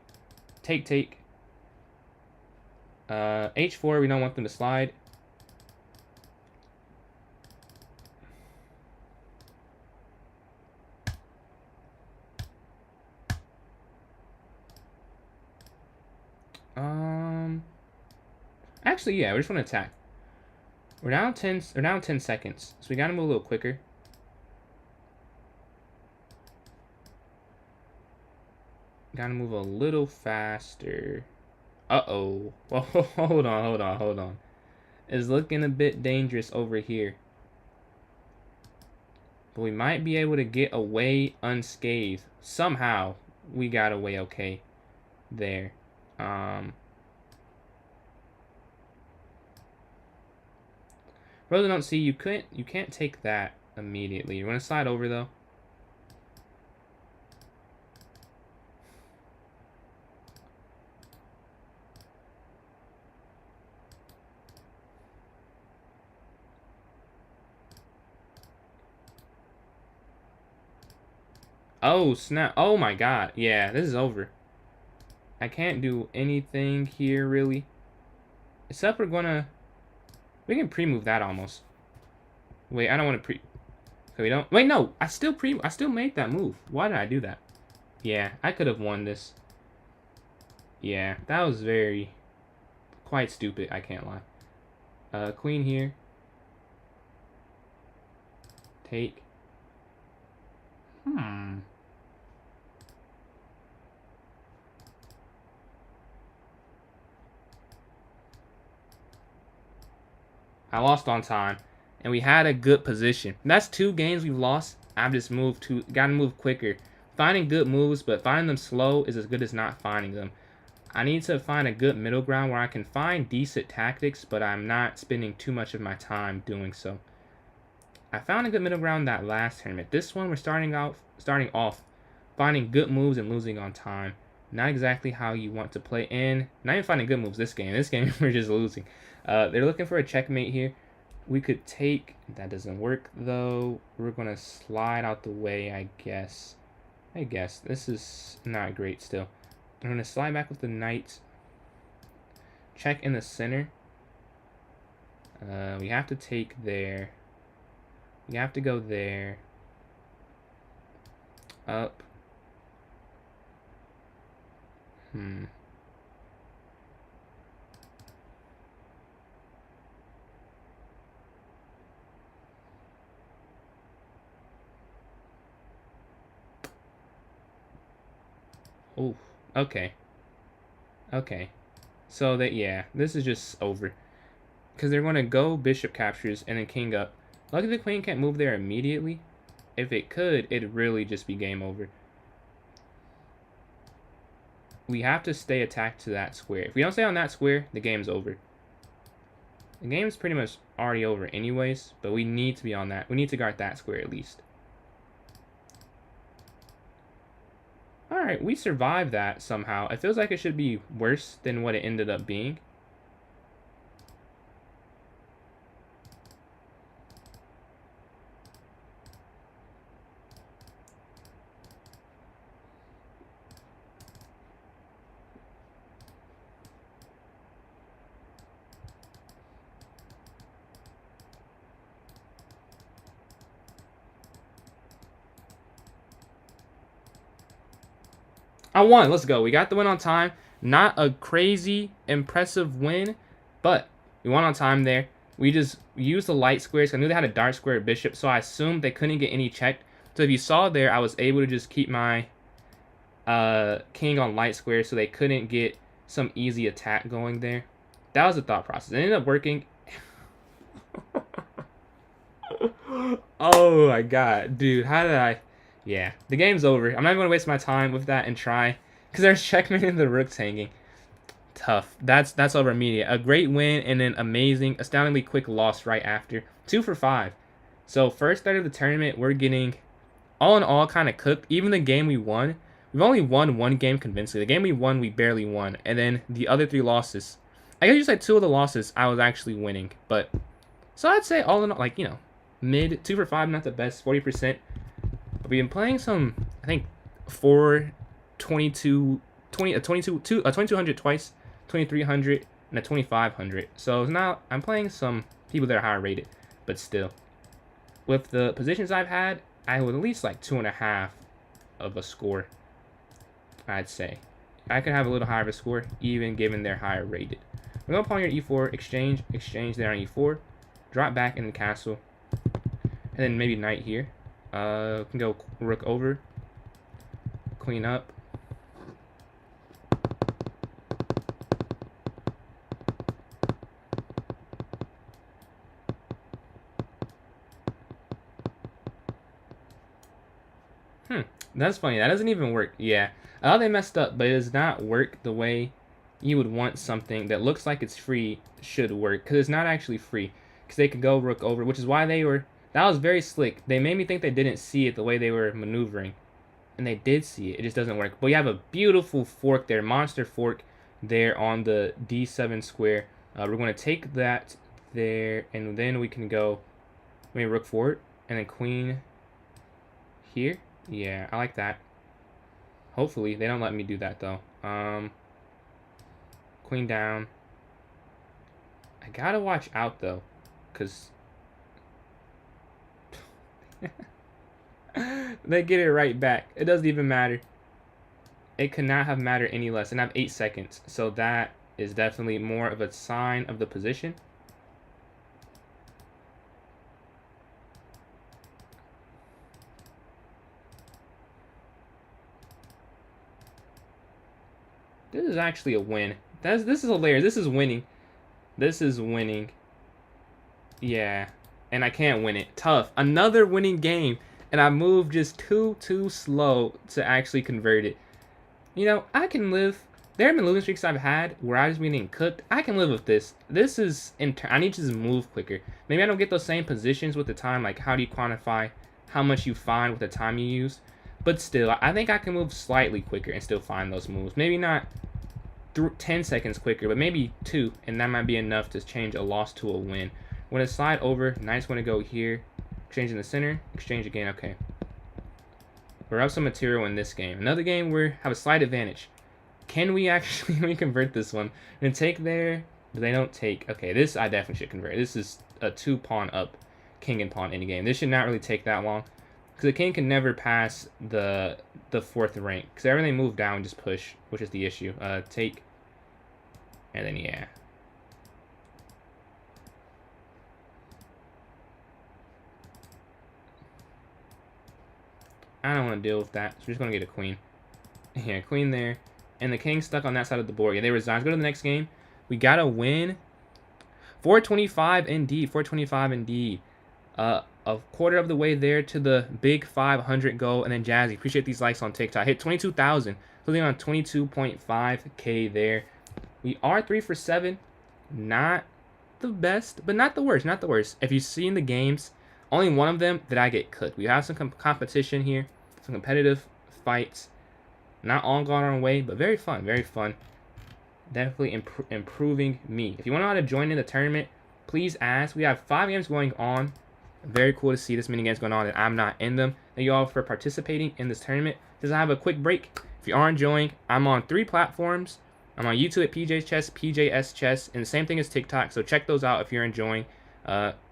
Take, take. h4, we don't want them to slide. Actually, yeah, we just want to attack. We're down 10 seconds, so we gotta move a little quicker. Gotta move a little faster. Uh-oh. Well, hold on. It's looking a bit dangerous over here. But we might be able to get away unscathed. Somehow, we got away okay there. Really don't see, you can't take that immediately. You want to slide over though? Oh, snap. Oh my god. Yeah, this is over. I can't do anything here, really. Except we can pre-move that almost. Wait, I don't want to pre... Okay, we don't... Wait, no! I still made that move. Why did I do that? Yeah, I could have won this. Yeah, that was very... quite stupid, I can't lie. Queen here. Take. I lost on time, and we had a good position. That's 2 games we've lost. I've just gotta move quicker. Finding good moves, but finding them slow is as good as not finding them. I need to find a good middle ground where I can find decent tactics, but I'm not spending too much of my time doing so. I found a good middle ground that last tournament. This one, we're starting off, finding good moves and losing on time. Not exactly how you want to play in. Not even finding good moves this game. This game, we're just losing. They're looking for a checkmate here. We could take... That doesn't work, though. We're going to slide out the way, I guess. This is not great still. I'm going to slide back with the knight. Check in the center. We have to take there. We have to go there. Up. Oh, okay. Okay. So that, yeah, this is just over. Because they're going to go bishop captures and then king up. Luckily the queen can't move there immediately. If it could, it'd really just be game over. We have to stay attacked to that square. If we don't stay on that square, the game's over. The game's pretty much already over anyways, but we need to be on that. We need to guard that square at least. Alright, we survived that somehow. It feels like it should be worse than what it ended up being. I won. Let's go. We got the win on time. Not a crazy, impressive win, but we won on time there. We just used the light squares. I knew they had a dark square bishop, so I assumed they couldn't get any checked. So if you saw there, I was able to just keep my king on light squares so they couldn't get some easy attack going there. That was the thought process. It ended up working. Oh my god. Dude, how did I... Yeah, the game's over. I'm not even going to waste my time with that and try. Because there's checkmate and the rook's hanging. Tough. That's over immediate. A great win and an amazing, astoundingly quick loss right after. 2 for 5. So first start of the tournament, we're getting all in all kind of cooked. Even the game we won, we've only won 1 game convincingly. The game we won, we barely won. And then the other 3 losses. I guess you said 2 of the losses I was actually winning. But, so I'd say all in all, like, you know, mid, 2 for 5, not the best, 40%. We've been playing some, I think, 2200 twice, 2300, and a 2500. So it's not, I'm playing some people that are higher rated, but still. With the positions I've had, I would at least like 2.5 of a score, I'd say. I could have a little higher of a score, even given they're higher rated. We're going to pawn your e4, exchange there on e4, drop back in the castle, and then maybe knight here. Can go rook over, queen up. That's funny. That doesn't even work. Yeah, I thought they messed up, but it does not work the way you would want something that looks like it's free should work, because it's not actually free. Because they could go rook over, which is why they were... That was very slick. They made me think they didn't see it the way they were maneuvering. And they did see it. It just doesn't work. But you have a beautiful fork there. Monster fork there on the d7 square. We're going to take that there. And then we can go... Maybe rook forward. And then queen here. Yeah, I like that. Hopefully. They don't let me do that, though. Queen down. I gotta watch out, though. Because... They get it right back. It doesn't even matter. It could not have mattered any less. And I have 8 seconds. So that is definitely more of a sign of the position. This is actually a win. This is hilarious. This is winning. This is winning. Yeah. And I can't win it. Tough. Another winning game. And I moved just too slow to actually convert it. You know, I can live. There have been losing streaks I've had where I just been getting cooked. I can live with this. This is, I need to just move quicker. Maybe I don't get those same positions with the time. Like, how do you quantify how much you find with the time you use? But still, I think I can move slightly quicker and still find those moves. Maybe not 10 seconds quicker, but maybe 2. And that might be enough to change a loss to a win. When it slide over, nice one to go here. Exchange in the center. Exchange again. Okay. We're up some material in this game. Another game where we have a slight advantage. Can we actually convert this one? And take there, but they don't take. Okay, this I definitely should convert. This is a 2-pawn up king and pawn in the game. This should not really take that long. Because the king can never pass the 4th rank. Because everything moved down and just push, which is the issue. Take. And then, yeah. I don't want to deal with that, so we're just going to get a queen. Yeah, queen there. And the king's stuck on that side of the board. Yeah, they resign. Let's go to the next game. We got to win. 425 indeed. 425 indeed. A quarter of the way there to the big 500 goal. And then Jazzy, appreciate these likes on TikTok. Hit 22,000. Closing on 22.5K there. We are 3 for 7. Not the best, but not the worst. Not the worst. If you see in the games, only one of them did I get cooked. We have some competition here. Some competitive fights. Not all gone our way, but very fun. Very fun. Definitely improving me. If you want to know how to join in the tournament, please ask. We have 5 games going on. Very cool to see this many games going on and I'm not in them. Thank you all for participating in this tournament. Just have a quick break. If you are enjoying, I'm on 3 platforms. I'm on YouTube at Pjschess, Pjschess, and the same thing as TikTok. So check those out if you're enjoying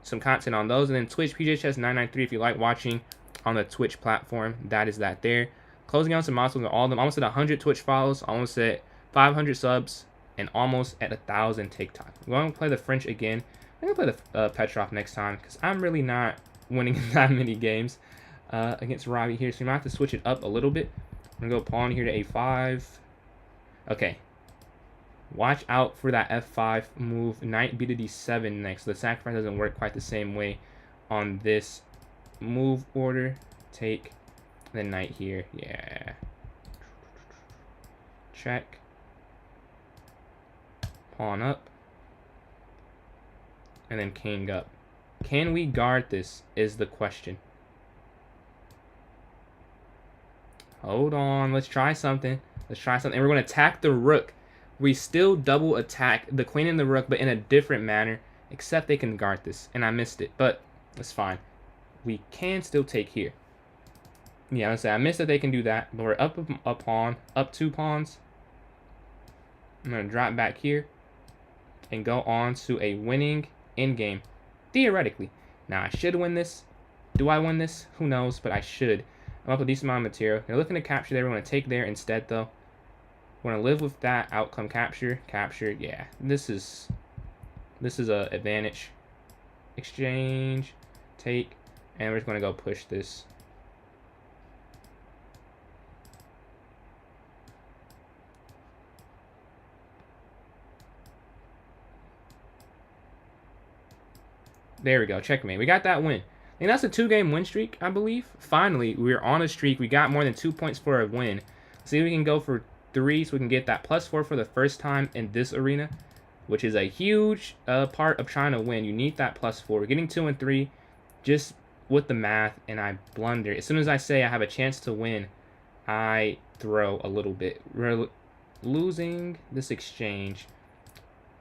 some content on those. And then Twitch, Pjschess993 if you like watching on the Twitch platform. That is that there. Closing out some milestones on all of them. Almost at 100 Twitch follows. Almost at 500 subs. And almost at 1,000 TikTok. We're going to play the French again. I'm going to play the Pjschess next time. Because I'm really not winning that many games against Robbie here. So you might have to switch it up a little bit. I'm going to go pawn here to A5. Okay. Watch out for that F5 move. Knight B to D7 next. The sacrifice doesn't work quite the same way on this move order. Take the knight here. Yeah. Check. Pawn up. And then king up. Can we guard this is the question. Hold on. Let's try something. Let's try something. And we're going to attack the rook. We still double attack the queen and the rook, but in a different manner. Except they can guard this. And I missed it. But it's fine. We can still take here. Yeah, let's say I missed that they can do that. But we're up a pawn. Up 2 pawns. I'm going to drop back here. And go on to a winning endgame. Theoretically. Now, I should win this. Do I win this? Who knows, but I should. I'm up a decent amount of material. They're looking to capture there. We're going to take there instead, though. We're going to live with that outcome. Capture. Capture. Yeah. This is a advantage. Exchange. Take. And we're just going to go push this. There we go. Checkmate. We got that win. I think that's a 2-game win streak, I believe. Finally, we're on a streak. We got more than 2 points for a win. See if we can go for 3 so we can get that +4 for the first time in this arena, which is a huge part of trying to win. You need that +4. We're getting 2 and 3 just with the math, and I blunder. As soon as I say I have a chance to win, I throw a little bit. We're losing this exchange.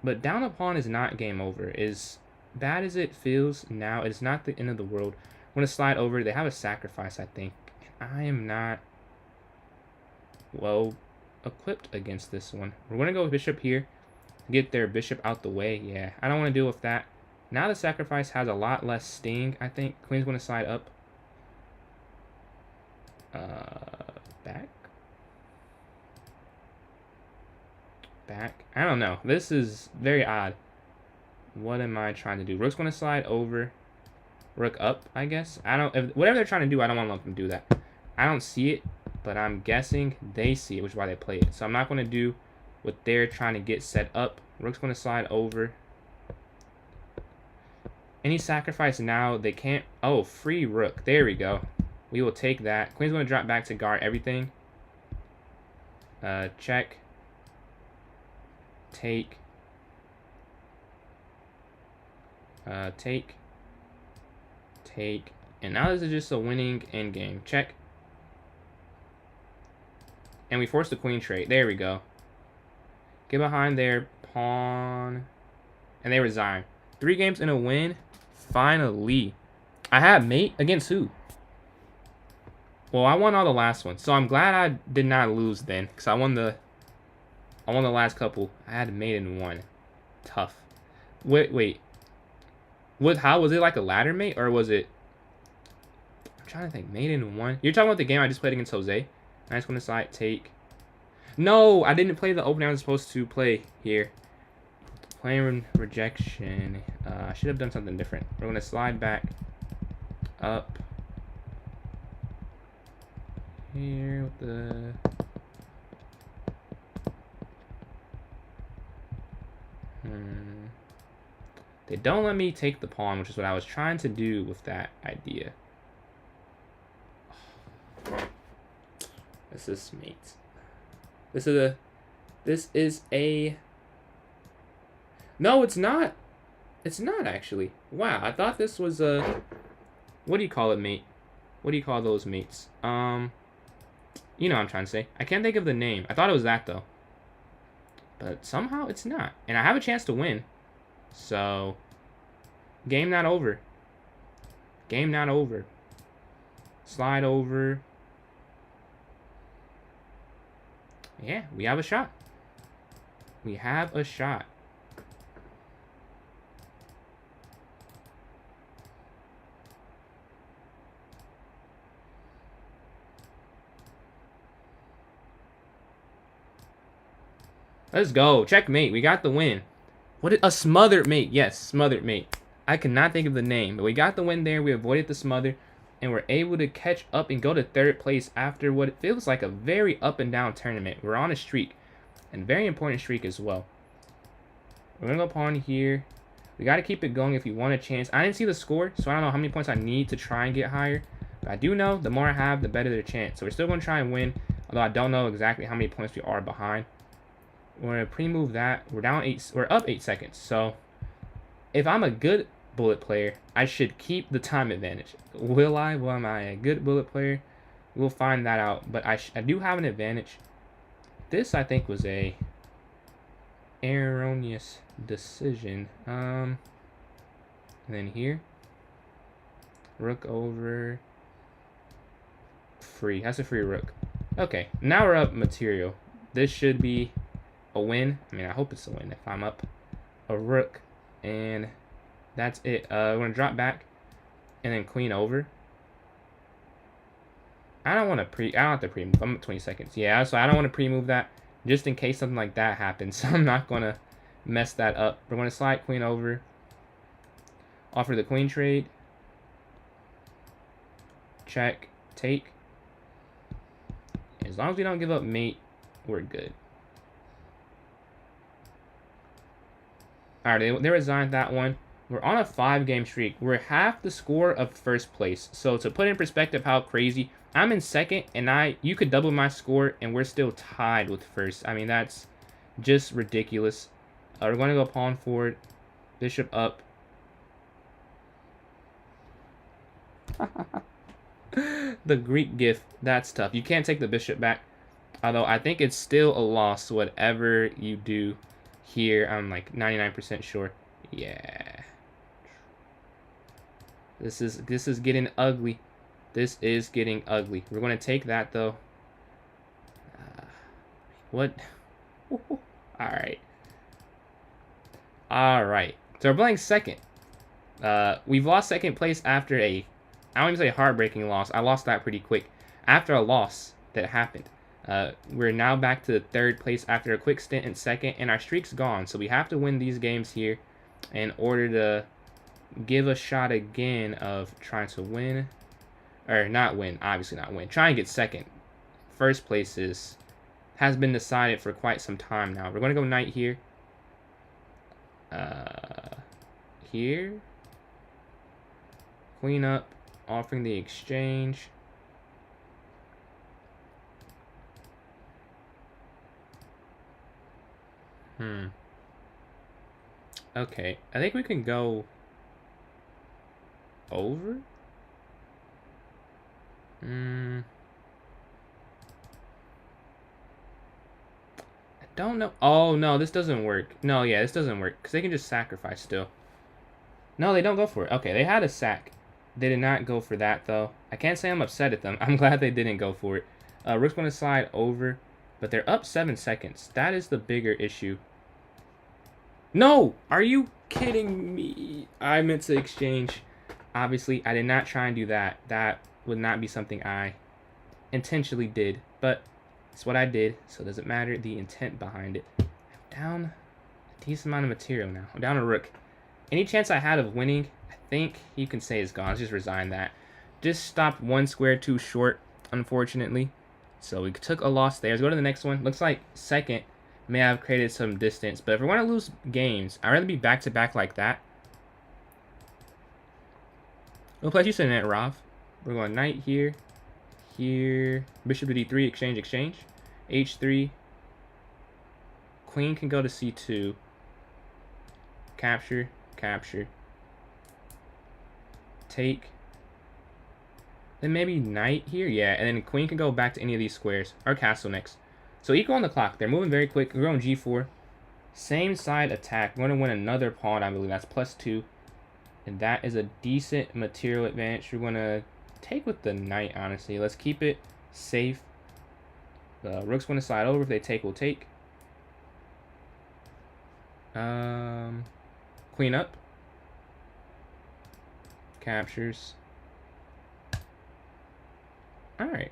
But down a pawn is not game over. Is bad as it feels now, it's not the end of the world. I'm going to slide over. They have a sacrifice, I think. I am not well equipped against this one. We're going to go with bishop here. Get their bishop out the way. Yeah, I don't want to deal with that. Now the sacrifice has a lot less sting, I think. Queen's going to slide up. Back. I don't know. This is very odd. What am I trying to do? Rook's going to slide over. Rook up, I guess. Whatever they're trying to do, I don't want to let them do that. I don't see it, but I'm guessing they see it, which is why they play it. So I'm not going to do what they're trying to get set up. Rook's going to slide over. Any sacrifice now, they can't. Oh, free rook. There we go. We will take that. Queen's going to drop back to guard everything. Check. Take. Take. Take. And now this is just a winning endgame. Check. And we force the queen trade. There we go. Get behind their pawn. And they resign. 3 games in a win. Finally. I had mate against who? Well, I won all the last ones. So I'm glad I did not lose then. Because I won the last couple. I had mate in 1. Tough. Wait. How was it, like a ladder mate? Or was it... I'm trying to think. Mate in 1. You're talking about the game I just played against Jose? I just want to slide, take. No, I didn't play the opening I was supposed to play here. Playing rejection. I should have done something different. We're going to slide back up here with the... They don't let me take the pawn, which is what I was trying to do with that idea. This is mate. This is a... No, it's not. It's not, actually. Wow, I thought this was a... What do you call it, mate? What do you call those mates? You know what I'm trying to say. I can't think of the name. I thought it was that, though. But somehow it's not. And I have a chance to win. So, game not over. Game not over. Slide over. Yeah, we have a shot. We have a shot. Let's go. Checkmate. We got the win. A smothered mate. Yes, smothered mate. I cannot think of the name, but we got the win there. We avoided the smother, and we're able to catch up and go to 3rd place after what feels like a very up and down tournament. We're on a streak, and very important streak as well. We're going to go pawn here. We got to keep it going if we want a chance. I didn't see the score, so I don't know how many points I need to try and get higher. But I do know the more I have, the better the chance. So we're still going to try and win, although I don't know exactly how many points we are behind. We're going to pre-move that. We're up 8 seconds. So if I'm a good bullet player, I should keep the time advantage. Will I? Well, am I a good bullet player? We'll find that out. But I do have an advantage. This, I think, was a erroneous decision. And then here. Rook over. Free. That's a free rook. Okay. Now we're up material. This should be a win. I mean, I hope it's a win if I'm up a rook. And that's it. We're going to drop back and then queen over. I don't have to pre-move. I'm at 20 seconds. Yeah, so I don't want to pre-move that just in case something like that happens. So I'm not going to mess that up. We're going to slide queen over. Offer the queen trade. Check. Take. As long as we don't give up mate, we're good. Alright, they resigned that one. We're on a 5-game streak. We're half the score of 1st place. So to put in perspective how crazy, I'm in 2nd, and you could double my score, and we're still tied with 1st. I mean, that's just ridiculous. We're going to go pawn forward, bishop up. The Greek gift, that's tough. You can't take the bishop back. Although I think it's still a loss, whatever you do here. I'm like 99% sure. Yeah. This is getting ugly. This is getting ugly. We're going to take that, though. What? Alright. Alright. So we're playing 2nd. We've lost 2nd place after I don't even say heartbreaking loss. I lost that pretty quick. after a loss that happened. We're now back to the 3rd place after a quick stint in 2nd, and our streak's gone. So we have to win these games here in order to give a shot again of trying to win. Or not win, obviously not win. Try and get 2nd. 1st place has been decided for quite some time now. We're going to go knight here. Here. Queen up, offering the exchange. Okay, I think we can go over. I don't know. Oh, no, this doesn't work. No, yeah, this doesn't work, because they can just sacrifice still. No, they don't go for it. Okay, they had a sack. They did not go for that, though. I can't say I'm upset at them. I'm glad they didn't go for it. Rook's going to slide over, but they're up 7 seconds. That is the bigger issue. No! Are you kidding me? I meant to exchange. Obviously, I did not try and do that. That would not be something I intentionally did, but it's what I did, so it doesn't matter the intent behind it. I'm down a decent amount of material now. I'm down a rook. Any chance I had of winning, I think you can say is gone. Let's just resign that. Just stopped 1 square too short, unfortunately. So we took a loss there. Let's go to the next one. Looks like 2nd may have created some distance, but if we want to lose games, I'd rather be back-to-back like that. We'll play you send that, Rav. We're going knight here, here, bishop to d3, exchange, h3. Queen can go to c2. Capture, take. Then maybe knight here, yeah, and then queen can go back to any of these squares, or castle next. So equal on the clock. They're moving very quick. We're going g4. Same side attack. We're going to win another pawn, I believe. That's +2. And that is a decent material advantage. We're going to take with the knight, honestly. Let's keep it safe. The rook's going to slide over. If they take, we'll take. Queen up. Captures. Alright.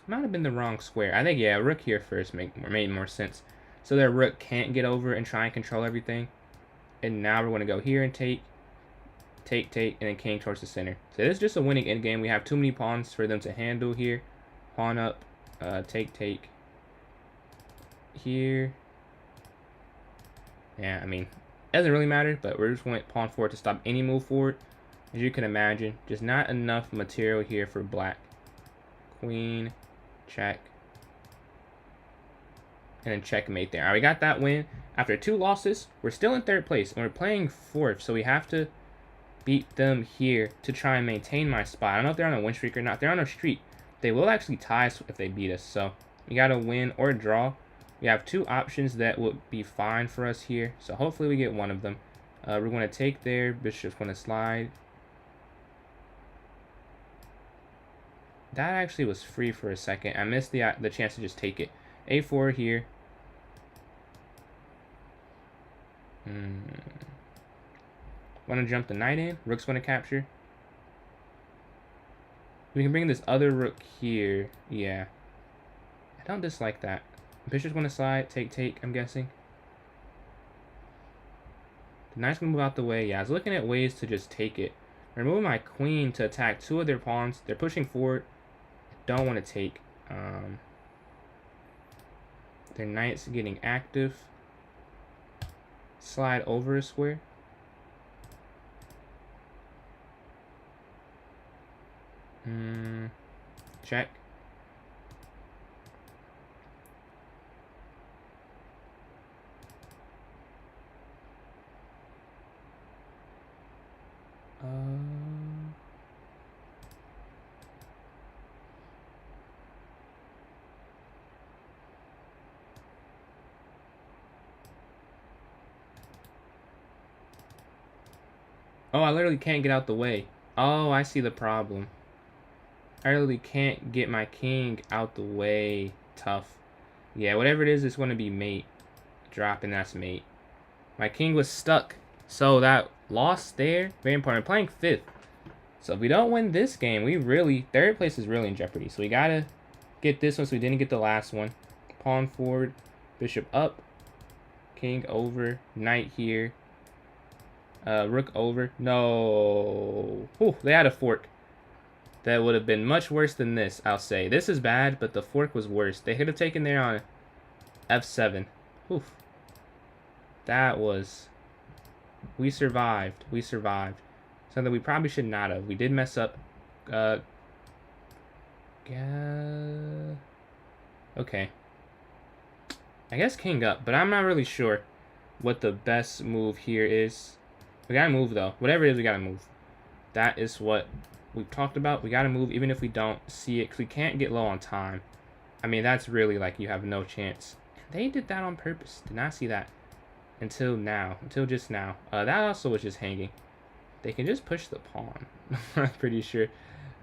Might have been the wrong square. I think, yeah, rook here first made more sense. So their rook can't get over and try and control everything. And now we're going to go here and take, and then king towards the center. So this is just a winning endgame. We have too many pawns for them to handle here. Pawn up, take. Here. Yeah, I mean, it doesn't really matter, but we're just going pawn forward to stop any move forward. As you can imagine, just not enough material here for black. Queen, check. And then checkmate there. All right, we got that win. After 2 losses, we're still in 3rd place, and we're playing 4th, so we have to beat them here to try and maintain my spot. I don't know if they're on a win streak or not. They're on a streak. They will actually tie us if they beat us, so we got to win or draw. We have 2 options that would be fine for us here, so hopefully we get one of them. We're going to take there. Bishop's going to slide. That actually was free for a second. I missed the chance to just take it. A4 here. Want to jump the knight in. Rook's going to capture. We can bring this other rook here. Yeah. I don't dislike that. Bishop's going to slide. Take, I'm guessing. The knight's going to move out the way. Yeah, I was looking at ways to just take it. I'm removing my queen to attack 2 of their pawns. They're pushing forward. Don't want to take. Their knight's getting active. Slide over a square. Check. Oh, I literally can't get out the way. Oh, I see the problem. I really can't get my king out the way. Tough. Yeah, whatever it is, it's going to be mate. Dropping, that's mate. My king was stuck. So that loss there, very important. I'm playing 5th. So if we don't win this game, we really, third place is really in jeopardy. So we gotta get this one so we didn't get the last one. Pawn forward, bishop up, king over, knight here, rook over. No. Whew, they had a fork. That would have been much worse than this, I'll say. This is bad, but the fork was worse. They could have taken there on f7. Oof. That was... We survived. We survived. Something we probably should not have. We did mess up. Okay. I guess king up, but I'm not really sure what the best move here is. We gotta move, though. Whatever it is, we gotta move. That is what we've talked about. We gotta move even if we don't see it, because we can't get low on time. I mean, that's really like you have no chance. They did that on purpose. Did not see that until now. Until just now. That also was just hanging. They can just push the pawn. I'm pretty sure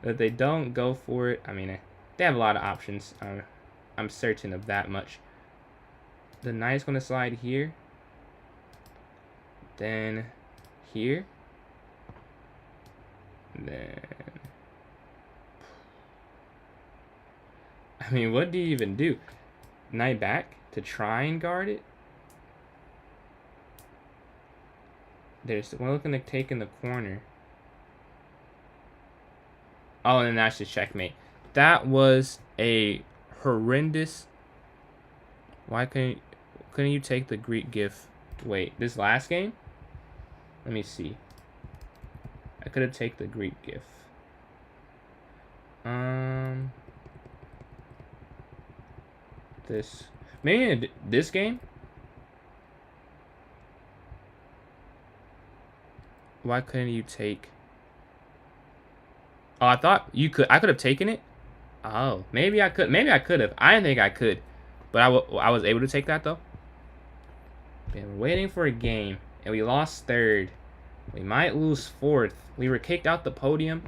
that they don't go for it. I mean, they have a lot of options. I'm certain of that much. The knight's going to slide here. Then here. Then... I mean, what do you even do? Knight back to try and guard it? There's one looking to take in the corner. Oh, and then that's just checkmate. That was a horrendous... Why couldn't you take the Greek gift? Wait, this last game? Let me see. I could have taken the Greek gift. This... Maybe in this game? Why couldn't you take... Oh, I thought you could... I could have taken it? Oh, maybe I could. Maybe I could have. I didn't think I could. But I was able to take that, though. Been waiting for a game. And we lost third. We might lose fourth. We were kicked out the podium.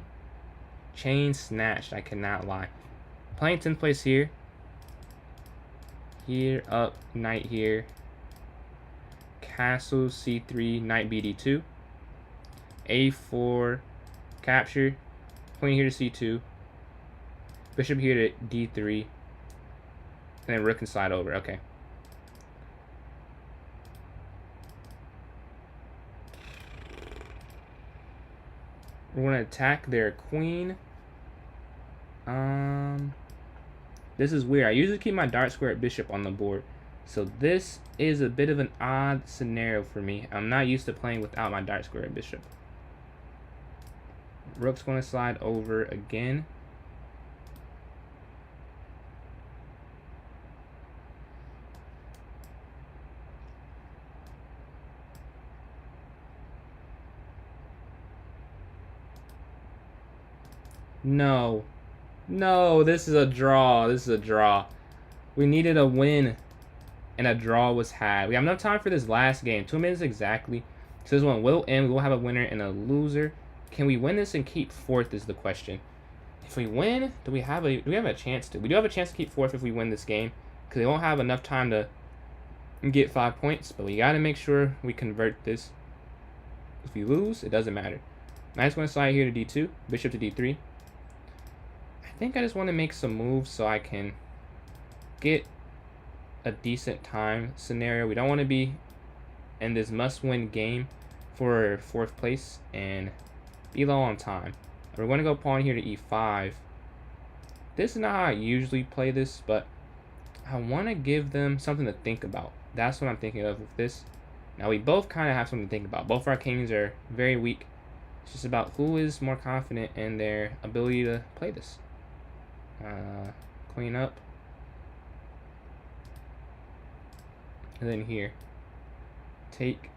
Chain snatched. I cannot lie. Playing 10th place here. Here, up, knight here. Castle, c3, knight bd2. a4, capture. Queen here to c2. Bishop here to d3. And then rook can slide over. Okay. We're going to attack their queen. This is weird. I usually keep my dark square bishop on the board. So this is a bit of an odd scenario for me. I'm not used to playing without my dark square bishop. Rook's going to slide over again. No. No, this is a draw. This is a draw. We needed a win, and a draw was had. We have enough time for this last game. 2 minutes exactly. So this one will end. We'll have a winner and a loser. Can we win this and keep fourth is the question. If we win, do we have a chance to? We do have a chance to keep fourth if we win this game, because they won't have enough time to get 5 points. But we got to make sure we convert this. If we lose, it doesn't matter. Knight's going to slide here to d2. Bishop to d3. I think I just want to make some moves so I can get a decent time scenario. We don't want to be in this must-win game for 4th place and be low on time. We're going to go pawn here to e5. This is not how I usually play this, but I want to give them something to think about. That's what I'm thinking of with this. Now, we both kind of have something to think about. Both our kings are very weak. It's just about who is more confident in their ability to play this. Queen up. And then here. Take.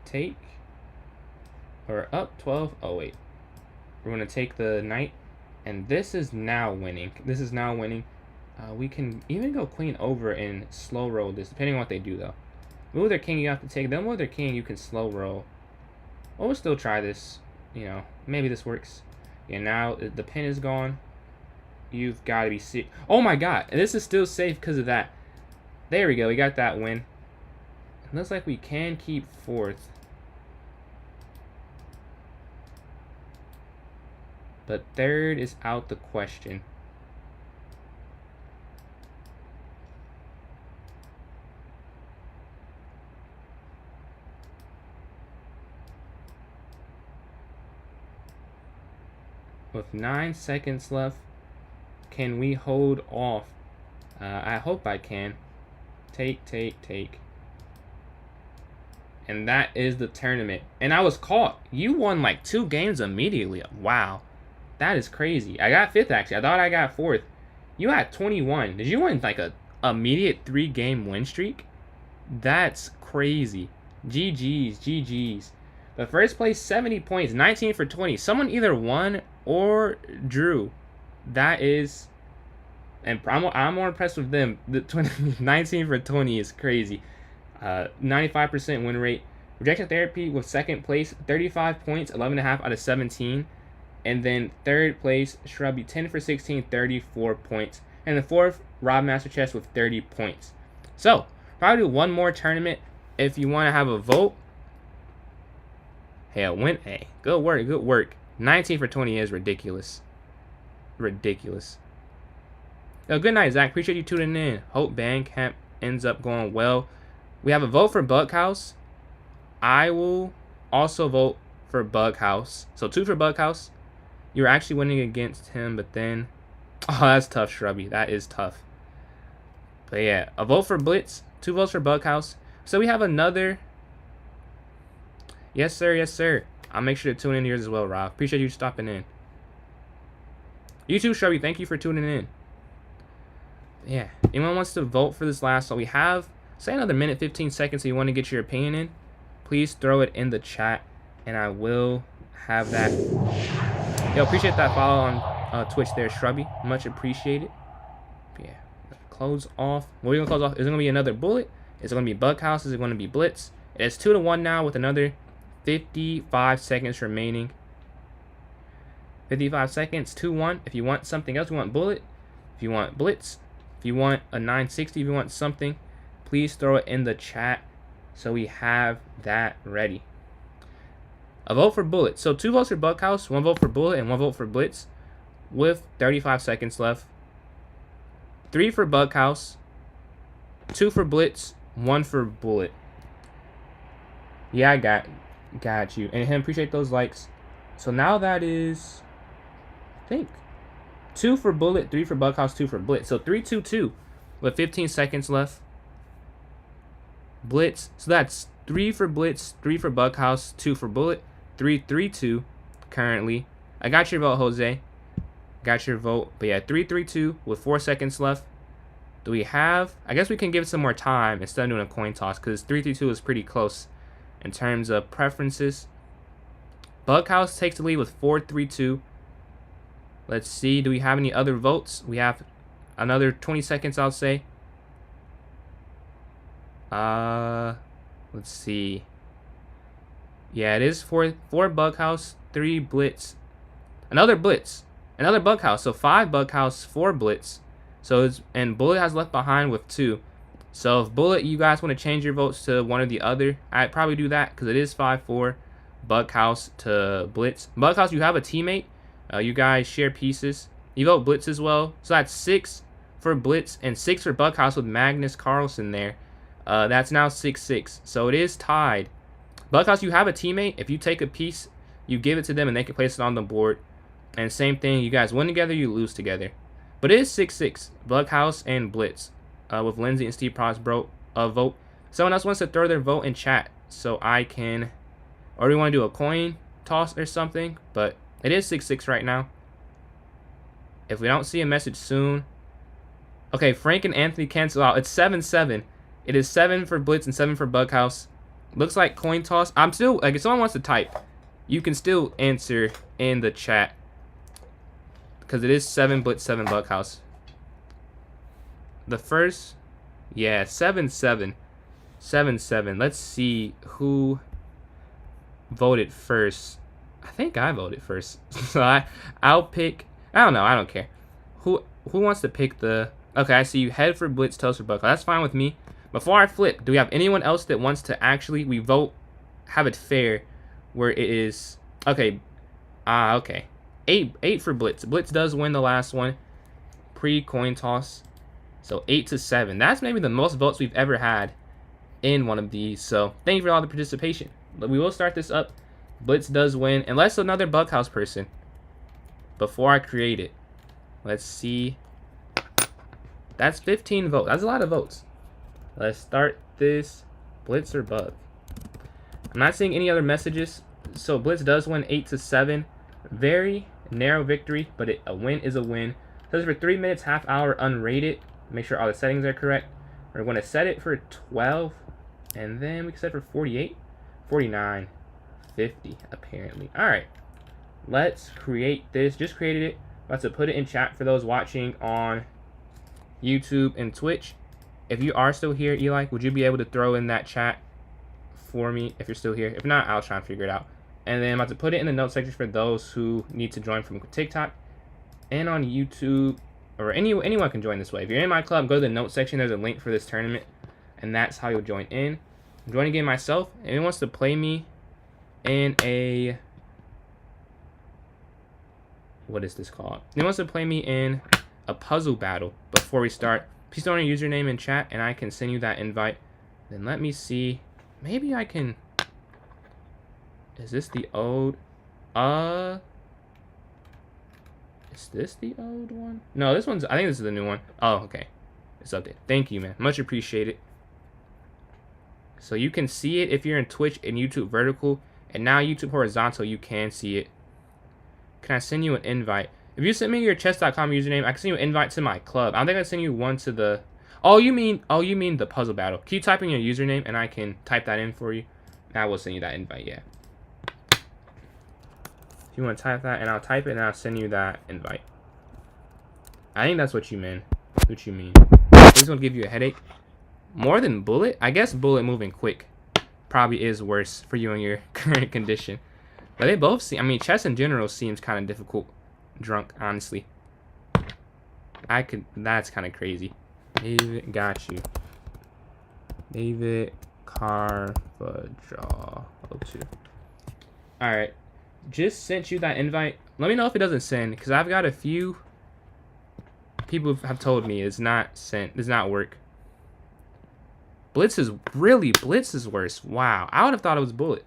Or up 12. Oh, wait. We're going to take the knight. And this is now winning. This is now winning. We can even go queen over and slow roll this, depending on what they do, though. Move their king, you have to take. Then move their king, you can slow roll. Or we'll still try this. You know, maybe this works. Yeah, now the pin is gone. You've got to be safe. Oh my god, and this is still safe because of that. There we go, we got that win. It looks like we can keep 4th. but third is out the question. With 9 seconds left, can we hold off? I hope I can. Take. And that is the tournament. And I was caught. You won like 2 games immediately. Wow. That is crazy. I got 5th actually. I thought I got 4th. You had 21. Did you win like a immediate 3-game win streak? That's crazy. GG's. But first place, 70 points, 19 for 20. Someone either won or drew. That is, and I'm more impressed with them. The 19 for 20 is crazy. 95% win rate. Rejection therapy with second place, 35 points, 11.5 out of 17. And then third place, Shrubby, 10 for 16, 34 points. And the fourth, Rob Master Chess with 30 points. So, probably do one more tournament if you want to have a vote. Hey, good work. 19 for 20 is ridiculous. Good night, Zach. Appreciate you tuning in. Hope band camp ends up going well. We have a vote for Bughouse. I will also vote for Bughouse. So 2 for Bughouse. You're actually winning against him, but then... Oh, that's tough, Shrubby. That is tough. But yeah, a vote for Blitz. 2 votes for Bughouse. So we have another... Yes, sir. I'll make sure to tune in yours as well, Rob. Appreciate you stopping in. You too, Shrubby. Thank you for tuning in. Yeah. Anyone wants to vote for this last one? We have, say, another minute, 15 seconds, so you want to get your opinion in. Please throw it in the chat, and I will have that. Yo, appreciate that follow on Twitch there, Shrubby. Much appreciated. Yeah. Close off. What are we going to close off? Is it going to be another bullet? Is it going to be Bughouse? Is it going to be Blitz? It's 2-1 now with another 55 seconds remaining. 55 seconds, 2-1. If you want something else, you want bullet, if you want Blitz, if you want a 960, if you want something, please throw it in the chat so we have that ready. A vote for bullet. So 2 votes for Bughouse, 1 vote for bullet, and 1 vote for Blitz with 35 seconds left. 3 for Bughouse, 2 for Blitz, 1 for bullet. Yeah, I got you. And him, appreciate those likes. So now that is, I think, 2 for bullet, 3 for Bughouse, 2 for Blitz. So 3-2-2 with 15 seconds left. Blitz. So that's 3 for Blitz, 3 for Bughouse, 2 for bullet. 3-3-2 currently. I got your vote, Jose. Got your vote. But yeah, 3-3-2 with 4 seconds left. Do we have... I guess we can give it some more time instead of doing a coin toss, because 3-3-2 is pretty close in terms of preferences. Bughouse takes the lead with 4-3-2. Let's see. Do we have any other votes? We have another 20 seconds, I'll say. Let's see. Yeah, it is 4 Bughouse, 3 Blitz. Another Blitz. Another Bughouse. So 5 Bughouse, 4 Blitz. So it's, and Bullet has left behind with 2. So if Bullet, you guys want to change your votes to one or the other, I'd probably do that because it is 5-4 Bughouse to Blitz. Bughouse, you have a teammate. You guys share pieces. You vote Blitz as well. So that's 6 for Blitz and 6 for Bughouse with Magnus Carlsen there. That's now 6-6. So it is tied. Bughouse, you have a teammate. If you take a piece, you give it to them and they can place it on the board. And same thing, you guys win together, you lose together. But it is 6-6. Bughouse and Blitz. With Lindsay and Steve Pross vote. Someone else wants to throw their vote in chat so I can, or do you want to do a coin toss or something? But it is 6-6 right now. If we don't see a message soon. Okay, Frank and Anthony cancel out. It's 7-7. It is 7 for Blitz and 7 for Bughouse. Looks like coin toss. I'm still, like, if someone wants to type, you can still answer in the chat. Because it is 7 Blitz, 7 Bughouse. The first, yeah, 7-7. 7-7. Let's see who voted first. I think I voted first. So I'll pick, I don't know, I don't care. Who wants to pick the, okay, I see you head for Blitz, toes for Bughouse. That's fine with me. Before I flip, do we have anyone else that wants to actually, we vote, have it fair, where it is, okay, okay. 8 for Blitz. Blitz does win the last one. Pre-coin toss. So 8-7. That's maybe the most votes we've ever had in one of these. So thank you for all the participation. But we will start this up. Blitz does win. Unless another Bughouse person. Before I create it. Let's see. That's 15 votes. That's a lot of votes. Let's start this. Blitz or Bug. I'm not seeing any other messages. So Blitz does win 8-7. Very narrow victory, but a win is a win. Says for 3 minutes, half hour, unrated. Make sure all the settings are correct. We're going to set it for 12, and then we can set it for 48, 49, 50, apparently. All right, let's create this. Just created it. About to put it in chat for those watching on YouTube and Twitch. If you are still here, Eli, would you be able to throw in that chat for me if you're still here? If not, I'll try and figure it out. And then I'm about to put it in the notes section for those who need to join from TikTok and on YouTube, or anyone can join this way. If you're in my club, go to the notes section. There's a link for this tournament, and that's how you'll join in. I'm joining in myself, and he wants to play me in a, what is this called? He wants to play me in a puzzle battle before we start. Please throw in your username in chat, and I can send you that invite. Then let me see. Maybe I can. Is this the old? Is this the old one? No, this one's. I think this is the new one. Oh, okay. It's updated. Thank you, man. Much appreciated. So you can see it if you're in Twitch and YouTube vertical, and now YouTube horizontal. You can see it. Can I send you an invite? If you send me your chess.com username, I can send you an invite to my club. I don't think I can send you one to the. Oh, you mean the puzzle battle? Can you type in your username and I can type that in for you? I will send you that invite. Yeah. If you want to type that, and I'll type it and I'll send you that invite. I think that's what you mean. What you mean? This is gonna give you a headache. More than Bullet? I guess Bullet moving quick probably is worse for you in your current condition. But they both seem. I mean, chess in general seems kind of difficult. Drunk, honestly. That's kind of crazy. David, got you. David Carvajal 02. All right. Just sent you that invite. Let me know if it doesn't send, because I've got a few people have told me it's not sent, does not work. Blitz is worse. Wow, I would have thought it was Bullet.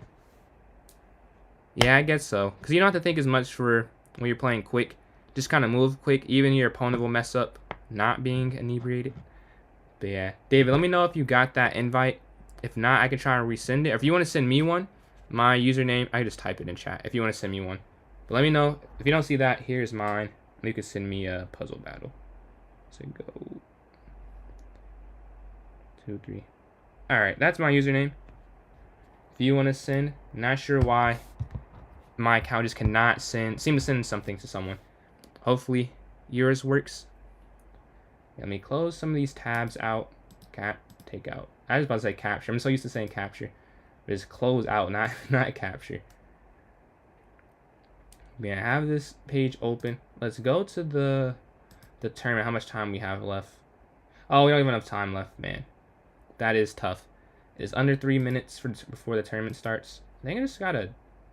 Yeah, I guess so, because you don't have to think as much for when you're playing quick. Just kind of move quick. Even your opponent will mess up not being inebriated. But yeah, David, let me know if you got that invite. If not, I can try and resend it. Or if you want to send me one, my username, I just type it in chat if you want to send me one. But let me know. If you don't see that, here's mine. You can send me a puzzle battle. So go 2, 3. Alright, that's my username. If you want to send, not sure why my account just cannot seem to send something to someone. Hopefully yours works. Let me close some of these tabs out. Take out. I was about to say capture. I'm so used to saying capture. But it's close out, not capture. Yeah, I have this page open. Let's go to the tournament. How much time we have left? Oh, we don't even have time left, man. That is tough. It's under 3 minutes before the tournament starts. I think I just gotta.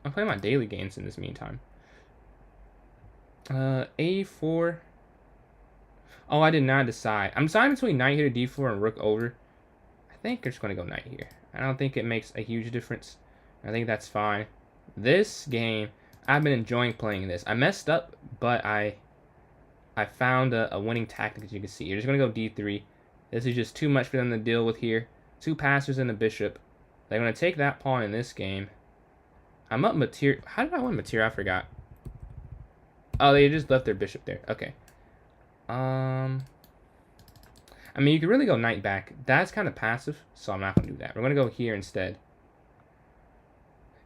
I'm playing my daily games in this meantime. A4. Oh, I did not decide. I'm deciding between knight here to d4 and rook over. I think I'm just gonna go knight here. I don't think it makes a huge difference. I think that's fine. This game, I've been enjoying playing this. I messed up, but I found a winning tactic, as you can see. You're just gonna go d3. This is just too much for them to deal with here. 2 passers and a bishop. They're gonna take that pawn in this game. I'm up material. How did I win material? I forgot. Oh, they just left their bishop there. Okay. I mean, you could really go knight back. That's kind of passive, so I'm not gonna do that. We're gonna go here instead.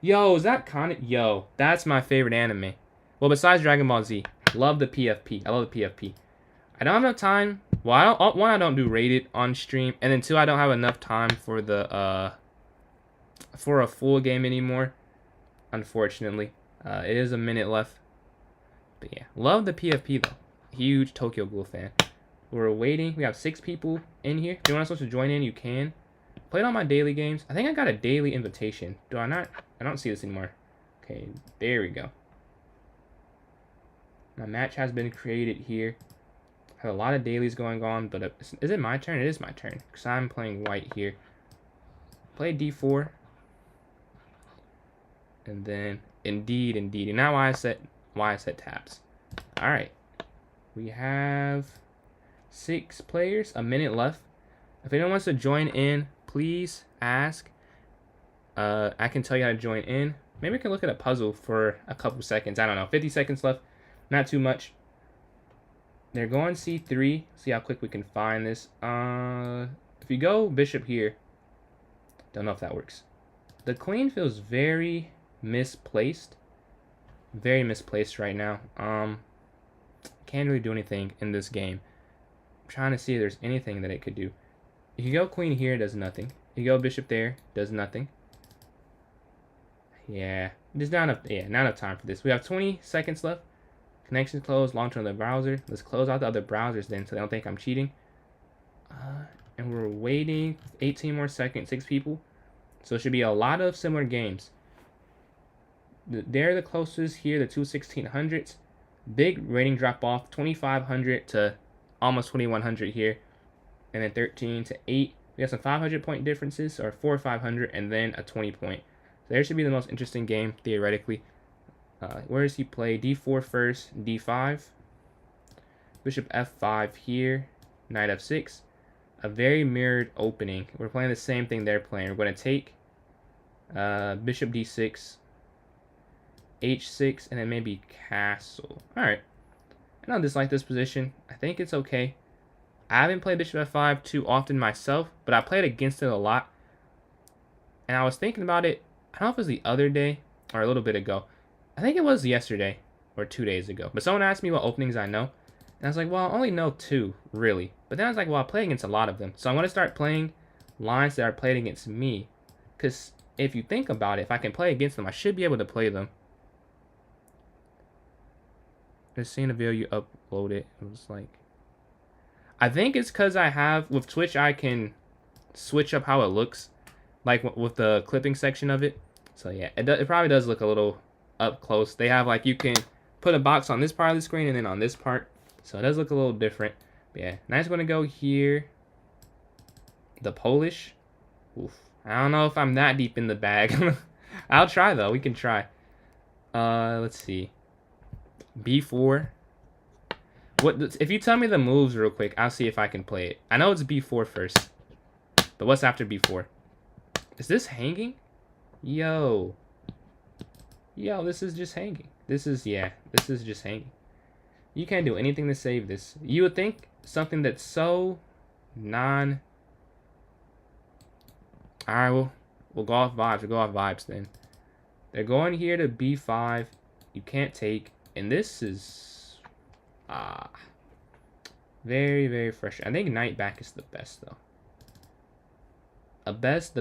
Yo, is that Yo, that's my favorite anime. Well, besides Dragon Ball Z, love the PFP. I love the PFP. I don't have enough time. Well, I don't do rated on stream, and then 2, I don't have enough time for the for a full game anymore. Unfortunately, it is a minute left. But yeah, love the PFP though. Huge Tokyo Ghoul fan. We're waiting. We have 6 people in here. If you want us to join in, you can. Played all my daily games. I think I got a daily invitation. Do I not? I don't see this anymore. Okay, there we go. My match has been created here. I have a lot of dailies going on, but is it my turn? It is my turn, because I'm playing white here. Play d4. And then, indeed. And now why I set taps. Alright. We have 6 players, a minute left. If anyone wants to join in, please ask. I can tell you how to join in. Maybe we can look at a puzzle for a couple seconds. I don't know. 50 seconds left. Not too much. They're going c3. See how quick we can find this. If you go bishop here, don't know if that works. The queen feels very misplaced. Very misplaced right now. Can't really do anything in this game. I'm trying to see if there's anything that it could do. If you go queen here, it does nothing. If you go bishop there, does nothing. Yeah, there's not enough time for this. We have 20 seconds left. Connection closed, launch on the browser. Let's close out the other browsers then so they don't think I'm cheating. And we're waiting 18 more seconds, 6 people. So it should be a lot of similar games. They're the closest here, the two 1600s. Big rating drop off, 2500 to almost 2100 here. And then 13 to 8. We have some 500 point differences, or 4 or 500, and then a 20 point. So there should be the most interesting game, theoretically. Where does he play? D4 first, D5. Bishop F5 here. Knight F6. A very mirrored opening. We're playing the same thing they're playing. We're going to take Bishop D6. H6, and then maybe castle. Alright. I don't dislike this position. I think it's okay. I haven't played Bishop F5 too often myself, but I played against it a lot. And I was thinking about it, I don't know if it was the other day or a little bit ago. I think it was yesterday or 2 days ago. But someone asked me what openings I know. And I was like, well, I only know 2, really. But then I was like, well, I play against a lot of them. So I'm going to start playing lines that are played against me. Because if you think about it, if I can play against them, I should be able to play them. Just seeing a video you upload it. It was like, I think it's because I have, with Twitch, I can switch up how it looks. Like with the clipping section of it. So yeah, it probably does look a little up close. They have like, you can put a box on this part of the screen and then on this part. So it does look a little different. But yeah, now I'm going to go here. The Polish. Oof. I don't know if I'm that deep in the bag. I'll try though. We can try. Let's see. B4. What if you tell me the moves real quick, I'll see if I can play it. I know it's B4 first. But what's after B4? Is this hanging? Yo, this is just hanging. This is just hanging. You can't do anything to save this. You would think something that's so Alright, we'll go off vibes. We'll go off vibes then. They're going here to B5. You can't take. And this is very, very frustrating. I think knight back is the best though. The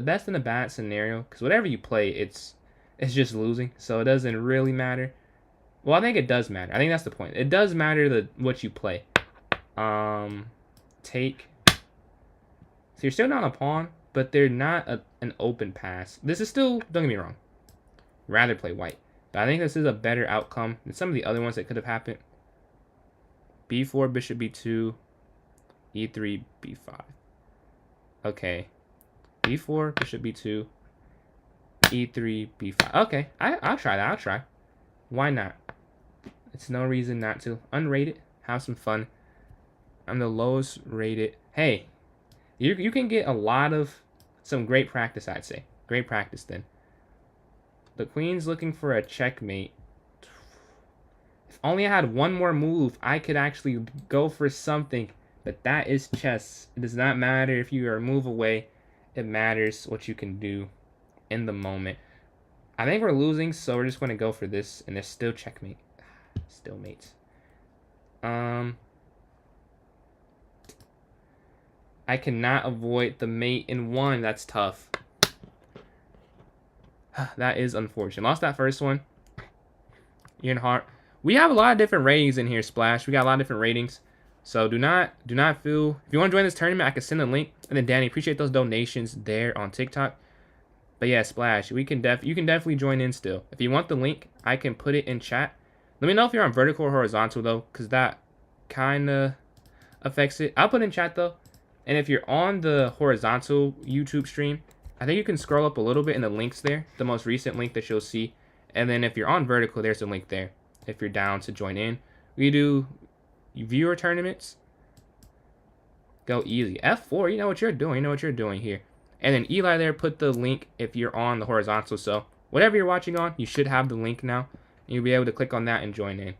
best in a bad scenario, because whatever you play, it's just losing, so it doesn't really matter. Well, I think it does matter. I think that's the point. It does matter what you play. Take. So you're still not a pawn, but they're not an open pass. This is still, don't get me wrong, rather play white. But I think this is a better outcome than some of the other ones that could have happened. B4, bishop B2, E3, B5. Okay. B4, bishop B2, E3, B5. Okay, I'll try that. I'll try. Why not? It's no reason not to. Unrated. Have some fun. I'm the lowest rated. Hey, you can get a lot of some great practice, I'd say. Great practice then. The queen's looking for a checkmate. If only I had one more move, I could actually go for something. But that is chess. It does not matter if you are a move away. It matters what you can do in the moment. I think we're losing, so we're just going to go for this. And there's still checkmate. Still mates. I cannot avoid the mate in one. That's tough. That is unfortunate. Lost that first one. Ian Hart. We have a lot of different ratings in here, Splash. We got a lot of different ratings. So do not feel, if you want to join this tournament, I can send a link. And then Danny, appreciate those donations there on TikTok. But yeah, Splash, you can definitely join in still. If you want the link, I can put it in chat. Let me know if you're on vertical or horizontal, though, because that kind of affects it. I'll put in chat, though. And if you're on the horizontal YouTube stream, I think you can scroll up a little bit in the links there, the most recent link that you'll see. And then if you're on vertical, there's a link there if you're down to join in. We do viewer tournaments. Go easy. F4, you know what you're doing. You know what you're doing here. And then Eli there put the link if you're on the horizontal. So whatever you're watching on, you should have the link now. And you'll be able to click on that and join in.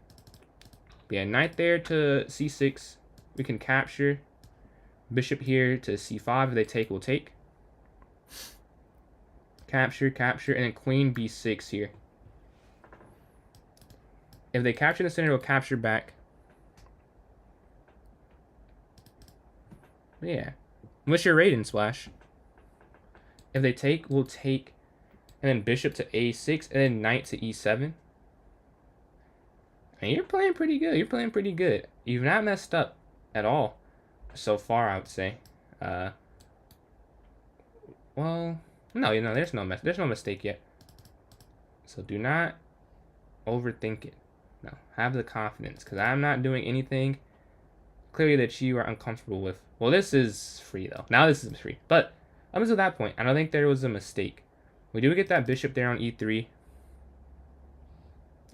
But yeah, knight there to c6. We can capture. Bishop here to c5. If they take, we'll take. Capture, capture, and then queen b6 here. If they capture the center, we'll capture back. But yeah. What's your rating, Splash? If they take, we'll take. And then bishop to a6, and then knight to e7. And you're playing pretty good. You're playing pretty good. You've not messed up at all so far, I would say. Well, no, there's no mistake yet. So do not overthink it. No, have the confidence, because I'm not doing anything clearly that you are uncomfortable with. Well, this is free, though. Now this is free. But up until that point, I don't think there was a mistake. We do get that bishop there on e3.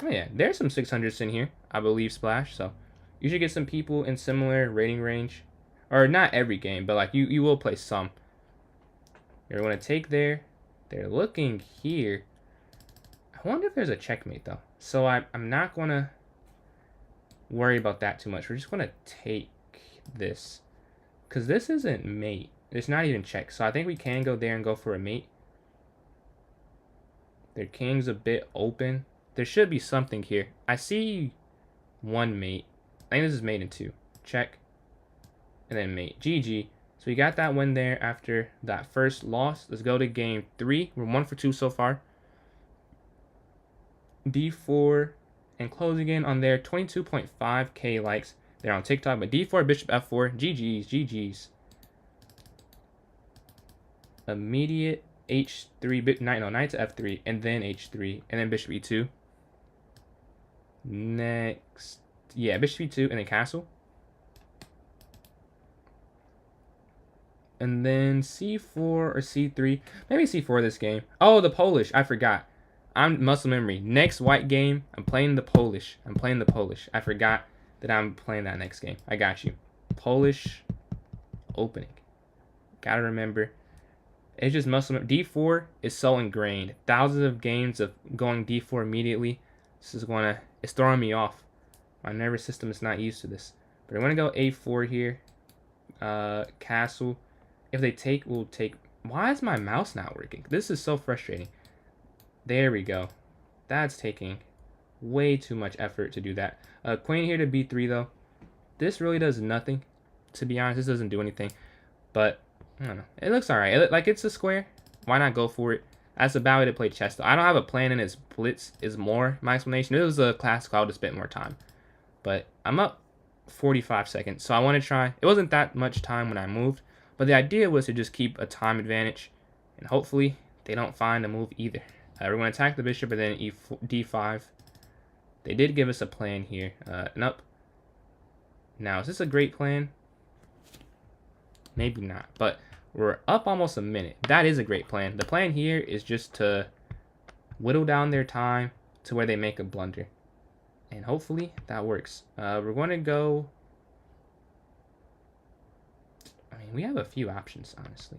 Oh, yeah. There's some 600s in here, I believe, Splash. So you should get some people in similar rating range. Or not every game, but like you will play some. You're going to take there. They're looking here. I wonder if there's a checkmate, though. So I'm not going to worry about that too much. We're just going to take this. Because this isn't mate. It's not even check. So I think we can go there and go for a mate. Their king's a bit open. There should be something here. I see one mate. I think this is mate in 2. Check. And then mate. GG. So we got that win there after that first loss. Let's go to game 3. We're 1 for 2 so far. D4 and closing in on there. 22.5k likes. They're on TikTok. But D4, bishop F4. GG's. GG's. Immediate H3. Knight to F3. And then H3. And then bishop E2. Next. Yeah, bishop E2 and then castle. And then C4 or C3. Maybe C4 this game. Oh, the Polish. I forgot. I'm muscle memory. Next white game, I'm playing the Polish. I forgot that I'm playing that next game. I got you. Polish opening. Gotta remember. It's just muscle memory. D4 is so ingrained. Thousands of games of going D4 immediately. This is it's throwing me off. My nervous system is not used to this. But I'm gonna go A4 here. Castle. If they take, we'll take. Why is my mouse not working? This is so frustrating. There we go. That's taking way too much effort to do that. Queen here to B3 though. This really does nothing. To be honest, this doesn't do anything. But I don't know. It looks alright. Like it's a square. Why not go for it? That's a bad way to play chess though. I don't have a plan, and its blitz is more my explanation. If it was a classic, I would have spent more time. But I'm up 45 seconds, so I want to try. It wasn't that much time when I moved. But the idea was to just keep a time advantage. And hopefully they don't find a move either. We're going to attack the bishop and then D5. They did give us a plan here. Nope. Now, is this a great plan? Maybe not. But we're up almost a minute. That is a great plan. The plan here is just to whittle down their time to where they make a blunder. And hopefully that works. We're going to go... we have a few options, honestly.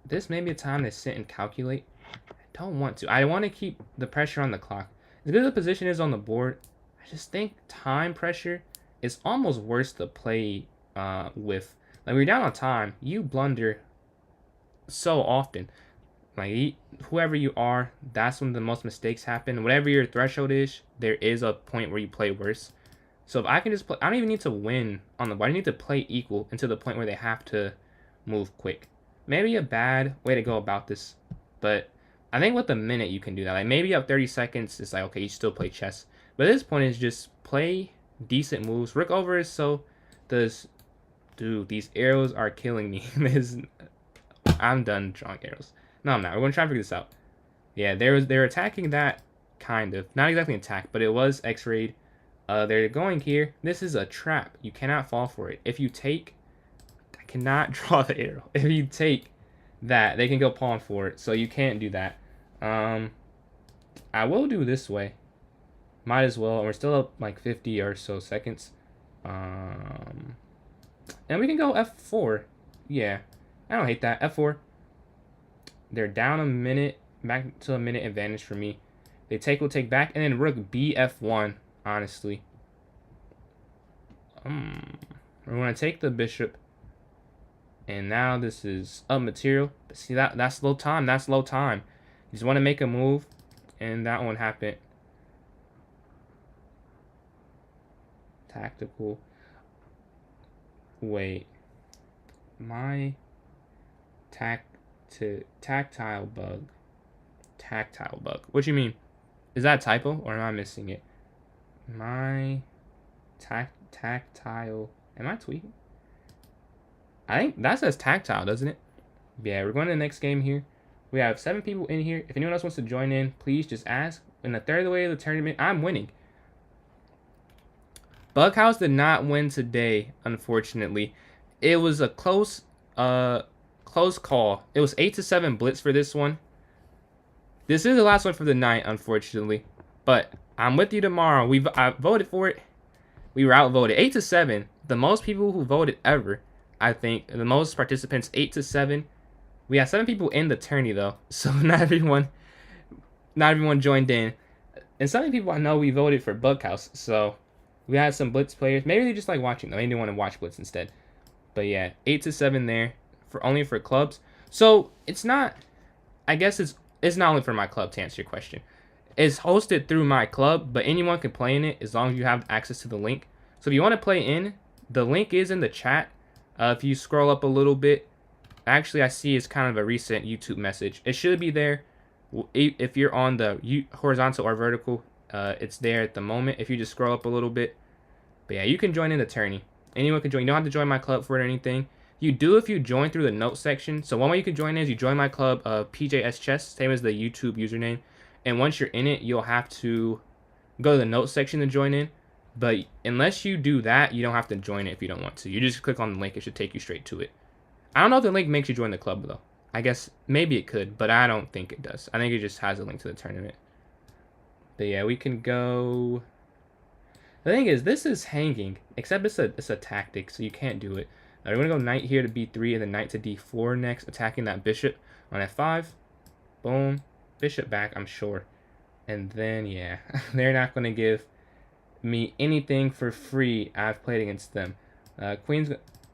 This may be a time to sit and calculate. I don't want to. I want to keep the pressure on the clock. As good as the position is on the board, I just think time pressure is almost worse to play with. Like, when you're down on time, you blunder so often. Like, whoever you are, that's when the most mistakes happen. Whatever your threshold is, there is a point where you play worse. So if I can just play, I don't even need to win on the board. I need to play equal until the point where they have to move quick. Maybe a bad way to go about this, but I think with a minute you can do that. Like maybe up 30 seconds, it's like, okay, you still play chess. But at this point, is just play decent moves. Rook over is so does. Dude, these arrows are killing me. I'm done drawing arrows. No, I'm not. We're gonna try to figure this out. Yeah, they're attacking that kind of. Not exactly attack, but it was X-rayed. They're going here. This is a trap. You cannot fall for it. If you take... I cannot draw the arrow. If you take that, they can go pawn for it. So you can't do that. I will do this way. Might as well. We're still up like 50 or so seconds. And we can go F4. Yeah. I don't hate that. F4. They're down a minute. Back to a minute advantage for me. They take, will take back. And then rook BF1, honestly. We're going to take the bishop. And now this is up material. But see, that's low time. That's low time. You just want to make a move. And that one happened. Tactical. Wait. My tactile bug. Tactile bug. What do you mean? Is that a typo or am I missing it? My tactile. Am I tweaking? I think that says tactile, doesn't it? Yeah, we're going to the next game here. We have 7 people in here. If anyone else wants to join in, please just ask. In the third of the way of the tournament, I'm winning. Bughouse did not win today, unfortunately. It was a close call. It was 8-7 blitz for this one. This is the last one for the night, unfortunately. But I'm with you tomorrow. I voted for it. We were outvoted 8-7. The most people who voted ever, I think. The most participants, 8-7. We had 7 people in the tourney though, so not everyone joined in. And some people I know we voted for Bughouse, so we had some blitz players. Maybe they just like watching though. Maybe they want to watch blitz instead. But yeah, 8-7 there for only for clubs. So it's not. I guess it's not only for my club to answer your question. It's hosted through my club, but anyone can play in it as long as you have access to the link. So if you want to play in, the link is in the chat. If you scroll up a little bit. Actually, I see it's kind of a recent YouTube message. It should be there. If you're on the horizontal or vertical, it's there at the moment. If you just scroll up a little bit. But yeah, you can join in the tourney. Anyone can join. You don't have to join my club for it or anything. You do if you join through the notes section. So one way you can join is you join my club, Pjschess, same as the YouTube username. And once you're in it, you'll have to go to the notes section to join in. But unless you do that, you don't have to join it if you don't want to. You just click on the link. It should take you straight to it. I don't know if the link makes you join the club, though. I guess maybe it could, but I don't think it does. I think it just has a link to the tournament. But yeah, we can go... The thing is, this is hanging, except it's a tactic, so you can't do it. Now, we're going to go knight here to b3 and then knight to d4 next, attacking that bishop on f5. Boom. Bishop back, I'm sure. And then, yeah, they're not going to give me anything for free. I've played against them. Queen's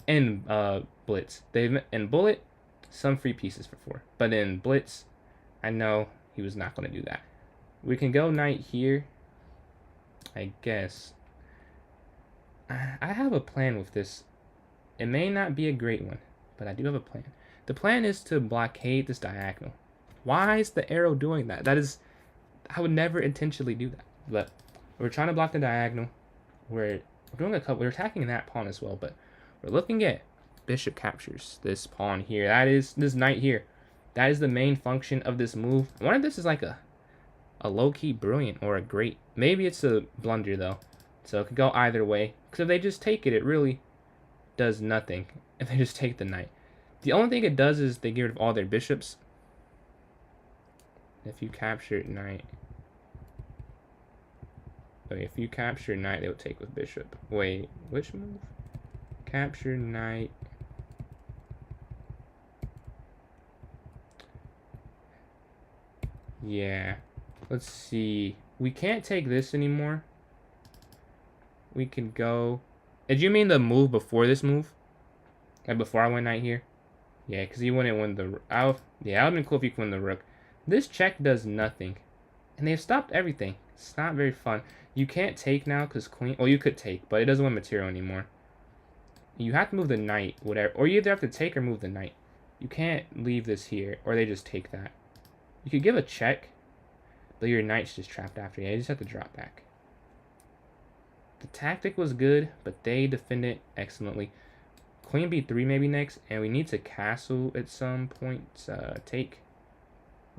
in blitz. They've in bullet some free pieces for 4, but in blitz, I know he was not going to do that. We can go knight here. I guess I have a plan with this. It may not be a great one, but I do have a plan. The plan is to blockade this diagonal. Why is the arrow doing that? That is, I would never intentionally do that. But we're trying to block the diagonal. We're doing a couple. We're attacking that pawn as well, but we're looking at bishop captures this pawn here. That is this knight here. That is the main function of this move. I wonder if this is like a low-key brilliant or a great. Maybe it's a blunder though. So it could go either way. Because if they just take it, it really does nothing. If they just take the knight. The only thing it does is they get rid of all their bishops. If you capture knight. Okay, if you capture knight, they will take with bishop. Wait, which move? Capture knight. Yeah. Let's see. We can't take this anymore. We can go. Did you mean the move before this move? Like before I went knight here? Yeah, because you wouldn't win the... yeah, that would have been cool if you could win the rook. This check does nothing. And they've stopped everything. It's not very fun. You can't take now because queen... Well, you could take, but it doesn't win material anymore. You have to move the knight, whatever. Or you either have to take or move the knight. You can't leave this here, or they just take that. You could give a check, but your knight's just trapped after. Yeah, you just have to drop back. The tactic was good, but they defended excellently. Queen b3 maybe next, and we need to castle at some point. Take.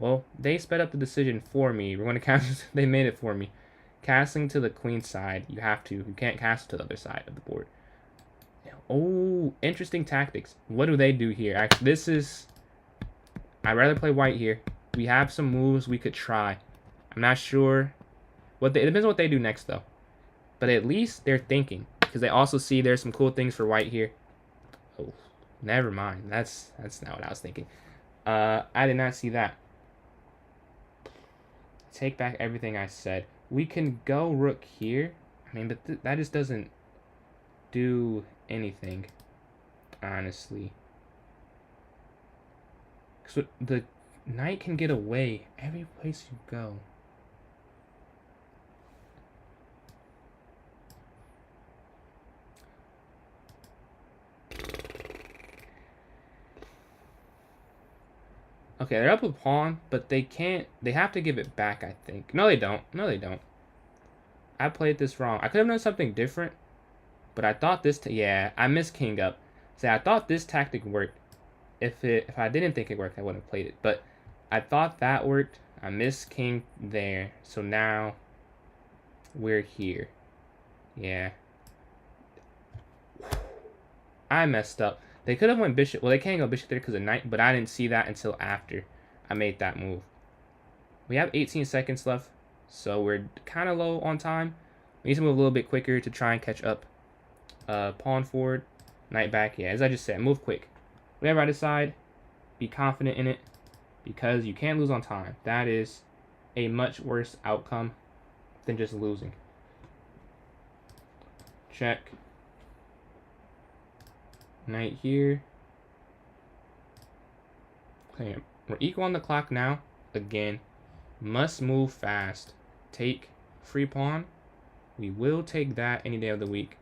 Well, they sped up the decision for me. We're going to cast. They made it for me. Castling to the queen side. You have to. You can't cast to the other side of the board. Oh, interesting tactics. What do they do here? Actually, this is... I'd rather play white here. We have some moves we could try. I'm not sure. It depends on what they do next, though. But at least they're thinking. Because they also see there's some cool things for white here. Oh, never mind. That's not what I was thinking. I did not see that. Take back everything I said. We can go rook here. I mean, but that just doesn't do anything, honestly. So the knight can get away every place you go. Okay, they're up a pawn, but they can't. They have to give it back, I think. No, they don't. No, they don't. I played this wrong. I could have done something different, but I thought this. Yeah, I missed king up. See, I thought this tactic worked. If I didn't think it worked, I wouldn't have played it. But I thought that worked. I missed king there, so now we're here. Yeah. I messed up. They could have went bishop. Well, they can't go bishop there because of knight, but I didn't see that until after I made that move. We have 18 seconds left, so we're kind of low on time. We need to move a little bit quicker to try and catch up. Pawn forward, knight back. Yeah, as I just said, move quick. Whatever I decide, be confident in it because you can't lose on time. That is a much worse outcome than just losing. Check. Knight here. Okay, we're equal on the clock now. Again, must move fast. Take free pawn. We will take that any day of the week.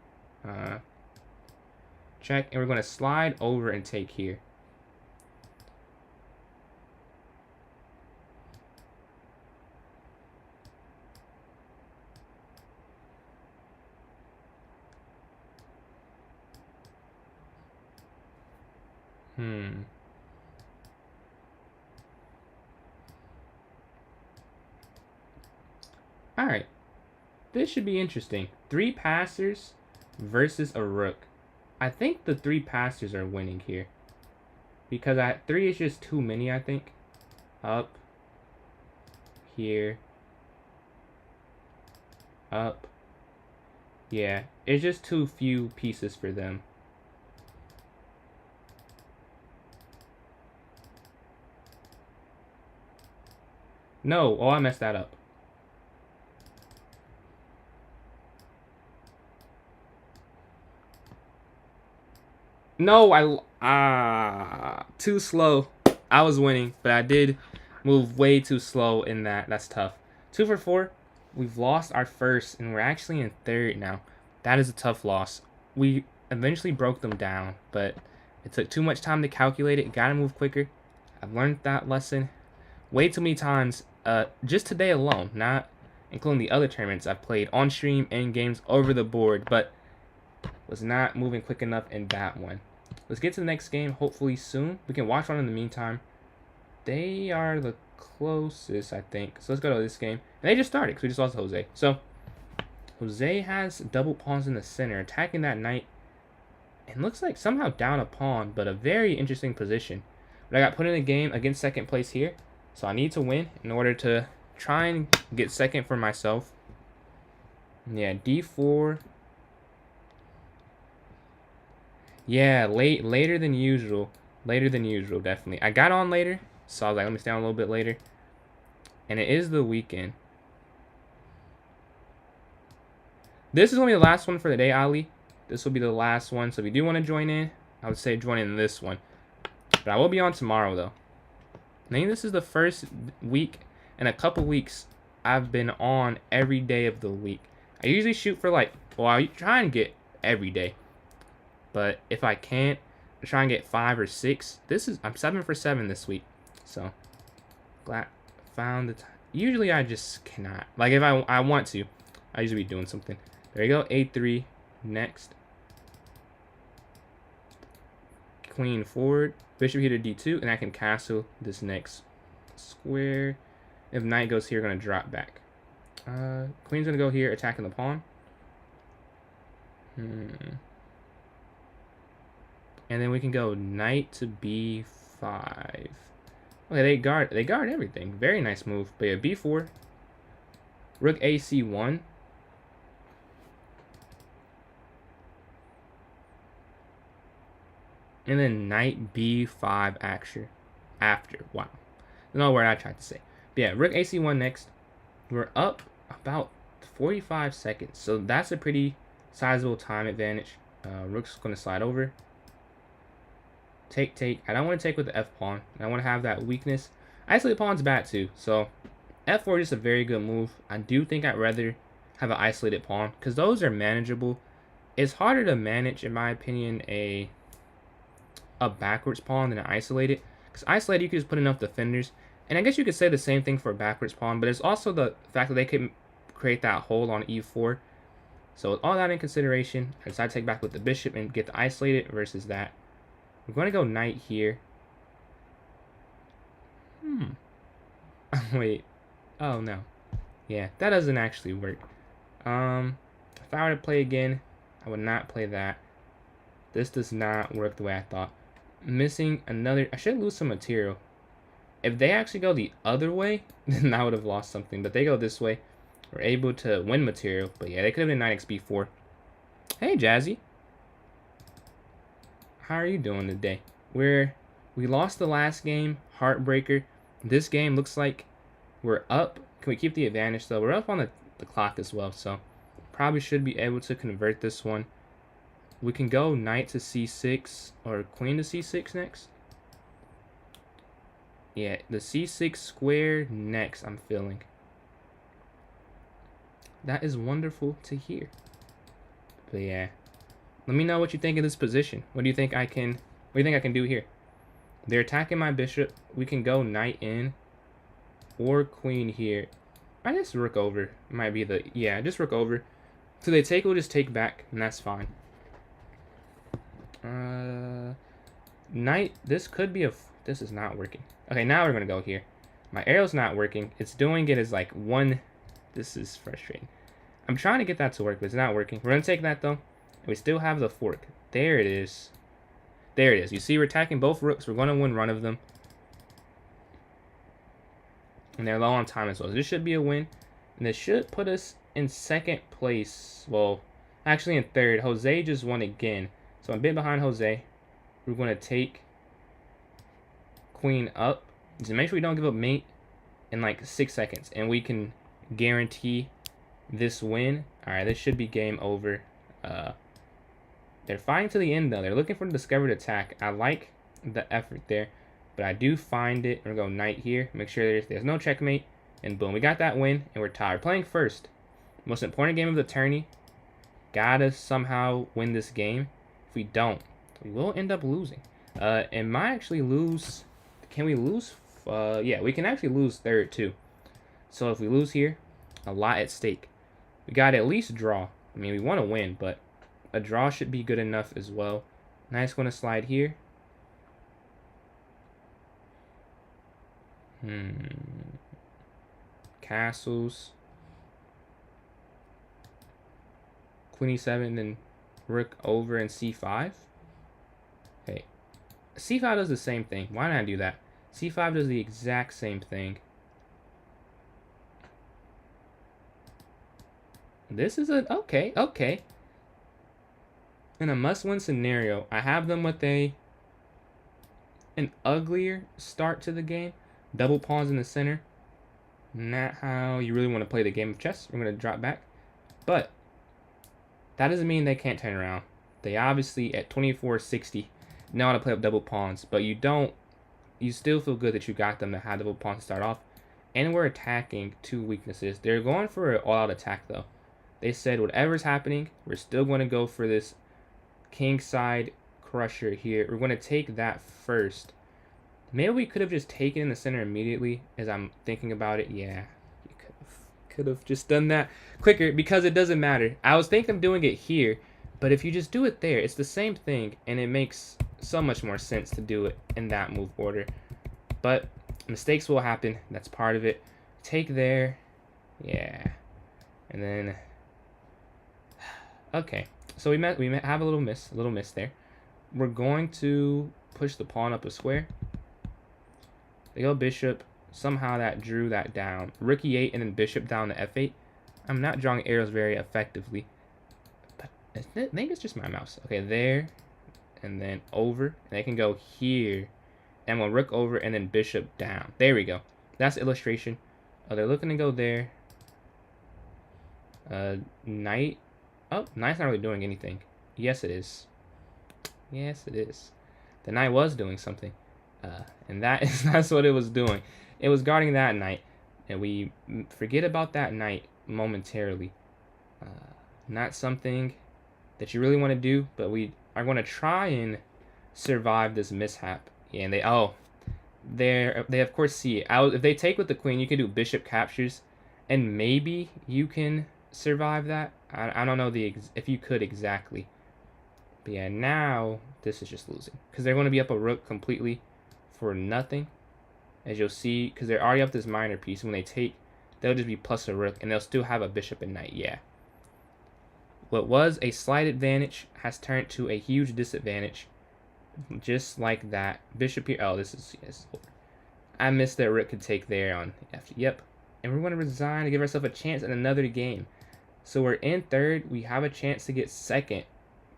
Check, and we're going to slide over and take here. Alright. This should be interesting. 3 passers versus a rook. I think the 3 passers are winning here. Because 3 is just too many, I think. Up. Here. Up. Yeah, it's just too few pieces for them. No, oh, I messed that up. No, too slow. I was winning, but I did move way too slow in that. That's tough. 2 for 4. We've lost our first, and we're actually in third now. That is a tough loss. We eventually broke them down, but it took too much time to calculate it. Gotta move quicker. I've learned that lesson way too many times. Just today alone, not including the other tournaments I've played on stream and games over the board, but was not moving quick enough in that one. Let's get to the next game, hopefully soon. We can watch one in the meantime. They are the closest, I think. So let's go to this game. And they just started because we just lost to Jose. So Jose has double pawns in the center, attacking that knight. And looks like somehow down a pawn, but a very interesting position. But I got put in a game against second place here. So I need to win in order to try and get second for myself. Yeah, d4. Yeah, later than usual. Later than usual, definitely. I got on later, so I was like, let me stay on a little bit later. And it is the weekend. This is going to be the last one for the day, Ali. This will be the last one. So if you do want to join in, I would say join in this one. But I will be on tomorrow, though. I think this is the first week in a couple weeks I've been on every day of the week. I usually shoot for like, well, I try and get every day. But if I can't, I try and get 5 or 6. I'm 7 for 7 this week. So, glad found the time. Usually I just cannot. Like if I want to, I usually be doing something. There you go, a3 next. Queen forward, bishop here to d2, and I can castle this next square. If knight goes here, going to drop back. Queen's going to go here, attacking the pawn. And then we can go knight to b5. Okay, they guard everything. Very nice move. But yeah, b4. Rook a c1. And then knight b5 after. Wow. No word I tried to say. But yeah, rook ac1 next. We're up about 45 seconds. So that's a pretty sizable time advantage. Rook's going to slide over. Take. I don't want to take with the f-pawn. I want to have that weakness. Isolated pawn's bad too. So f4 is a very good move. I do think I'd rather have an isolated pawn because those are manageable. It's harder to manage, in my opinion, a backwards pawn than an isolated. Because isolated, you can just put enough defenders. And I guess you could say the same thing for a backwards pawn, but it's also the fact that they can create that hole on e4. So with all that in consideration, I decided to take back with the bishop and get the isolated versus that. We're going to go knight here. Wait. Oh, no. Yeah, that doesn't actually work. If I were to play again, I would not play that. This does not work the way I thought. Missing another... I should lose some material. If they actually go the other way, then I would have lost something. But they go this way. We're able to win material. But yeah, they could have been knight xb4. Hey, Jazzy. How are you doing today? We lost the last game. Heartbreaker. This game looks like we're up. Can we keep the advantage, though? We're up on the clock as well. So probably should be able to convert this one. We can go knight to c6 or queen to c6 next. Yeah, the c6 square next, I'm feeling. That is wonderful to hear. But yeah. Let me know what you think of this position. What do you think I can do here? They're attacking my bishop. We can go knight in or queen here. I guess rook over might be the... Yeah, just rook over. So they take, we'll just take back, and that's fine. Knight, this could be a... This is not working. Okay, now we're going to go here. My arrow's not working. It's doing it as like one... This is frustrating. I'm trying to get that to work, but it's not working. We're going to take that, though. And we still have the fork. There it is. There it is. You see, we're attacking both rooks. We're going to win one of them. And they're low on time as well. So this should be a win. And this should put us in second place. Well, actually in third. Jose just won again. So I'm a bit behind Jose. We're going to take queen up. Just make sure we don't give up mate in like 6 seconds. And we can guarantee this win. Alright, this should be game over. They're fighting to the end, though. They're looking for the discovered attack. I like the effort there. But I do find it. We're going to go knight here. Make sure there's no checkmate. And boom, we got that win. And we're tied. We're playing first. Most important game of the tourney. Gotta somehow win this game. If we don't, we will end up losing. And might actually lose. Can we lose? Yeah, we can actually lose third, too. So if we lose here, a lot at stake. We got to at least draw. I mean, we want to win, but a draw should be good enough as well. Knight's going to slide here. Castles. Queen e7, then rook over and c5. Okay. c5 does the same thing. Why not do that? c5 does the exact same thing. This is a... Okay. In a must-win scenario, I have them with an uglier start to the game. Double pawns in the center. Not how you really want to play the game of chess. We're going to drop back. But that doesn't mean they can't turn around. They obviously, at 24-60, know how to play up double pawns. But you still feel good that you got them to have double pawns to start off. And we're attacking two weaknesses. They're going for an all-out attack, though. They said, whatever's happening, we're still going to go for this kingside crusher here. We're going to take that first. Maybe we could have just taken in the center immediately as I'm thinking about it. Yeah, you could have just done that quicker because it doesn't matter. I was thinking of doing it here, but if you just do it there, it's the same thing, and it makes so much more sense to do it in that move order. But Mistakes will happen. That's part of it. Take there. Yeah. And then... Okay. So we have a little miss there. We're going to push the pawn up a square. They go bishop. Somehow that drew that down. Rook e8 and then bishop down to f8. I'm not drawing arrows very effectively. But I think it's just my mouse. Okay, there. And then over. And they can go here. And we'll rook over and then bishop down. There we go. That's the illustration. They're looking to go there. Knight. Oh, knight's not really doing anything. Yes, it is. Yes, it is. The knight was doing something. And that's what it was doing. It was guarding that knight. And we forget about that knight momentarily. Not something that you really want to do, but we are going to try and survive this mishap. Yeah, and they of course see it. If they take with the queen, you can do bishop captures, and maybe you can survive that. I don't know if you could exactly. But yeah, now this is just losing because they're going to be up a rook completely for nothing, as you'll see, because they're already up this minor piece. When they take, they'll just be plus a rook, and they'll still have a bishop and knight. Yeah. What was a slight advantage has turned to a huge disadvantage. Just like that. Bishop here. Oh, this is... Yes. I missed that rook could take there on F. Yep. And we're going to resign to give ourselves a chance at another game. So we're in third. We have a chance to get second,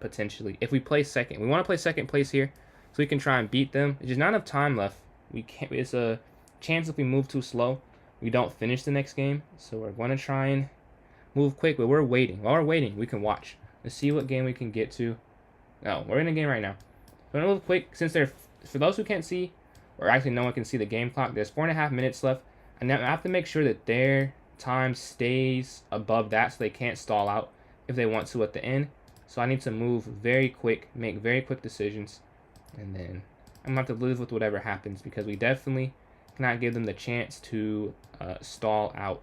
potentially. If we play second. We want to play second place here, so we can try and beat them. There's just not enough time left. We can't... It's a chance if we move too slow, we don't finish the next game. So we're going to try and move quick, but we're waiting. While we're waiting, we can watch. Let's see what game we can get to. Oh, we're in a game right now. We're going to move quick, since for those who can't see, or actually no one can see the game clock, there's 4.5 minutes left. And I have to make sure that their time stays above that so they can't stall out if they want to at the end. So I need to move very quick, make very quick decisions. And then I'm going to have to live with whatever happens, because we definitely cannot give them the chance to stall out.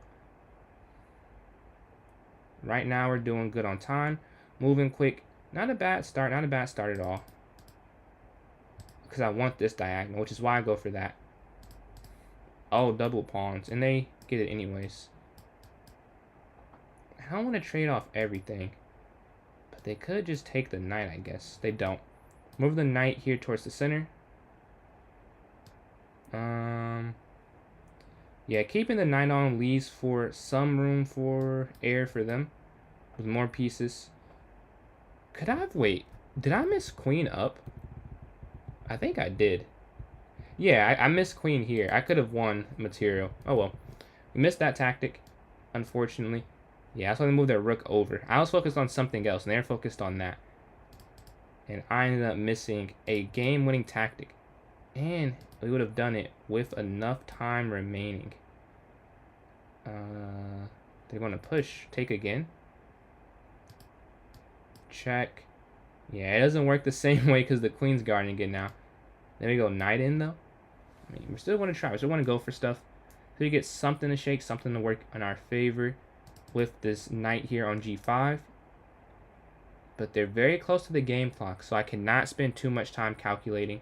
Right now we're doing good on time. Moving quick. Not a bad start. Not a bad start at all. Because I want this diagonal, which is why I go for that. Oh, double pawns. And they get it anyways. I don't want to trade off everything. But they could just take the knight, I guess. They don't. Move the knight here towards the center. Yeah, keeping the knight on leaves for some room for air for them. With more pieces. Could I have... Wait. Did I miss queen up? I think I did. Yeah, I missed queen here. I could have won material. Oh well. We missed that tactic, unfortunately. Yeah, that's why they moved their rook over. I was focused on something else, and they're focused on that. And I ended up missing a game-winning tactic. And we would have done it with enough time remaining. They're going to push. Take again. Check. Yeah, it doesn't work the same way because the queen's guarding again now. There we go. Knight in, though. I mean, we're still going to try. We still want to go for stuff. So we get something to shake, something to work in our favor with this knight here on g5. But they're very close to the game clock, so I cannot spend too much time calculating.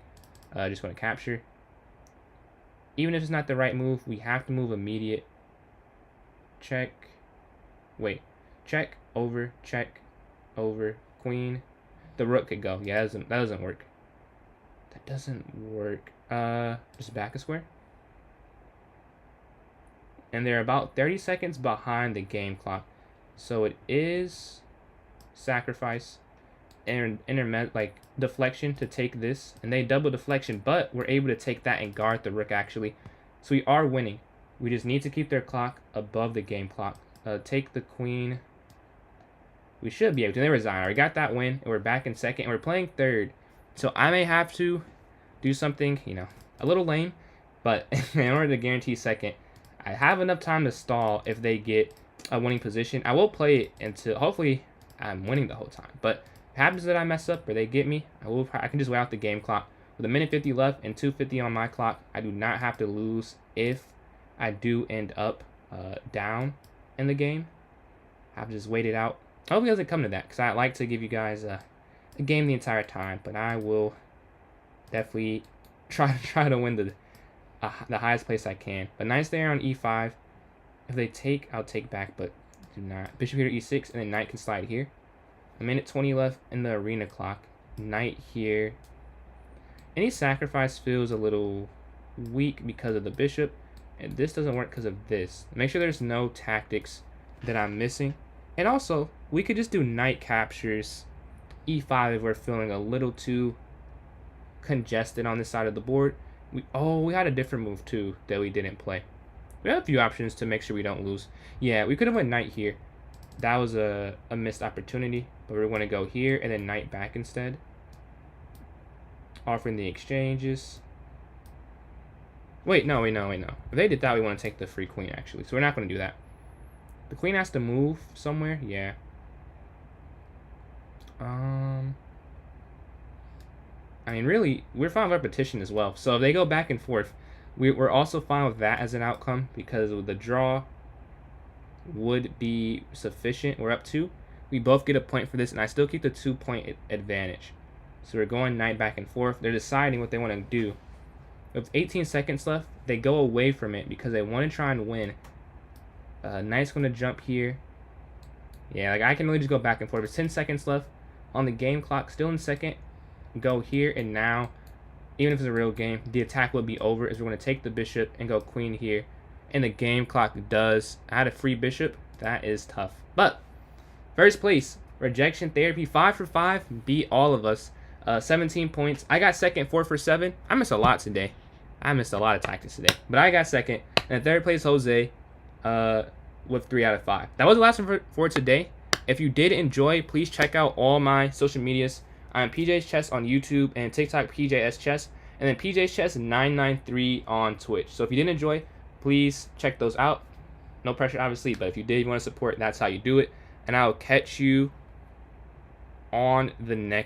I just want to capture. Even if it's not the right move, we have to move immediate. Check. Wait. Check. Over. Check. Over. Queen. The rook could go. Yeah, that doesn't work. That doesn't work. Just back a square. And they're about 30 seconds behind the game clock. So it is sacrifice and like deflection to take this, and they double deflection, but we're able to take that and guard the rook actually. So we are winning. We just need to keep their clock above the game clock. Take the queen. We should be able to. They resign. We got that win, and we're back in second, and we're playing third. So I may have to do something, you know, a little lame, but in order to guarantee second, I have enough time to stall if they get a winning position. I will play it until hopefully I'm winning the whole time. But if it happens that I mess up or they get me, I can just wait out the game clock. With a minute 50 left and 2:50 on my clock, I do not have to lose if I do end up down in the game. I've just waited out. I hope it doesn't come to that, because I like to give you guys a game the entire time. But I will definitely try to win the highest place I can. But knight's there on e5. If they take, I'll take back, but do not. Bishop here to e6, and then knight can slide here. A minute 20 left in the arena clock. Knight here. Any sacrifice feels a little weak because of the bishop, and this doesn't work because of this. Make sure there's no tactics that I'm missing. And also, we could just do knight captures e5 if we're feeling a little too congested on this side of the board. We had a different move too that we didn't play. We have a few options to make sure we don't lose. Yeah, we could have went knight here. That was a missed opportunity, but we're going to go here and then knight back instead. Offering the exchanges. Wait, no. If they did that, we want to take the free queen, actually. So we're not going to do that. The queen has to move somewhere. Yeah. I mean, really, we're fine with repetition as well. So if they go back and forth, we're also fine with that as an outcome because the draw would be sufficient. We're up 2. We both get a point for this, and I still keep the 2-point advantage. So we're going knight back and forth. They're deciding what they want to do. With 18 seconds left, they go away from it because they want to try and win. Knight's going to jump here. Yeah, like I can really just go back and forth. There's 10 seconds left on the game clock. Still in second. Go here, and now, even if it's a real game, the attack will be over as we're going to take the bishop and go queen here. And the game clock does add a free bishop. That is tough. But, first place, Rejection Therapy, 5 for 5, beat all of us. 17 points. I got second, 4 for 7. I missed a lot today. I missed a lot of tactics today. But I got second. And third place, Jose, with 3 out of 5. That was the last one for today. If you did enjoy, please check out all my social medias. I'm Pjschess on YouTube and TikTok, PJS Chess. And then Pjschess 993 on Twitch. So if you did enjoy, please check those out. No pressure, obviously. But if you did want to support, that's how you do it. And I'll catch you on the next